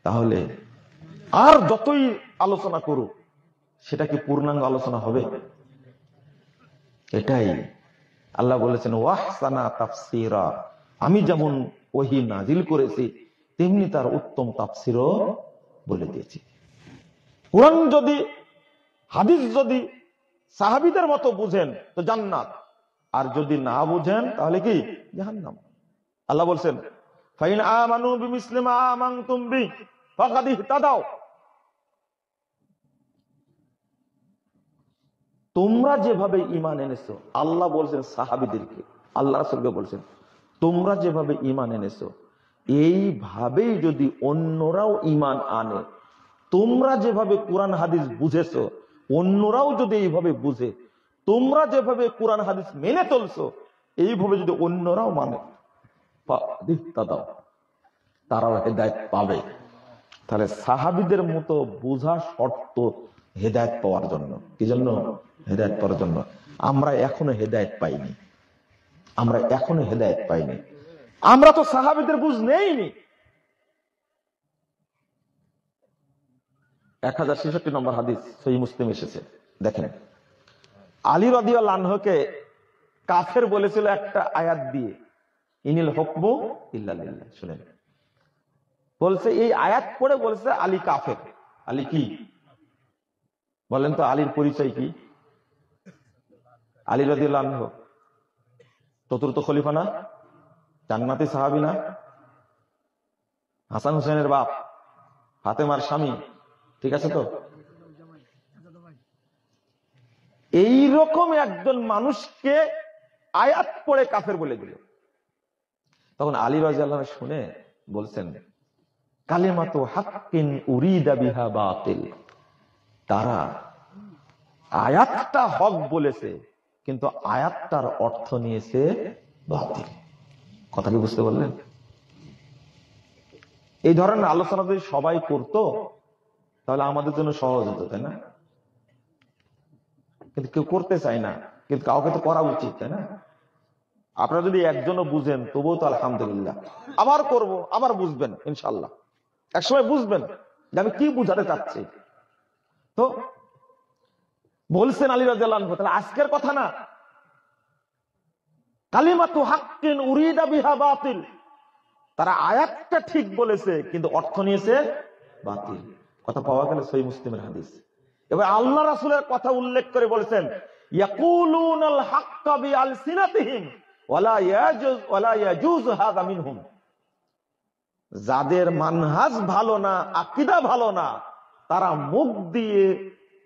তাহলে আর যতই আলোচনা করুক সেটা কি পূর্ণাঙ্গ আলোচনা হবে? এটাই আল্লাহ বলেছেন ওয়াহসানা তাফসীরা, আমি যেমন ওহী নাজিল করেছি তেমনি তার উত্তম তাফসীরও বলে দিয়েছি। কোরআন যদি, হাদিস যদি সাহাবীদের মতো বুঝেন তো জান্নাত, আর যদি না বুঝেন তাহলে কি? জাহান্নাম। আল্লাহ বলছেন ফাইন আমানু বিমিসলি মা আমানতুম বি ফাকাদ ইহতাদাও। তোমরা যেভাবে ঈমান এনেছো, আল্লাহ বলছেন সাহাবীদেরকে, আল্লাহ রাসূলকে বলছেন তোমরা যেভাবে ঈমান এনেছো এইভাবেই যদি অন্যরাও ঈমান আনে, তোমরা যেভাবে কোরআন হাদিস বুঝেছো অন্যরাও যদি এইভাবে বুঝে, তোমরা যেভাবে কোরআন হাদিস মেনে চলছো এইভাবে যদি অন্যরাও মানে, তারাও হেদায়েত পাবে। তাহলে সাহাবীদের মতো বোঝা শর্ত হেদায়েত পাওয়ার জন্য। কি জন্য? হেদায়েত পাওয়ার জন্য। আমরা এখনো হেদায়েত পাইনি। আমরা তো সাহাবীদের বুঝ নেইনি। 1066 নম্বর হাদিস সহিহ মুসলিম এসেছে। দেখেন, আলী রাদিয়াল্লাহু আনহুকে কাফের বলেছিল একটা আয়াত দিয়ে, ইনিল হুকমু ইল্লা লিল্লাহ। শুনেন, বলছে এই আয়াত পড়ে বলছে আলী কাফের। আলী কি বলেন তো? আলীর পরিচয় কি? আলী রাদিয়াল্লাহু আনহু চতুর্থ খলিফা না, জান্নাতি সাহাবী না, হাসান হোসেনের বাপ, ফাতেমার স্বামী, ঠিক আছে তো? এইরকম একজন মানুষকে আয়াত পড়ে কাফের বলে দিল। তখন আলী রাদিয়াল্লাহু আনহু শুনে বলছেন, কালিমাতু হাক্কিন উরিদা বিহা বাতিল। তারা আয়াতটা হক বলেছে, কিন্তু আয়াতটার অর্থ নিয়েছে বাতিল। কথা কি বুঝতে পারলেন? এই ধরনের আলোচনা যদি সবাই করতো তাহলে আমাদের জন্য সহজ হতো, তাই না? কিন্তু কেউ করতে চায় না, কিন্তু কাউকে তো করা উচিত, তাই না? আপনারা যদি একজনও বুঝেন তবুও তো আলহামদুলিল্লাহ, আবার করব, আবার বুঝবেন ইনশাল্লাহ, একসময় বুঝবেন যে আমি কি বুঝাতে চাচ্ছি। তো বলছেন আলী রাদিয়াল্লাহু আনহু, তাহলে আজকের কথা না, কালিমাতু হাক্কিন উরিদা বিহা বাতিল। তারা আয়াতটা ঠিক বলেছে কিন্তু অর্থ নিয়েছে বাতিল। কথা পাওয়া গেল সহিহ মুসলিমের হাদিস। এবার আল্লাহ রাসূলের কথা উল্লেখ করে বলেছেন, ইয়াকুলুনাল হাক্কা বিআলসিনাতিহিম ওয়ালা ইয়াজুজু হাযা মিনহুম। যাদের মানহাজ ভালো না, আকীদা ভালো না, তারা মুখ দিয়ে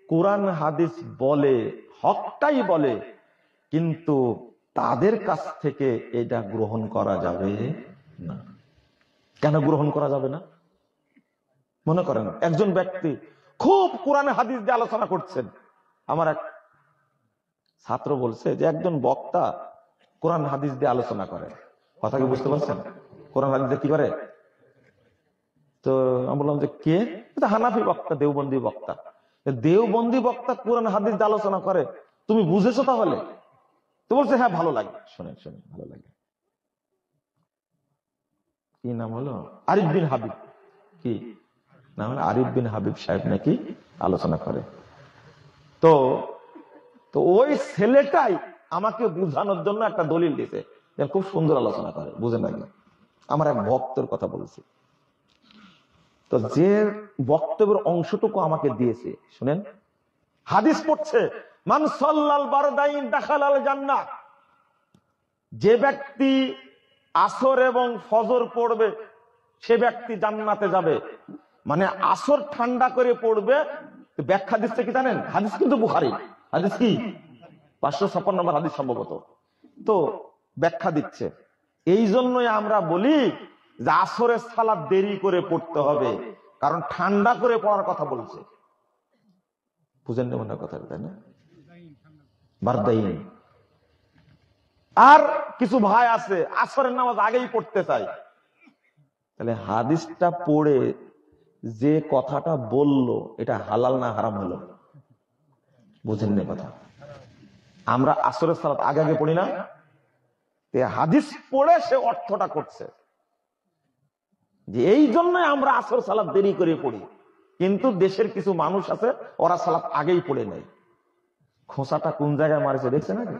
কোরআন হাদিস বলে, হকটাই বলে, কিন্তু তাদের কাছ থেকে এটা গ্রহণ করা যাবে না। কেন গ্রহণ করা যাবে না? মনে করেন একজন ব্যক্তি খুব কোরআন হাদিস দিয়ে আলোচনা করছেন। আমার এক ছাত্র বলছে যে একজন বক্তা কোরআন হাদিস দিয়ে আলোচনা করে। কথা কি বুঝতে পারছেন? কোরআন হাদিস দিয়ে কি করে? তো আমি বললাম যে কে? হানাফি বক্তা, দেওবন্দি বক্তা। দেওবন্দি বক্তা কোরআন হাদিস দিয়ে আলোচনা করে, তুমি বুঝেছো তাহলে? তো বলছে হ্যাঁ ভালো লাগে। শোনেন শোনেন, ভালো লাগে। কি নাম হলো? আরিফ বিন হাবিব। কি নাম হলো? আরিফ বিন হাবিব সাহেব নাকি আলোচনা করে। তো তো ওই ছেলেটাই আমাকে বুঝানোর জন্য একটা দলিল দিছে, খুব সুন্দর আলোচনা করে, বুঝে নাকি? আমার এক ভক্তের কথা বলছি। তো যে বক্তব্যের অংশটুকু আমাকে দিয়েছে শুনেন, হাদিস পড়ছে, মান সাল্লাল বারদাইন দাখালাল জান্নাহ। যে ব্যক্তি আসর এবং ফজর পড়বে সে ব্যক্তি জান্নাতে যাবে। মানে আসর ঠান্ডা করে পড়বে। ব্যাখ্যা দিচ্ছে কি জানেন? হাদিস কিন্তু বুখারী হাদিস, কি 556 নম্বর হাদিস সম্ভবত। তো ব্যাখ্যা দিচ্ছে, এই জন্যই আমরা বলি যে আসরের সালাত দেরি করে পড়তে হবে, কারণ ঠান্ডা করে পড়ার কথা বলছে। বুঝেন না মনে কথা, তাই না? বারদাইন। আর কিছু ভাই আছে আসরের নামাজ আগেই পড়তে চায়। তাহলে হাদিসটা পড়ে যে কথাটা বললো এটা হালাল না হারাম হলো? বুঝেন না কথা? আমরা আসরের সালাত আগে আগে পড়ি না, হাদিস পড়ে সে অর্থটা করছে যে এই জন্য আমরা আসর সালাত দেরি করে পড়ি। কিন্তু দেশের কিছু মানুষ আছে ওরা সালাত আগেই পড়ে নেয়। খোঁচাটা কোন জায়গায় মারেছে দেখছে নাকি?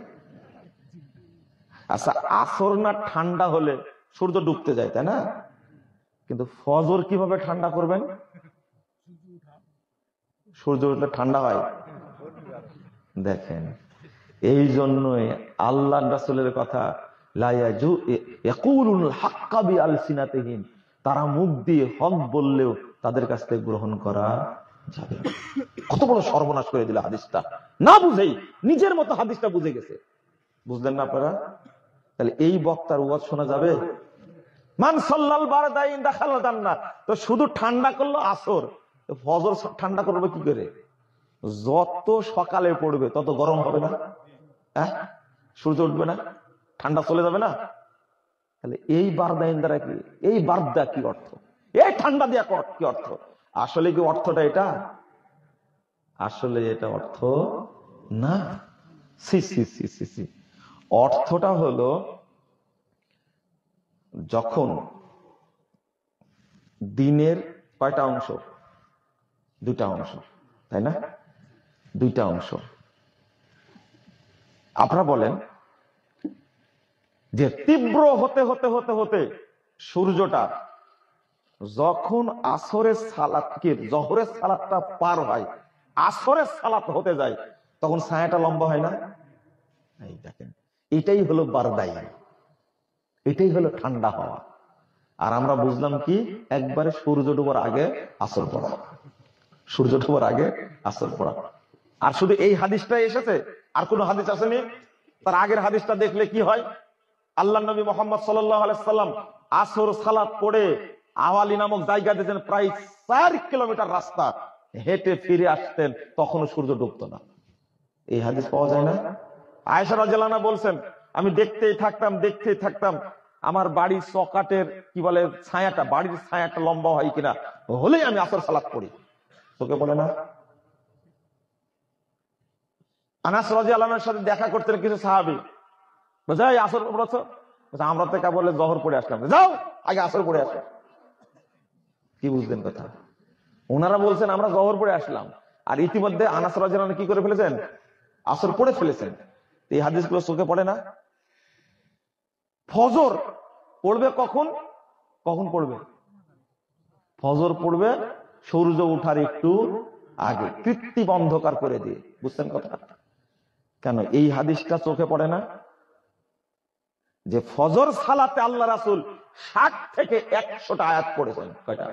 আচ্ছা, আসর না ঠান্ডা হলে সূর্য ডুবতে যায়, তাই না? কিন্তু ফজর কিভাবে ঠান্ডা করবেন? সূর্য উঠলে ঠান্ডা হয়। দেখেন, এই জন্যই আল্লাহ রাসূলের কথা, তারা মুখ দিয়ে হক বললেও তাদের কাছ থেকে গ্রহণ করা যাবে না। কত বড় সর্বনাশ করে দিল হাদিসটা, না বুঝেই নিজের মতো হাদিসটা বুঝে গেছে। বুঝলেন না আপনারা? তাহলে এই বক্তার ওয়াজ শোনা যাবে? মান সাল্লাল বারদাইন দাখালাল জান্নাহ। তো শুধু ঠান্ডা করলো আসর, ফজর ঠান্ডা করবে কি করে? যত সকালে পড়বে তত গরম হবে না? হ্যাঁ, সূর্য উঠবে না, ঠান্ডা চলে যাবে না? তাহলে এই বারদাইন দ্বারা কি, এই বারদা কি অর্থ, এই ঠান্ডা দিয়া কি অর্থ? আসলে কি অর্থটা এটা? আসলে এটা অর্থ না। সি সি সি সি সি। অর্থটা হলো, যখন দিনের কয়টা অংশ? দুটা অংশ, তাই না? দুইটা অংশ। আপনারা বলেন যে তীব্র হতে হতে হতে হতে সূর্যটা যখন আসরের সালাতকে, জোহরের সালাতটা পার হয়, আসরের সালাত হতে যায়, তখন ছায়াটা লম্বা হয় না? এই দেখেন, এটাই হলো বারদাই, এটাই হলো ঠান্ডা হওয়া। আর আমরা বুঝলাম কি একবারে সূর্য ডোবার আগে আসর পড়া, সূর্য ডোবার আগে আসর পড়া। আর শুধু এই হাদিসটাই এসেছে, আর কোন হাদিস আসেনি? তার আগের হাদিসটা দেখলে কি হয়, আল্লাহ নবী মুহাম্মদ সাল্লাল্লাহু আলাইহি সাল্লাম আসর সালাত পড়ে আওয়ালি নামক জায়গা দিয়েছেন, প্রায় 4 কিলোমিটার রাস্তা হেঁটে ফিরে আসতেন, তখনও সূর্য ডুবতো না। এই হাদিস পাওয়া যায় না? আয়েশা রাদিয়াল্লাহু আনহা বলছেন, আমি দেখতেই থাকতাম আমার বাড়ির চকাটের কি বলে ছায়াটা, বাড়ির ছায়াটা লম্বা হয় কিনা, হলেই আমি আসর সালাত পড়ি। তোকে বলে না? আনাস রাদিয়াল্লাহু আনহুর সাথে দেখা করতেন কিছু সাহাবী, বুঝাই আসর পড়েছ? আমরা তো কেবল জোহর পড়ে আসলাম। যাও আগে আসর পড়ে আসো। কি বুঝলেন কথা? ওনারা বলছেন আমরা জোহর পড়ে আসলাম, আর ইতিমধ্যে আনাস রাদিয়াল্লাহু আনহু কি করে ফেলেছেন? আসর পড়ে ফেলেছেন। এই হাদিসগুলো চোখে পড়ে না? ফজর পড়বে কখন? কখন পড়বে? ফজর পড়বে সূর্য ওঠার একটু আগে, কৃত্রিম অন্ধকার করে দিয়ে। বুঝছেন কথা? কেন এই হাদিসটা চোখে পড়ে না? যে ফজর সালাতে আল্লাহ রাসূল 60 থেকে 100টা আয়াত পড়েছেন। কয়টা?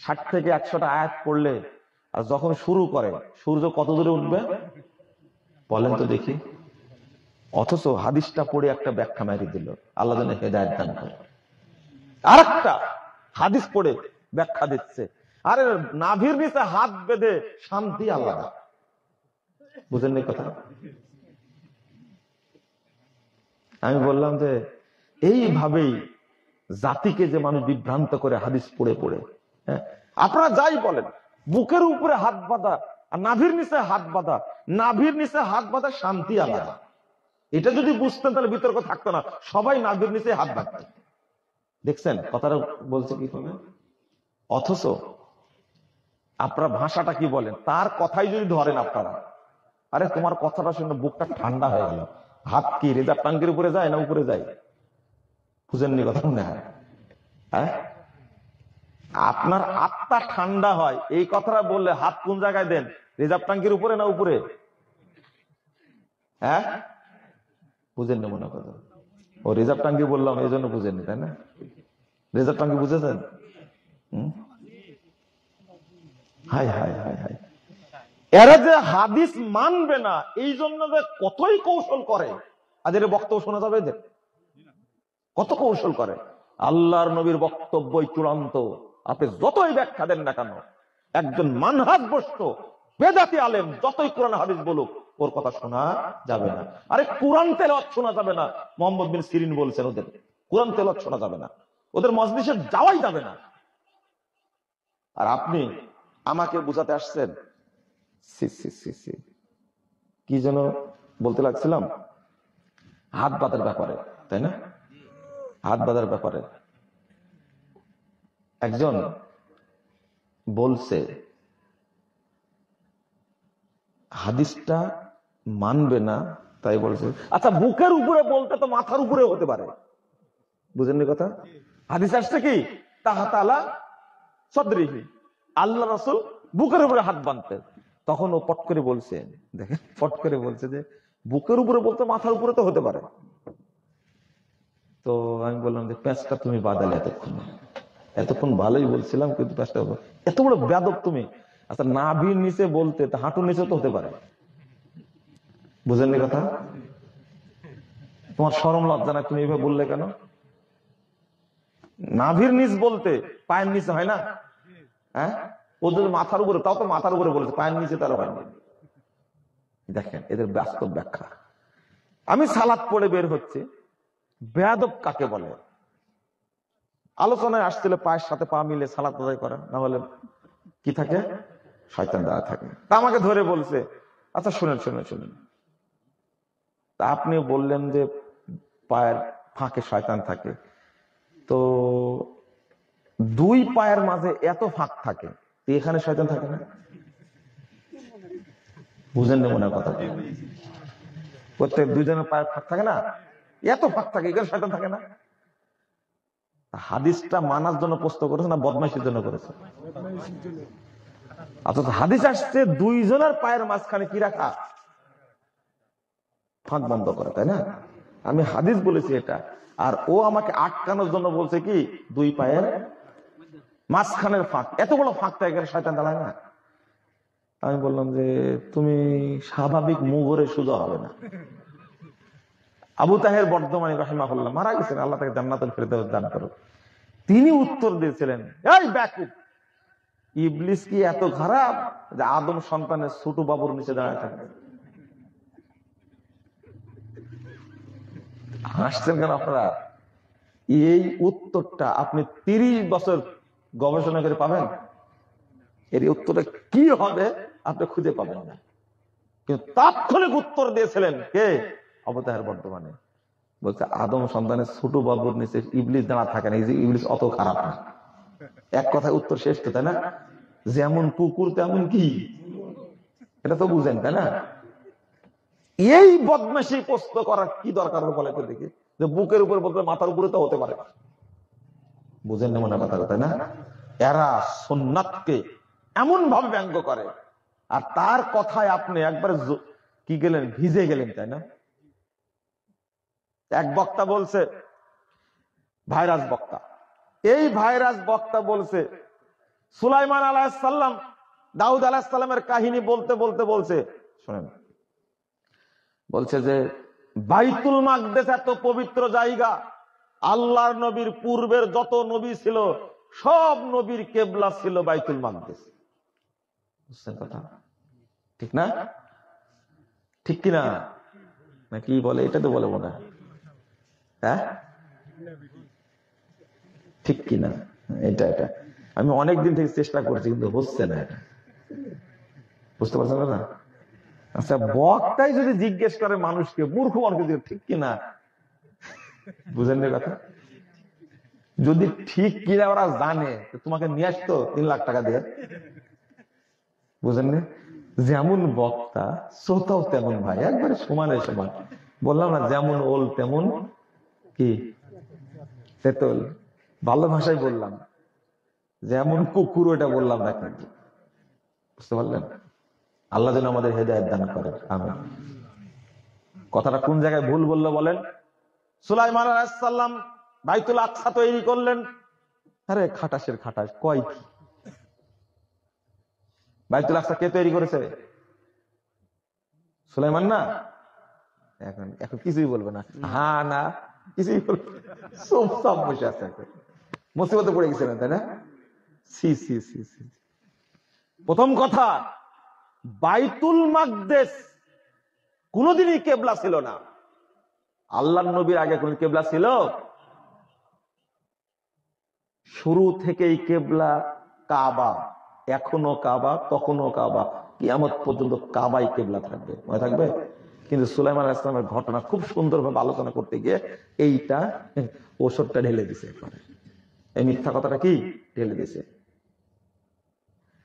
60 থেকে 100টা আয়াত পড়লে আর যখন শুরু করে সূর্য কত দূরে উঠবে বলেন তো দেখি। অথচ হাদিসটা পড়ে একটা ব্যাখ্যা মারি দিল, আল্লাহ যেন হেদায়েত দান করে। আরেকটা হাদিস পড়ে ব্যাখ্যা দিচ্ছে, আরে নাভির নিচে হাত বেঁধে শান্তি আলাদা। বুঝেন এই কথা? আমি বললাম যে এইভাবেই জাতিকে যে মানুষ বিভ্রান্ত করে হাদিস পড়ে পড়ে। আপনারা যাই বলেন, বুকের উপরে হাত বাঁধা আর নাভির নিচে হাত বাঁধা, নাভির নিচে হাত বাঁধা শান্তি আলাদা। এটা যদি বুঝতেন তাহলে বিতর্ক থাকতো না, সবাই নাভির নিচে হাত বাঁধতেন। দেখছেন কথাটা বলছে কি করে? অথচ আপনারা ভাষাটা কি বলেন, তার কথাই যদি ধরেন আপনারা, আরে তোমার কথাটা শুনে বুকটা ঠান্ডা হয়ে গেল। হাত কি রেজার টাঙ্গির উপরে যায় না উপরে যায়? বুঝেননি কথা মনে হয়? হ্যাঁ, আপনার আত্মা ঠান্ডা হয় এই কথাটা বললে হাত কোন জায়গায় দেন? রিজার্ভ ট্যাঙ্কির উপরে না উপরে? হ্যাঁ, বুঝেননি মনে কথা। ও রিজার্ভ ট্যাঙ্কি বললাম এই জন্য বুঝেননি, তাই না? রিজার্ভ ট্যাঙ্কি বুঝেছেন? হাই হাই হাই হাই, এরা যে হাদিস মানবে না এই জন্য যে কতই কৌশল করে, আজ এর বক্তব্য শোনা যাবে এদের কত কৌশল করে। আল্লাহর নবীর বক্তব্যই চূড়ান্ত, আপনি যতই ব্যাখ্যা দেন না কেন, একজন মানহাজভ্রষ্ট বেদাতি আলেম যতই কোরআন হাদিস বলুক ওর কথা শোনা যাবে না। আরে কোরআন তেলাওয়াত শোনা যাবে না, মোহাম্মদ বিন সিরিন বলছেন ওদের কোরআন তেলাওয়াত শোনা যাবে না, ওদের মজলিসে যাওয়াই যাবে না। আর আপনি আমাকে বুঝাতে আসছেন কি যেন বলতে লাগছিলাম, হাত বাঁধার ব্যাপারে, তাই না? হাত বাঁধার ব্যাপারে একজন বলছে হাদিসটা মানবে না, তাই বলছে। আচ্ছা, বুকের উপরে বলতে তো মাথার উপরে হতে পারে, বুঝেননি কথা? হাদিস আসছে কি তাহাতালা সদরিহি, আল্লাহ রাসূল বুকের উপরে হাত বাঁধতেন। তখন ও পট করে বলছে, দেখেন পট করে বলছে যে বুকের উপরে বলতে মাথার উপরে তো হতে পারে। তো আমি বললাম যে প্যাঁচটা তুমি বাদালে এতক্ষণ ভালোই বলছিলাম, কিন্তু প্যাঁচটা এত বড় বেয়াদব তুমি। আচ্ছা, নাভির নিচে বলতে হাঁটুর নিচে তো হতে পারে, বুঝেননি কথা? তোমার শরম লজ্জা না? তুমি এভাবে বললে কেন? নাভির নিচ বলতে পায়ের নিচে হয় না? হ্যাঁ, ওদের মাথার উপরে, তাও তো মাথার উপরে বলেছে, পায়ের নিচে তারা হয়নি। দেখেন এদের বাস্তব ব্যাখ্যা। আমি সালাত পড়ে বের হচ্ছে, বেয়াদব কাকে বলে? আলোচনায় আসছিল পায়ের সাথে পা মিলে সালাত আদায় করা, না হলে কি থাকে? শয়তান দ্বারা থাকে। তা আমাকে ধরে বলছে, আচ্ছা শুনেন শুনেন শুনেন, তা আপনি বললেন যে পায়ের ফাঁকে শয়তান থাকে, তো দুই পায়ের মাঝে এত ফাঁক থাকে, এখানে শয়তান থাকে না? বুঝেন না মনে কথা? প্রত্যেক দুইজনের পায়ের ফাঁক থাকে না, এত ফাঁক থাকে, এখানে শয়তান থাকে না? হাদিসটা মানার জন্য প্রশ্ন করেছে না বদমাইশের জন্য করেছে? অথচ হাদিস আসছে দুইজনের পায়ের মাঝখানে কি রাখা? ফাঁক বন্ধ করে, তাই না? আমি হাদিস বলেছি এটা। আর ও আমাকে আটকানোর জন্য বলছে কি 2 পায়ের মাঝখানের ফাঁক। এত বড় ফাঁকটা এখানে শয়তান দাঁড়ায় না। আমি বললাম যে তুমি স্বাভাবিক মুগরে সোজা হবে না। আবু তাহের বর্ধমানী রাহিমাহুল্লাহ মারা গেছেন, আল্লাহ তাকে জান্নাতুল ফেরদাউস দান করুক। তিনি উত্তর দিয়েছিলেন, এই ব্যাকুব, ইবলিস কি এত খারাপ যে আদম সন্তানের ছোট বাবুর নিচে দাঁড়ায় থাকে? হাসছেন কেন আপনারা? এই উত্তরটা আপনি 30 বছর গবেষণা করে পাবেন, এর উত্তরটা কি হবে আপনি খুঁজে পাবেন না। কিন্তু তাৎক্ষণিক উত্তর দিয়েছিলেন কে? আবু তাহের বর্তমানে বলছে আদম সন্তানের ছোট বাবুর নিচে ইবলিস দাঁড়া থাকে না, এই যে ইবলিস অত খারাপ না। এক কথায় উত্তর শেষ তো, তাই না? যেমন কুকুর তেমন কি, এটা তো বুঝেন তাই না? এই বদমাশি প্রশ্ন করার কি দরকার বলে তো দেখি, যে বুকের উপর বলতে মাথার উপরে তো হতে পারে। বুঝেন না মনে কথা, তাই না? এরা সুন্নাতকে এমন ভাবে ব্যঙ্গ করে, আর তার কথায় আপনি একবারে কি গেলেন, ভিজে গেলেন, তাই না? এক বক্তা বলছে, ভাইরাস বক্তা, এই ভাইরাস বক্তা বলছে সুলাইমান আলাইহিস সালাম দাউদ আলাইহিস সালামের কাহিনী বলতে বলতে বলছে, শোনেন, বলছে যে বাইতুল মাকদেস এত পবিত্র জায়গা, আল্লাহর নবীর পূর্বের যত নবী ছিল সব নবীর কেবলা ছিল বাইতুল মাকদেস। বুঝছেন কথা? ঠিক না? ঠিক কিনা? না কি বলে, এটা তো বলে মনে হয়, হ্যাঁ ঠিক কিনা? এটা এটা আমি অনেকদিন থেকে চেষ্টা করছি কিন্তু হচ্ছে না, এটা বুঝতে পারছেন না? আচ্ছা, বক্তাই যদি জিজ্ঞেস করে মানুষকে, মূর্খ মানুষকে ঠিক কিনা, বুঝেন না কথা? যদি ঠিক কিনা ওরা জানে তোমাকে নিয়ে আসতো 3 লাখ টাকা দিয়ে। বুঝেন না? যেমন বক্তা শ্রোতাও তেমন ভাই, একবারে সমানে সমান। বললাম না, যেমন ওল তেমন কি তেতল, ভালো ভাষায় বললাম, যেমন কুকুর ওটা বললাম না কিন্তু। বুঝতে পারলেন? আল্লাহ যেন আমাদের হেদায়েত দান করেন, আমিন। কথাটা কোন জায়গায় ভুল বললো বলেন? সুলাইমান আলাইহিস সালাম বাইতুল আকসা তৈরি করলেন। আরে খাটাসের খাটাস, কয় কি? বাইতুল আকসা কে তৈরি করেছে? সুলাইমান না? এখন এখন কিছুই বলবে না, হ্যাঁ না কিছুই বলবে, সব বসে আছে, মুসিবতে পড়ে গেছিলেন, তাই না? সি সি সি সি। প্রথম কথা, বাইতুল মাকদেস কোনদিনই কেবলা ছিল না। আল্লাহর নবীর আগে কোন কেবলা ছিল? শুরু থেকেই কেবলা কাবা, এখনো কাবা, তখনও কাবা, কিয়ামত পর্যন্ত কাবাই কেবলা থাকবে, মনে থাকবে। কিন্তু সুলাইমান আলাইহিস সালামের ঘটনা খুব সুন্দরভাবে আলোচনা করতে গিয়ে এইটা ওষুধটা ঢেলে দিছে, এই মিথ্যা কথাটা কি ঢেলে দিছে।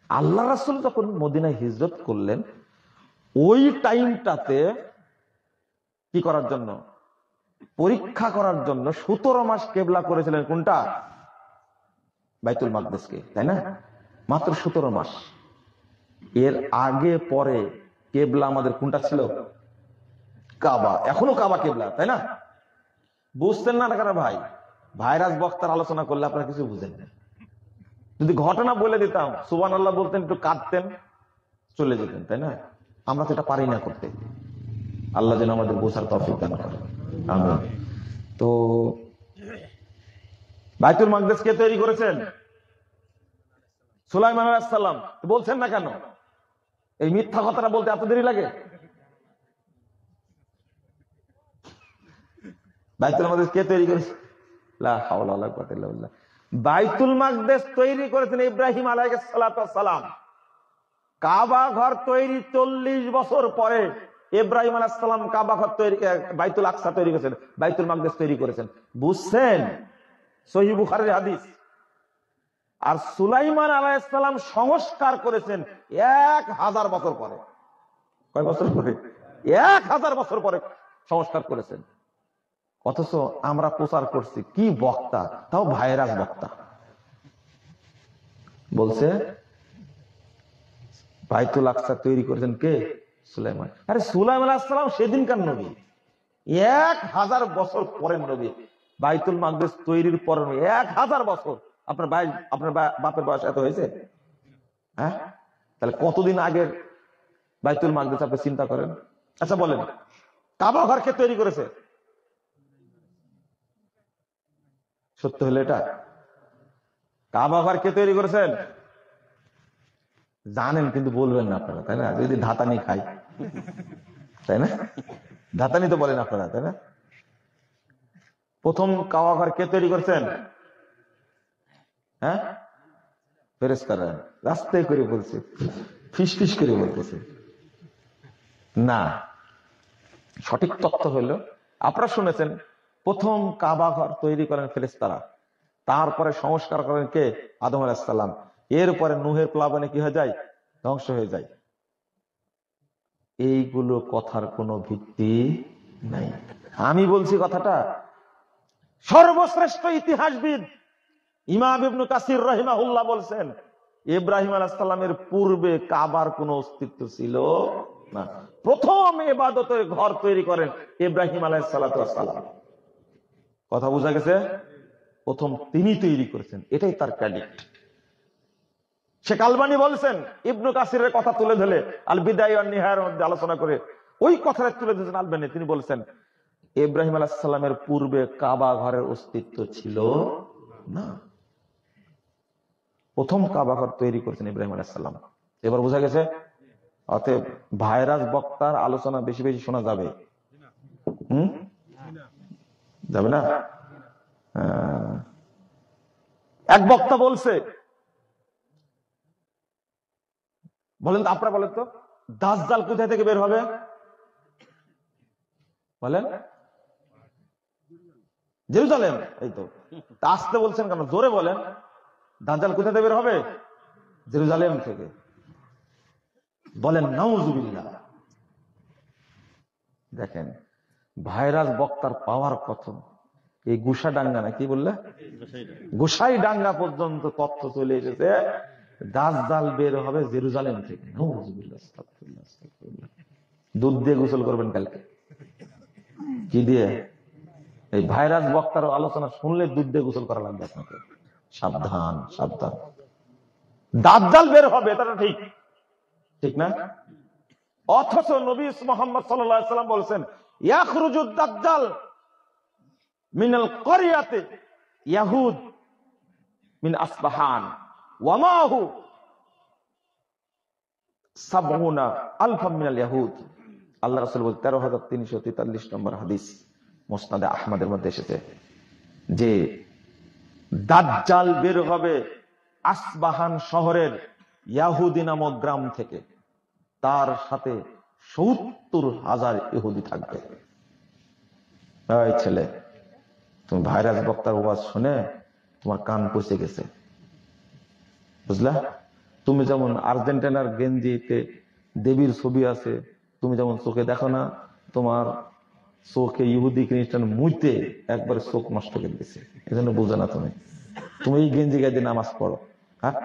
আল্লাহ রাসূল যখন মদিনায় হিজরত করলেন, ওই টাইমটাতে কি করার জন্য, পরীক্ষা করার জন্য 17 মাস কেবলা করেছিলেন কোনটা? বাইতুল মাকদেসকে, তাই না? মাত্র 17 মাস। এর আগে পরে কেবলা আমাদের কোনটা ছিল? কাবা, এখনো কাবা কেবলা, তাই না? বুঝতেন না কারা ভাই? ভাইরাস বক্তার আলোচনা করলে আপনারা কিছু বুঝেন না। যদি ঘটনা বলে দিতাম, সুবহানাল্লাহ বলতেন, একটু কাঁদতেন, চলে যেতেন, তাই না? আমরা তো এটা পারি না করতে। আল্লাহ যেন আমাদের বোঝার তৌফিক দান করেন, আমিন। তো বাইতুল মাকদেস কে তৈরি করেছেন? সুলাইমান আলাইহিস সালাম। বলছেন না কেন? এই মিথ্যা কথাটা বলতে এত দেরি লাগে? বাইতুল মাকদেস কে তৈরি করেছে? লা হাওলা ওয়ালা কুওয়াতা ইল্লা বিল্লাহ। বাইতুল মাকদেস তৈরি করেছেন ইব্রাহিম আলাইহিস সালাতু ওয়াস সালাম। কাবা ঘর তৈরি 40 বছর পরে ইব্রাহিম আলাইহিস সালাম কাবা ঘর তৈরি, বাইতুল আকসা তৈরি করেছেন, বাইতুল মাকদেস তৈরি করেছেন। বুঝছেন? সহিহ বুখারীর হাদিস। আর সুলাইমান আলাইহিস সালাম সংস্কার করেছেন 1000 বছর পরে। কয় বছর পরে? 1000 বছর পরে সংস্কার করেছেন। অথচ আমরা প্রচার করছি, কি বক্তা, তাও ভাইরাস বক্তা বলছে বাইতুল আকসা তৈরি করেছেন কে? সুলাইমান। আরে সুলাইমান আলাইহিস সালাম সেদিনকার নবী, 1000 বছর পরের নবী। বাইতুল মাকদিস তৈরির পরে 1000 বছর। আপনার বাপের বয়স এত হয়েছে? হ্যাঁ, তাহলে কতদিন আগের বাইতুল মাকদিস আপনি চিন্তা করেন। আচ্ছা বলেন, কাবা ঘর কে তৈরি করেছে? সত্য হলে এটা, কাবা ঘর কে তৈরি করেছেন? জানেন কিন্তু বলবেন না আপনারা, তাই না? যদি ধাতানি খাই, তাই না? ধাতানি তো বলেন আপনারা, তাই না? প্রথম কাবা ঘর কে তৈরি করেছেন? হ্যাঁ, ফেরেশতারা। রাস্তায় করে বলছে, ফিস ফিস করে বলতেছে না। সঠিক তথ্য হলো, আপনারা শুনেছেন, প্রথম কাবা ঘর তৈরি করেন ফেরেশতারা, তারপরে সংস্কার করেন কে? আদম আলাইহিস সালাম। এরপরে নূহের প্লাবনে কি হয়ে যায়? ধ্বংস হয়ে যায়। এইগুলো কথার কোনো ভিত্তি নাই। আমি বলছি কথাটা। সর্বশ্রেষ্ঠ ইতিহাসবিদ ইমাম ইবনে কাসির রাহিমাহুল্লাহ বলছেন, ইব্রাহিম আলাইহিস সালামের পূর্বে কাবার কোনো অস্তিত্ব ছিল না। প্রথম ইবাদতের ঘর তৈরি করেন ইব্রাহিম আলাইহিস সালাম। কথা বোঝা গেছে? প্রথম তিনি তৈরি করেছেন, এটাই তার ক্রেডিট। শেখ আলবানী বলছেন, ইবনে কাসিরের কথা তুলে ধরে আল বিদায়া ওয়ান নিহায়ার মধ্যে আলোচনা করে ওই কথাটা তুলে ধরেছেন আলবানী। তিনি বলছেন, ইব্রাহিম আলাইহিস সালামের পূর্বে কাবা ঘরের অস্তিত্ব ছিল না। প্রথম কাবা ঘর তৈরি করেছেন ইব্রাহিম আলাইহিস সালাম। এবার বোঝা গেছে? অতএব ভাইরাস বক্তার আলোচনা বেশি বেশি শোনা যাবে? যাবে না? এক বক্তা বলছে, বলেন তো, আপনারা বলেন তো, দাজ্জাল কোথায় থেকে বের হবে? বলেন। জেরুজালেম। এই তো, আসতে বলছেন কেন? জোরে বলেন। দাজ্জাল কোথা থেকে বের হবে? জেরুজালেম থেকে। বলেন নাউজুবিল্লাহ। দেখেন ভাইরাস বক্তার পাওয়ার কত। এই গুসাডাঙ্গা না কি বললে, গোসাইডাঙ্গা পর্যন্ত তথ্য চলে এসেছে দাজ্জাল বের হবে জেরুজালেম থেকে। নাউজুবিল্লাহ, আস্তাগফিরুল্লাহ, আস্তাগফিরুল্লাহ। দুধ দিয়ে গোসল করবেন কালকে। কি দিয়ে? এই ভাইরাস বক্তার আলোচনা শুনলে দুধ দিয়ে গোসল করা লাগবে আপনাকে। সাবধান, সাবধান। দাজ্জাল বের হবে, এটা ঠিক, ঠিক না? অথচ নবী মুহাম্মদ সাল্লাল্লাহু আলাইহি ওয়াসাল্লাম বলেছেন, ইয়াখরুজুদ দাজ্জাল মিনাল ক্বরিয়াতি ইয়াহুদ মিন আসবাহান ওয়া মাহু ৭০,০০০ মিনাল ইয়াহুদ। আল্লাহ রাসূল বলেন, ১৩,৩৪৩ নম্বর হাদিস, মুসনাদে আহমদের মধ্যে এসেছে যে দাজ্জাল বের হবে আসবাহান শহরের ইয়াহুদি নামক গ্রাম থেকে। তার সাথে ৭০,০০০ ইহুদি থাকবে। এই ছেলে, তুমি ভাইরাস বক্তার ওয়াজ শুনে তোমার কান পচে গেছে, বুঝলা? তুমি যেমন আর্জেন্টিনার গেঞ্জিতে দেবীর ছবি আছে, তুমি যেমন চোখে দেখো না, তোমার চোখে ইহুদি খ্রিস্টান মুইতে একবার চোখ নষ্ট করে দিচ্ছে। এই জন্য বুঝো না তুমি এই গেঞ্জি গায়ে নামাজ পড়ো। হ্যাঁ,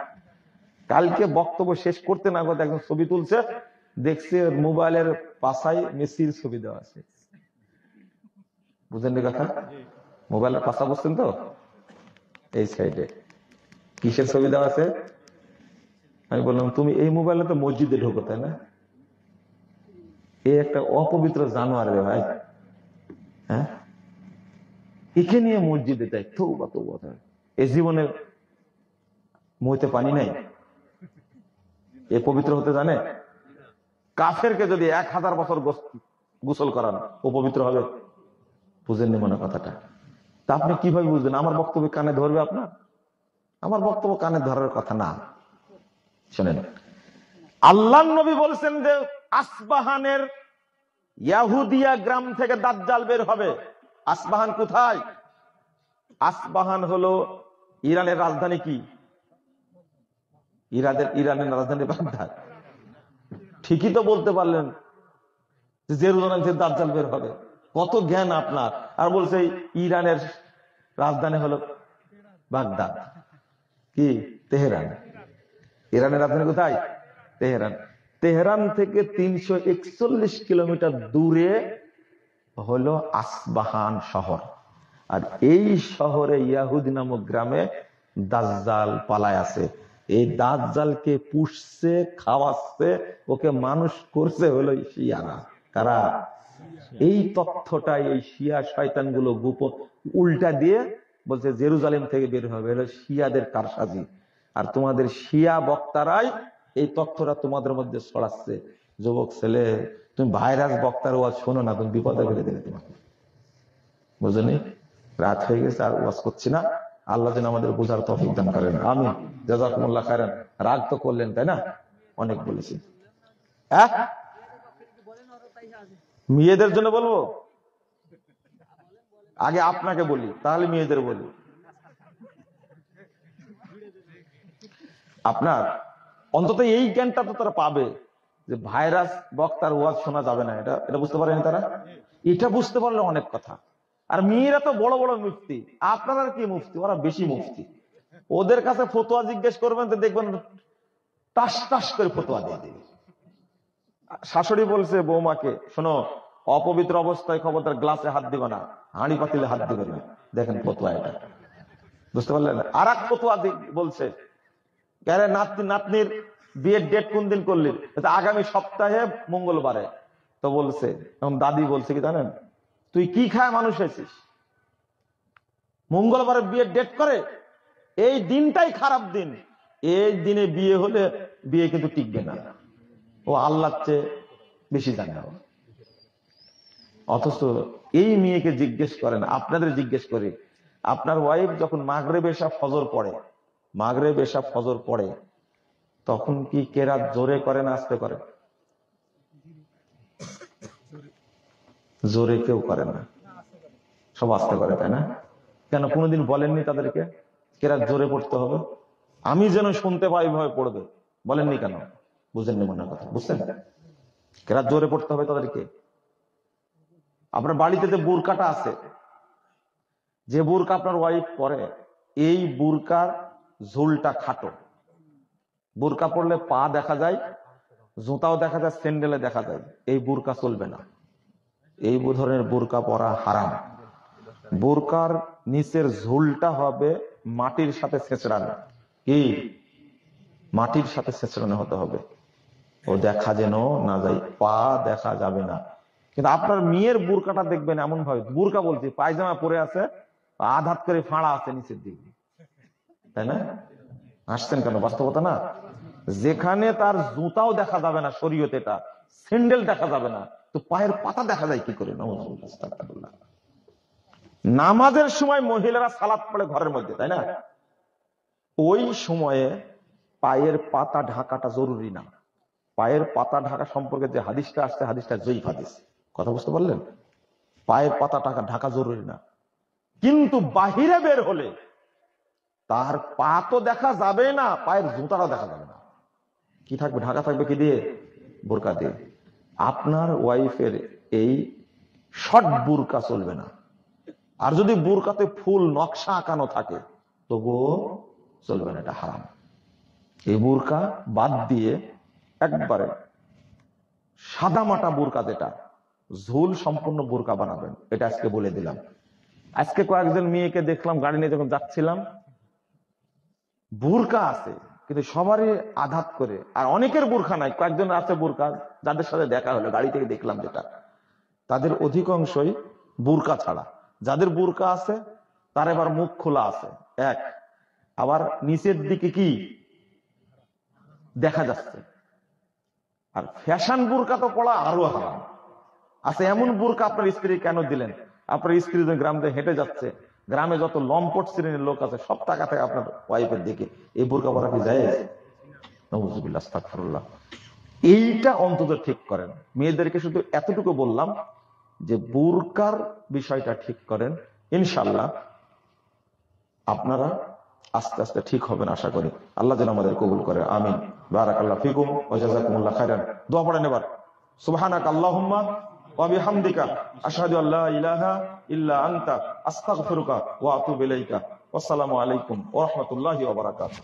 কালকে বক্তব্য শেষ করতে না করতে একজন ছবি তুলছে, দেখছে মোবাইলের পাশায় মেসির ছবি দেওয়া আছে। বুঝলেন কথা? মোবাইলের পাশা বুঝছেন তো? এই সাইডে কিসের ছবি দেওয়া আছে? আমি বললাম, তুমি এই মোবাইলে তো মসজিদে ঢোকো, তাই না? এই একটা অপবিত্র জানোয়ার রে ভাই। হ্যাঁ, একে নিয়ে মসজিদে দেয়। তওবা তওবা, এই জীবনে মুইতে পানি নাই, এ পবিত্র হতে জানে? কাফেরকে যদি ১০০০ বছর গোসল করান, ও পবিত্র হবে? বুঝেননি মনে কথাটা? তা আপনি কিভাবে বুঝবেন? আমার বক্তব্য কানে ধরবে আপনার? আমার বক্তব্য কানে ধরার কথা না। শোনেন, আল্লাহর নবী বলছেন যে আসবাহানের ইয়াহুদিয়া গ্রাম থেকে দাজ্জাল বের হবে। আসবাহান কোথায়? আসবাহান হলো ইরানের রাজধানী। কি ইরানের রাজধানী? বাগদাদ। ঠিকই তো বলতে পারলেন, জেরুজালেম থেকে দাজ্জাল বের হবে। কত জ্ঞান আপনার! আর বলছে ইরানের রাজধানী হলো বাগদাদ। কি? তেহরান। ইরানের রাজধানী কোথায়? তেহরান। তেহরান থেকে ৩৪১ কিলোমিটার দূরে হলো আসবাহান শহর। আর এই শহরে ইয়াহুদি নামক গ্রামে দাজ্জাল পালায় আছে। এই দাজ্জালকে পুষছে, খাওয়াচ্ছে, ওকে মানুষ করছে হলো শিয়ারা। কারা? এই তথ্যটাই এই শিয়া শয়তানগুলো গোপন উল্টা দিয়ে বলছে জেরুজালেম থেকে বের হবে, হলো শিয়াদের কারসাজি। আর তোমাদের শিয়া বক্তারাই এই তথ্যটা তোমাদের মধ্যে ছড়াচ্ছে। যুবক ছেলে, তুমি ভাইরাস বক্তার ওয়াজ শোনো না, তুমি বিপদে ফেলে দেবে তোমাকে। বুঝলি? রাত হয়ে গেছে, আর ওয়াজ করছি না। আল্লাহ যেন আমাদের বোঝার তৌফিক দান করেন। আমিন। জাযাকুমুল্লাহ খাইরান। রাগ তো করলেন, তাই না? অনেক বলেছি। মেয়েদের জন্য বলবো? আগে আপনাকে বলি, তাহলে মেয়েদের বলি। আপনার অন্তত এই জ্ঞানটা তো তারা পাবে যে ভাইরাস বক্তার ওয়াজ শোনা যাবে না। এটা বুঝতে পারেনি তারা? এটা বুঝতে পারলে অনেক কথা। আর মেয়েরা তো বড় বড় মুফতি, আপনারা কি মুফতি? ওরা বেশি মুফতি। ওদের কাছে ফতোয়া জিজ্ঞেস করবেন তো দেখবেন টাস টাস করে ফতোয়া দিয়ে দেবে। শাশুড়ি বলছে বৌমাকে, শোনো, অপবিত্র অবস্থায় খবরদার গ্লাসে হাত দিবে না, হাঁড়ি পাতিলে হাত দিবে না। দেখেন ফতোয়া এটা, বুঝতে পারলেন? আর এক ফতোয়া বলছে, নাতনির বিয়ের ডেট কোন দিন করলি? আগামী সপ্তাহে মঙ্গলবারে। তো বলছে, তখন দাদি বলছে কি জানেন, তুই কি খায় মানুষ হয়েছিস? মঙ্গলবারে বিয়ের ডেট করে? এই দিনটাই খারাপ দিন। এই দিনে বিয়ে হলে বিয়ে কিন্তু টিকবে না। ও আল্লাহর চেয়ে বেশি জানে। অথচ এই মেয়েকে জিজ্ঞেস করেন, আপনাদের জিজ্ঞেস করি, আপনার ওয়াইফ যখন মাগরিব এশা ফজর পড়ে তখন কি কেরাত জোরে করে না আস্তে করে? জোরে কেউ করে না, সব আস্তে করে, তাই না? কেন কোনোদিন বলেননি তাদেরকে কেরাত জোরে পড়তে হবে? আমি যেন শুনতে পাই ভাবে পড়বে, বলেননি কেন? বুঝেননি মনে কথা, বুঝছেন? কেরাত জোরে পড়তে হবে তাদেরকে। আপনার বাড়িতে যে বুরকাটা আছে, যে বুরকা আপনার ওয়াইফ পরে, এই বুরকার ঝুলটা খাটো। বুরকা পড়লে পা দেখা যায়, জুতাও দেখা যায়, স্যান্ডেলে দেখা যায়। এই বুরকা চলবে না। এই ধরনের বুরকা পরা হারাম। বুরকার নিচের ঝুলটা হবে মাটির সাথে ছেঁচড়ানো। কি? মাটির সাথে ছেঁচড়ানো হতে হবে। ও দেখা যেন না যায়, পা দেখা যাবে না। কিন্তু আপনার মেয়ের বুরকাটা দেখবেন এমন ভাবে, বুরকা বলছি, পায়জামা পরে আছে, আধাত করে ফাঁড়া আছে নিচের দিকে, তাই না? আসছেন কেন? বাস্তবতা না? যেখানে তার জুতাও দেখা যাবে না শরীয়তে, এটা স্যান্ডেল দেখা যাবে না, তো পায়ের পাতা দেখা যায় কি করে? নামাজের সময় মহিলারা সালাত পড়ে ঘরের মধ্যে, তাই না? ওই সময়ে পায়ের পাতা ঢাকাটা জরুরি না। পায়ের পাতা ঢাকা সম্পর্কে যে হাদিসটা আসছে, হাদিসটা জয়ীফ হাদিস। কথা বুঝতে পারলেন? পায়ের পাতা ঢাকা জরুরি না, কিন্তু বাহিরে বের হলে তার পা তো দেখা যাবে না, পায়ের জুতাটা দেখা যাবে না। কি থাকবে? ঢাকা থাকবে কি দিয়ে? বোরকা দিয়ে। আপনার ওয়াইফের এই শর্ট বুরকা চলবে না। আর যদি বুরকাতে ফুল নকশা আঁকানো থাকে তবুও চলবে না, এটা হারাম। এই বুরকা বাদ দিয়ে একবারে সাদামাটা বুরকা, যেটা ঝুল সম্পূর্ণ বুরকা বানাবেন। এটা আজকে বলে দিলাম। আজকে কয়েকজন মেয়েকে দেখলাম গাড়ি নিয়ে যখন যাচ্ছিলাম, বুরকা আছে কিন্তু সবারই আঘাত করে, আর অনেকের বুরকা নাই। কয়েকজন আছে বুরকা, যাদের সাথে দেখা হলো গাড়ি থেকে দেখলাম, যেটা তাদের অধিকাংশই বুরকা ছাড়া। যাদের বুরকা আছে তার এবার মুখ খোলা আছে, এক, আবার নিচের দিকে কি দেখা যাচ্ছে। আর ফ্যাশন বুরকা তো পড়া আরো হারাম আছে। এমন বুরকা আপনার স্ত্রী কেন দিলেন? আপনার স্ত্রী গ্রাম দিয়ে হেঁটে যাচ্ছে, গ্রামে যত লম্পট শ্রেণীর লোক আছে সব টাকা থেকে আপনার ওয়াইফের দিকে এই বুরকা পরা কি যায়? নাউযুবিল্লাহ, আস্তাগফিরুল্লাহ। এইটা অন্তত ঠিক করেন। মেয়েদেরকে শুধু এতটুকু বললাম যে বুরকার বিষয়টা ঠিক করেন, ইনশাআল্লাহ আপনারা আস্তে আস্তে ঠিক হবেন আশা করি। আল্লাহ যেন আমাদের কবুল করে, আমিন। বারাকাল্লাহু ফিকুম ওয়া জাযাকুমুল্লাহ খাইরান। দোয়া পড়েন এবার। সুবহানাকা আল্লাহুম্মা ওয়া বিহামদিকা আশহাদু আল্লা ইলাহা ইল্লা আনতা আস্তাগফিরুকা ওয়া আতুবু ইলাইকা। ওয়াসসালামু আলাইকুম ওয়া রাহমাতুল্লাহি ওয়া বারাকাতুহু।